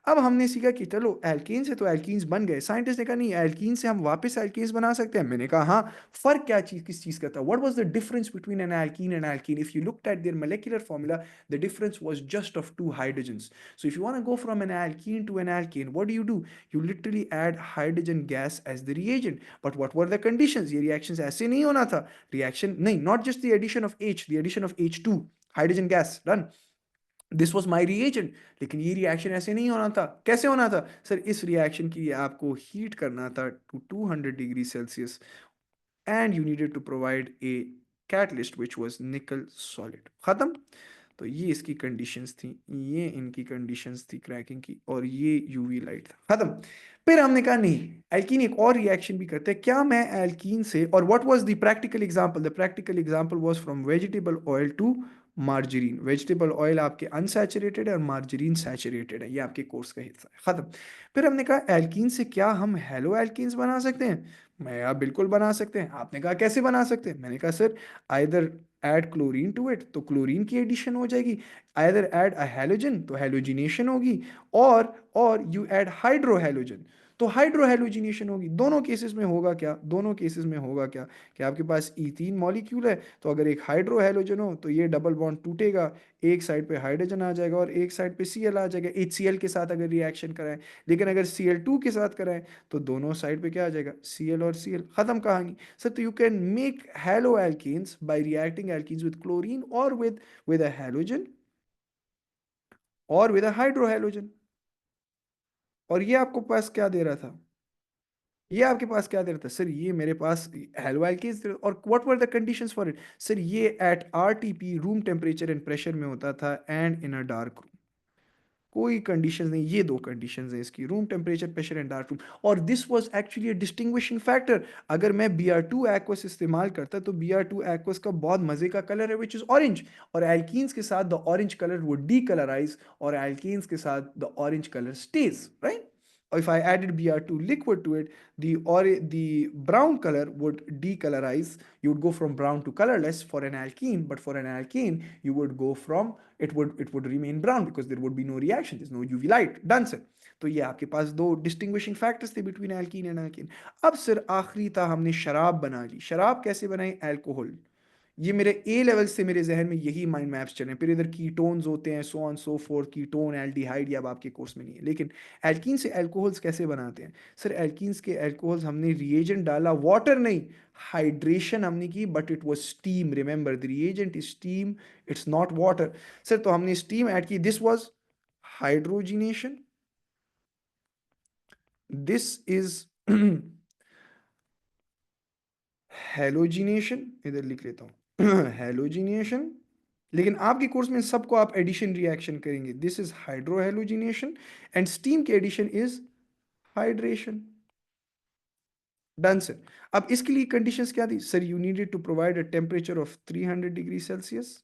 अब हमने सीखा कि चलो एल्कीन से तो एल्कीन्स बन गए। साइंटिस्ट ने कहा नहीं, एल्कीन से हम वापस एल्कीन्स बना सकते हैं। मैंने कहा हाँ। फर्क क्या चीज किस चीज का था? What was the difference between an alkene and alkene? If you looked at their molecular formula, the difference was just of two hydrogens. So if you want to go from an alkene to an alkene, what do? You literally add hydrogen gas as the reagent. But what were the conditions? ये reactions ऐसे नहीं होना था। Reaction नहीं, not just the addition of H, the addition of H2 hydrogen gas, done. This was my reagent. लेकिन ये reaction ऐसे नहीं होना था। कैसे होना था? सर इस रिएक्शन की आपको हीट करना था to 200 degree Celsius, and you needed to provide a catalyst which was nickel solid, खत्म। तो ये इसकी कंडीशंस थी, ये इनकी कंडीशंस थी क्रैकिंग की, और ये यूवी लाइट था, खत्म। फिर हमने कहा नहीं, एल्कीन एक और रिएक्शन भी करते हैं। क्या मैं एल्कीन से, और what was the practical example? The practical example was from vegetable oil to margarine. Vegetable oil आपके अनसैचुरेटेड है और मार्जरीन सैचुरेटेड है, ये आपके कोर्स का हिस्सा है, खत्म। फिर हमने कहा एल्कीन से क्या हम हेलो एल्कीन्स बना सकते हैं? मैं आप बिल्कुल बना सकते हैं। आपने कहा कैसे बना सकते हैं? मैंने कहा sir either add chlorine to it, तो क्लोरीन की एडिशन हो जाएगी। आइदर ऐड अ हैलोजन, तो हैलोजिनेशन होगी। और यू ऐड हाइड्रो हैलोजन, तो हाइड्रो हैलोजिनेशन होगी। दोनों केसेस में होगा क्या? दोनों केसेस में होगा क्या कि आपके पास इथीन मॉलिक्यूल है, तो अगर एक हाइड्रो हैलोजन हो तो ये डबल बॉन्ड टूटेगा, एक साइड पे हाइड्रोजन आ जाएगा और एक साइड पे Cl आ जाएगा, HCl के साथ अगर रिएक्शन कराएं। लेकिन अगर Cl2 के साथ कराएं तो दोनों साइड पे क्या आ जाएगा? Cl और Cl, खत्म कहानी। सर तो you can make hello alkenes bye reacting alkenes with chlorine और विद अ हैलोजन और विद अ हाइड्रो हैलोजन। और ये आपको पास क्या दे रहा था? ये आपके पास क्या दे रहा था? सर ये मेरे पास हेलो एल्केन्स और what were the conditions for it? Sir ये at RTP room temperature and pressure में होता था and in a dark room. कोई कंडीशंस नहीं, ये दो कंडीशंस हैं इसकी, room temperature pressure and dark room. और this was actually a distinguishing factor. अगर मैं Br2 एक्वस इस्तेमाल करता तो Br2 एक्वस का बहुत मजे का कलर है विच इज ऑरेंज, और एल्कीन्स के साथ the orange colour would decolourise, और एल्कीन्स के साथ the orange colour stage, right? Or if I added Br2 liquid to it, the brown color would decolorize. You would go from brown to colorless for an alkene, but for an alkane, you would go from it would remain brown because there would be no reaction. There's no UV light. Done, sir. तो ये आपके पास दो distinguishing factors थे between alkene and alkene. अब sir आखिरी था, हमने शराब बना ली। शराब कैसे बनाई? अल्कोहल। ये मेरे ए लेवल से मेरे जहन में यही माइंड मैप्स चले। फिर इधर कीटोन्स होते हैं, so on so fourth, ketone, aldehyde, या अब आपके कोर्स में नहीं है। लेकिन एल्कीन से अल्कोहल्स कैसे बनाते हैं? सर एल्कीन्स के अल्कोहल्स हमने रिएजेंट डाला, वाटर नहीं, हाइड्रेशन हमने की, but it was steam. Remember the reagent is steam, it's not water. Sir तो हमने स्टीम ऐड की, this was hydrogenation, this is halogenation, इधर लिख लेता हूं हेलोजिनेशन। लेकिन आपके कोर्स में सबको आप एडिशन रिएक्शन करेंगे। This is hydrohalogenation, and steam के addition is hydration. Done sir. अब इसके लिए कंडीशंस क्या थी? Sir you needed to provide a temperature of 300 degree Celsius.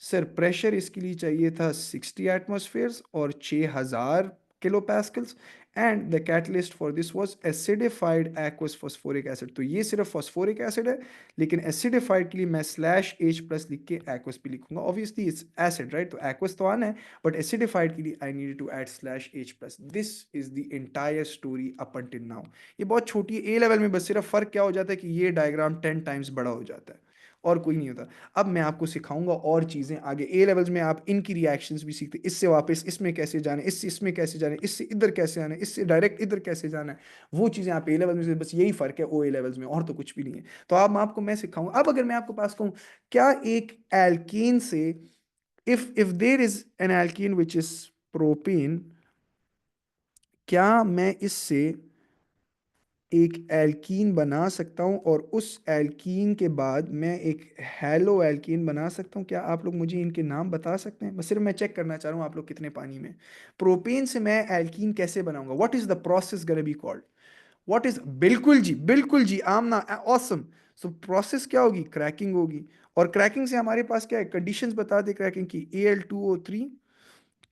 Sir pressure इसके लिए चाहिए था 60 एटमॉस्फेयर्स और 6000 kilo pascals, and the catalyst for this was acidified aqueous phosphoric acid. तो ये सिर्फ फॉस्फोरिक एसिड है, लेकिन एसिडिफाइड के लिए मैं /H+ लिख के एक्वस भी लिखूंगा। Obviously it's acid, right? तो एक्वस तो आना है, बट एसिडिफाइड के लिए I needed to add /H+। This is the entire story up until now. ये बहुत छोटी है। ए लेवल में बस सिर्फ फर्क क्या हो जाता है कि ये डायग्राम 10 टाइम्स बड़ा हो जाता है, और कोई नहीं होता। अब मैं आपको सिखाऊंगा और चीजें आगे। ए लेवल्स में आप इनकी रिएक्शंस भी सीखते, इससे वापस इसमें कैसे जाना है, इससे इसमें कैसे जाना है, इससे इधर कैसे आना है, इससे डायरेक्ट इधर कैसे जाना है। वो चीजें आप ए लेवल में बस यही फर्क है ओ ए लेवल्स में, और तो कुछ भी नहीं है। तो अब आपको मैं सिखाऊंगा। अब अगर मैं आपको पास कहूं, क्या एक एल्कीन से, if there is an alkene which is propane, क्या मैं इससे एक एल्कीन बना सकता हूं, और उस एल्कीन के बाद मैं एक हेलो एल्कीन बना सकता हूं? क्या आप लोग मुझे इनके नाम बता सकते हैं? बस सिर्फ मैं चेक करना चाह रहा हूं आप लोग कितने पानी में। प्रोपेन से मैं एल्कीन कैसे बनाऊंगा? What is the process gonna be called? What is, बिल्कुल जी, बिल्कुल जी, आमना, ऑसम। सो प्रोसेस क्या होगी? क्रैकिंग होगी। और क्रैकिंग से हमारे पास क्या है? कंडीशंस बता दे क्रैकिंग की। Al2O3,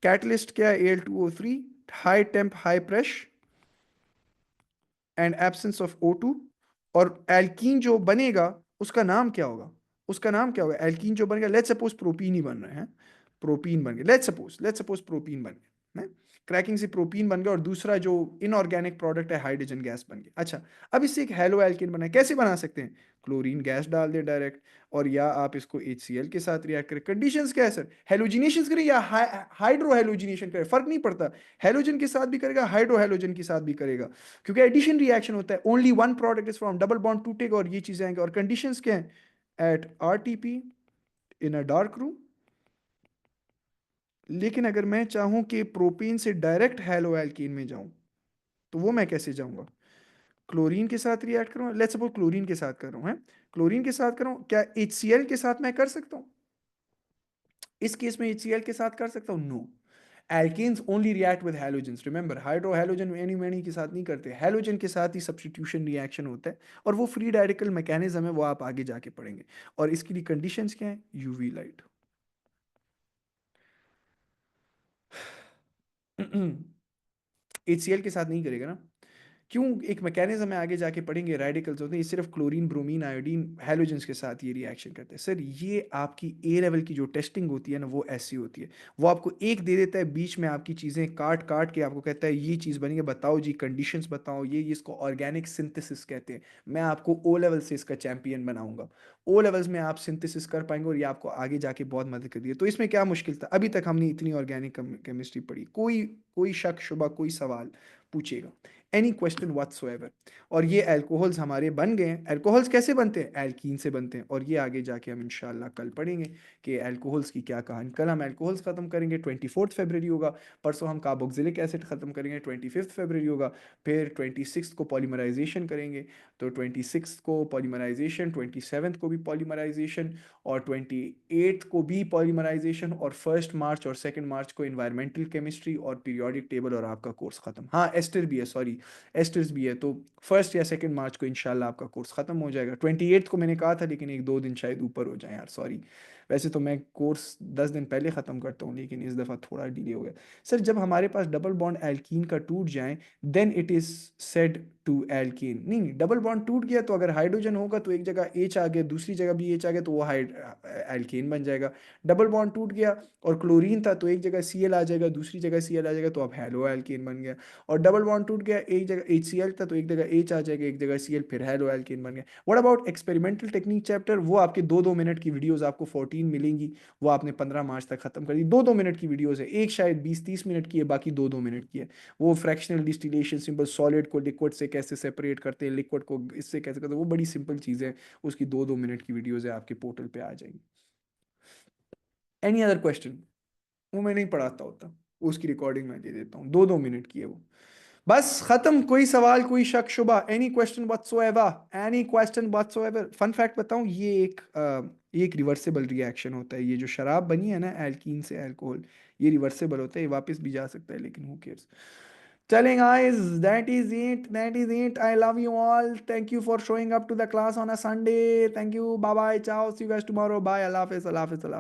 कैटलिस्ट क्या है? Al2O3, high temp high pressure and absence of O2। और एल्कीन जो बनेगा उसका नाम क्या होगा? उसका नाम क्या होगा? एल्कीन जो बनेगा, लेट्स सपोज प्रोपीन ही बन रहे हैं, प्रोपीन बन गए, लेट्स सपोज प्रोपीन बन गए, क्रैकिंग से प्रोपीन बन गया, और दूसरा जो इनऑर्गेनिक प्रोडक्ट है हाइड्रोजन गैस बन गया। अच्छा, अब इससे एक हेलो एल्केन बना है। कैसे बना सकते हैं? क्लोरीन गैस डाल दे डायरेक्ट, और या आप इसको HCl के साथ रिएक्ट करें। कंडीशंस क्या है सर? हेलोजिनेशन करें या हाइड्रो हेलोजिनेशन करें, फर्क नहीं पड़ता। हेलोजन के साथ भी करेगा, हाइड्रो हेलोजन के साथ भी करेगा, क्योंकि एडिशन रिएक्शन होता है। Only one product is from double bond टूटेगा और ये चीजें आएंगे। और कंडीशंस क्या है? At RTP in a dark room. लेकिन अगर मैं चाहूं कि प्रोपीन से डायरेक्ट हेलो एल्कीन में जाऊं, तो वो मैं कैसे जाऊंगा? क्लोरीन के साथ रिएक्ट करूं, लेट्स सपोज क्लोरीन के साथ कर रहा हूं, है क्लोरीन के साथ कर रहा हूं, क्या HCl के साथ मैं कर सकता हूं? इस केस में HCl के साथ कर सकता हूं? No. Alkanes only react with halogens. Remember, hydro halogen any many के साथ नहीं करते, हैलोजन के साथ ही सब्स्टिट्यूशन रिएक्शन होता है, और वो फ्री रेडिकल मैकेनिज्म है, वो आप आगे जाके पढ़ेंगे। और इसके लिए कंडीशंस क्या है? UV light. HCl के साथ नहीं करेगा ना, क्यों? एक मैकेनिज्म है, आगे जाके पढ़ेंगे, रेडिकल्स होते हैं, ये सिर्फ क्लोरीन ब्रोमीन आयोडीन हैलोजेंस के साथ ये रिएक्शन करते हैं। सर ये आपकी ए लेवल की जो टेस्टिंग होती है ना, वो ऐसी होती है। वो आपको एक दे देता है, बीच में आपकी चीज़ें काट काट के आपको कहता है ये चीज़ बनेगी, बताओ जी कंडीशंस बताओ, ये इसको ऑर्गेनिक सिंथेसिस कहते हैं। मैं आपको ओ लेवल से इसका चैंपियन बनाऊंगा। ओ लेवल्स में आप सिंथेसिस कर पाएंगे, और ये आपको आगे जाके बहुत मदद कर दी है। तो इसमें क्या मुश्किल था? अभी तक हमने इतनी ऑर्गेनिक केमिस्ट्री पढ़ी, कोई कोई शक शुबा कोई सवाल पूछेगा। Any question whatsoever. और ये अल्कोहल्स हमारे बन गए हैं। अल्कोहल्स कैसे बनते हैं? एल्कीन से बनते हैं। और ये आगे जाके हम इंशाल्लाह कल पढ़ेंगे कि अल्कोहल्स की क्या कहानी। कल हम अल्कोहल्स खत्म करेंगे, 24 फरवरी होगा। परसों हम कार्बोक्सिलिक एसिड खत्म करेंगे, 25 फरवरी होगा। फिर 26 को पॉलीमराइजेशन करेंगे, तो 26 को पॉलीमराइजेशन, 27 को भी पॉलीमराइजेशन, और 28 को भी पॉलीमराइजेशन, और 1 मार्च और 2 मार्च को इन्वायरमेंटल केमिस्ट्री और पीरियोडिक टेबल, और आपका कोर्स खत्म। हाँ, एस्टर भी है, सॉरी, एस्टर्स भी है। तो 1 या 2 मार्च को इंशाल्लाह आपका कोर्स खत्म हो जाएगा। 28 को मैंने कहा था, लेकिन 1-2 दिन शायद ऊपर हो जाए यार, सॉरी। वैसे तो मैं कोर्स 10 दिन पहले ख़त्म करता हूँ, लेकिन इस दफ़ा थोड़ा डिले हो गया। सर, जब हमारे पास डबल बॉन्ड एल्कीन का टूट जाए, then it is said to alkene. नहीं, डबल बॉन्ड टूट गया तो अगर हाइड्रोजन होगा तो एक जगह एच आ गया, दूसरी जगह भी एच आ गया, तो वो एल्कीन बन जाएगा। डबल बॉन्ड टूट गया और क्लोरीन था, तो एक जगह Cl आ जाएगा, दूसरी जगह Cl आ जाएगा, तो अब हेलो एल्कीन बन गया। और डबल बॉन्ड टूट गया, एक जगह HCl था, तो एक जगह H आ जाएगा, एक जगह Cl, फिर हेलो एल्कीन बन गया। What about experimental technique chapter? वो आपके 2-2 मिनट की वीडियोस आपको 14 मिलेंगी। वो आपने 15 मार्च तक खत्म कर दी। 2-2 मिनट की वीडियोस है, एक शायद 20-30 मिनट की है, बाकी 2-2 मिनट की है। वो फ्रैक्शनल डिस्टिलेशन, सिंपल सॉलिड को लिक्विड से कैसे सेपरेट करते हैं, लिक्विड को इससे कैसे करते हैं, वो बड़ी सिंपल चीज़ है। उसकी 2-2 मिनट की वीडियोस है, आपके पोर्टल पे आ जाएगी। Any other question? वो मैं नहीं पढ़ाता होता, उसकी रिकॉर्डिंग मैं दे देता हूँ, 2-2 मिनट की है वो। बस खत्म। कोई सवाल, कोई शक शुबा? Any question whatsoever? Any question whatsoever? Fun fact बताऊं, ये एक रिवर्सेबल रिएक्शन होता है। ये जो शराब बनी है ना एल्कीन से अल्कोहल, ये रिवर्सेबल होता है, ये वापस भी जा सकता है, लेकिन हु केयर्स। चलें guys, that is it I love you all, thank you for showing up to the class on a Sunday, thank you, bye bye, ciao, see you guys tomorrow, bye, अल्लाह हाफिज़, अल्लाह हाफिज़, अल्लाह हाफिज़।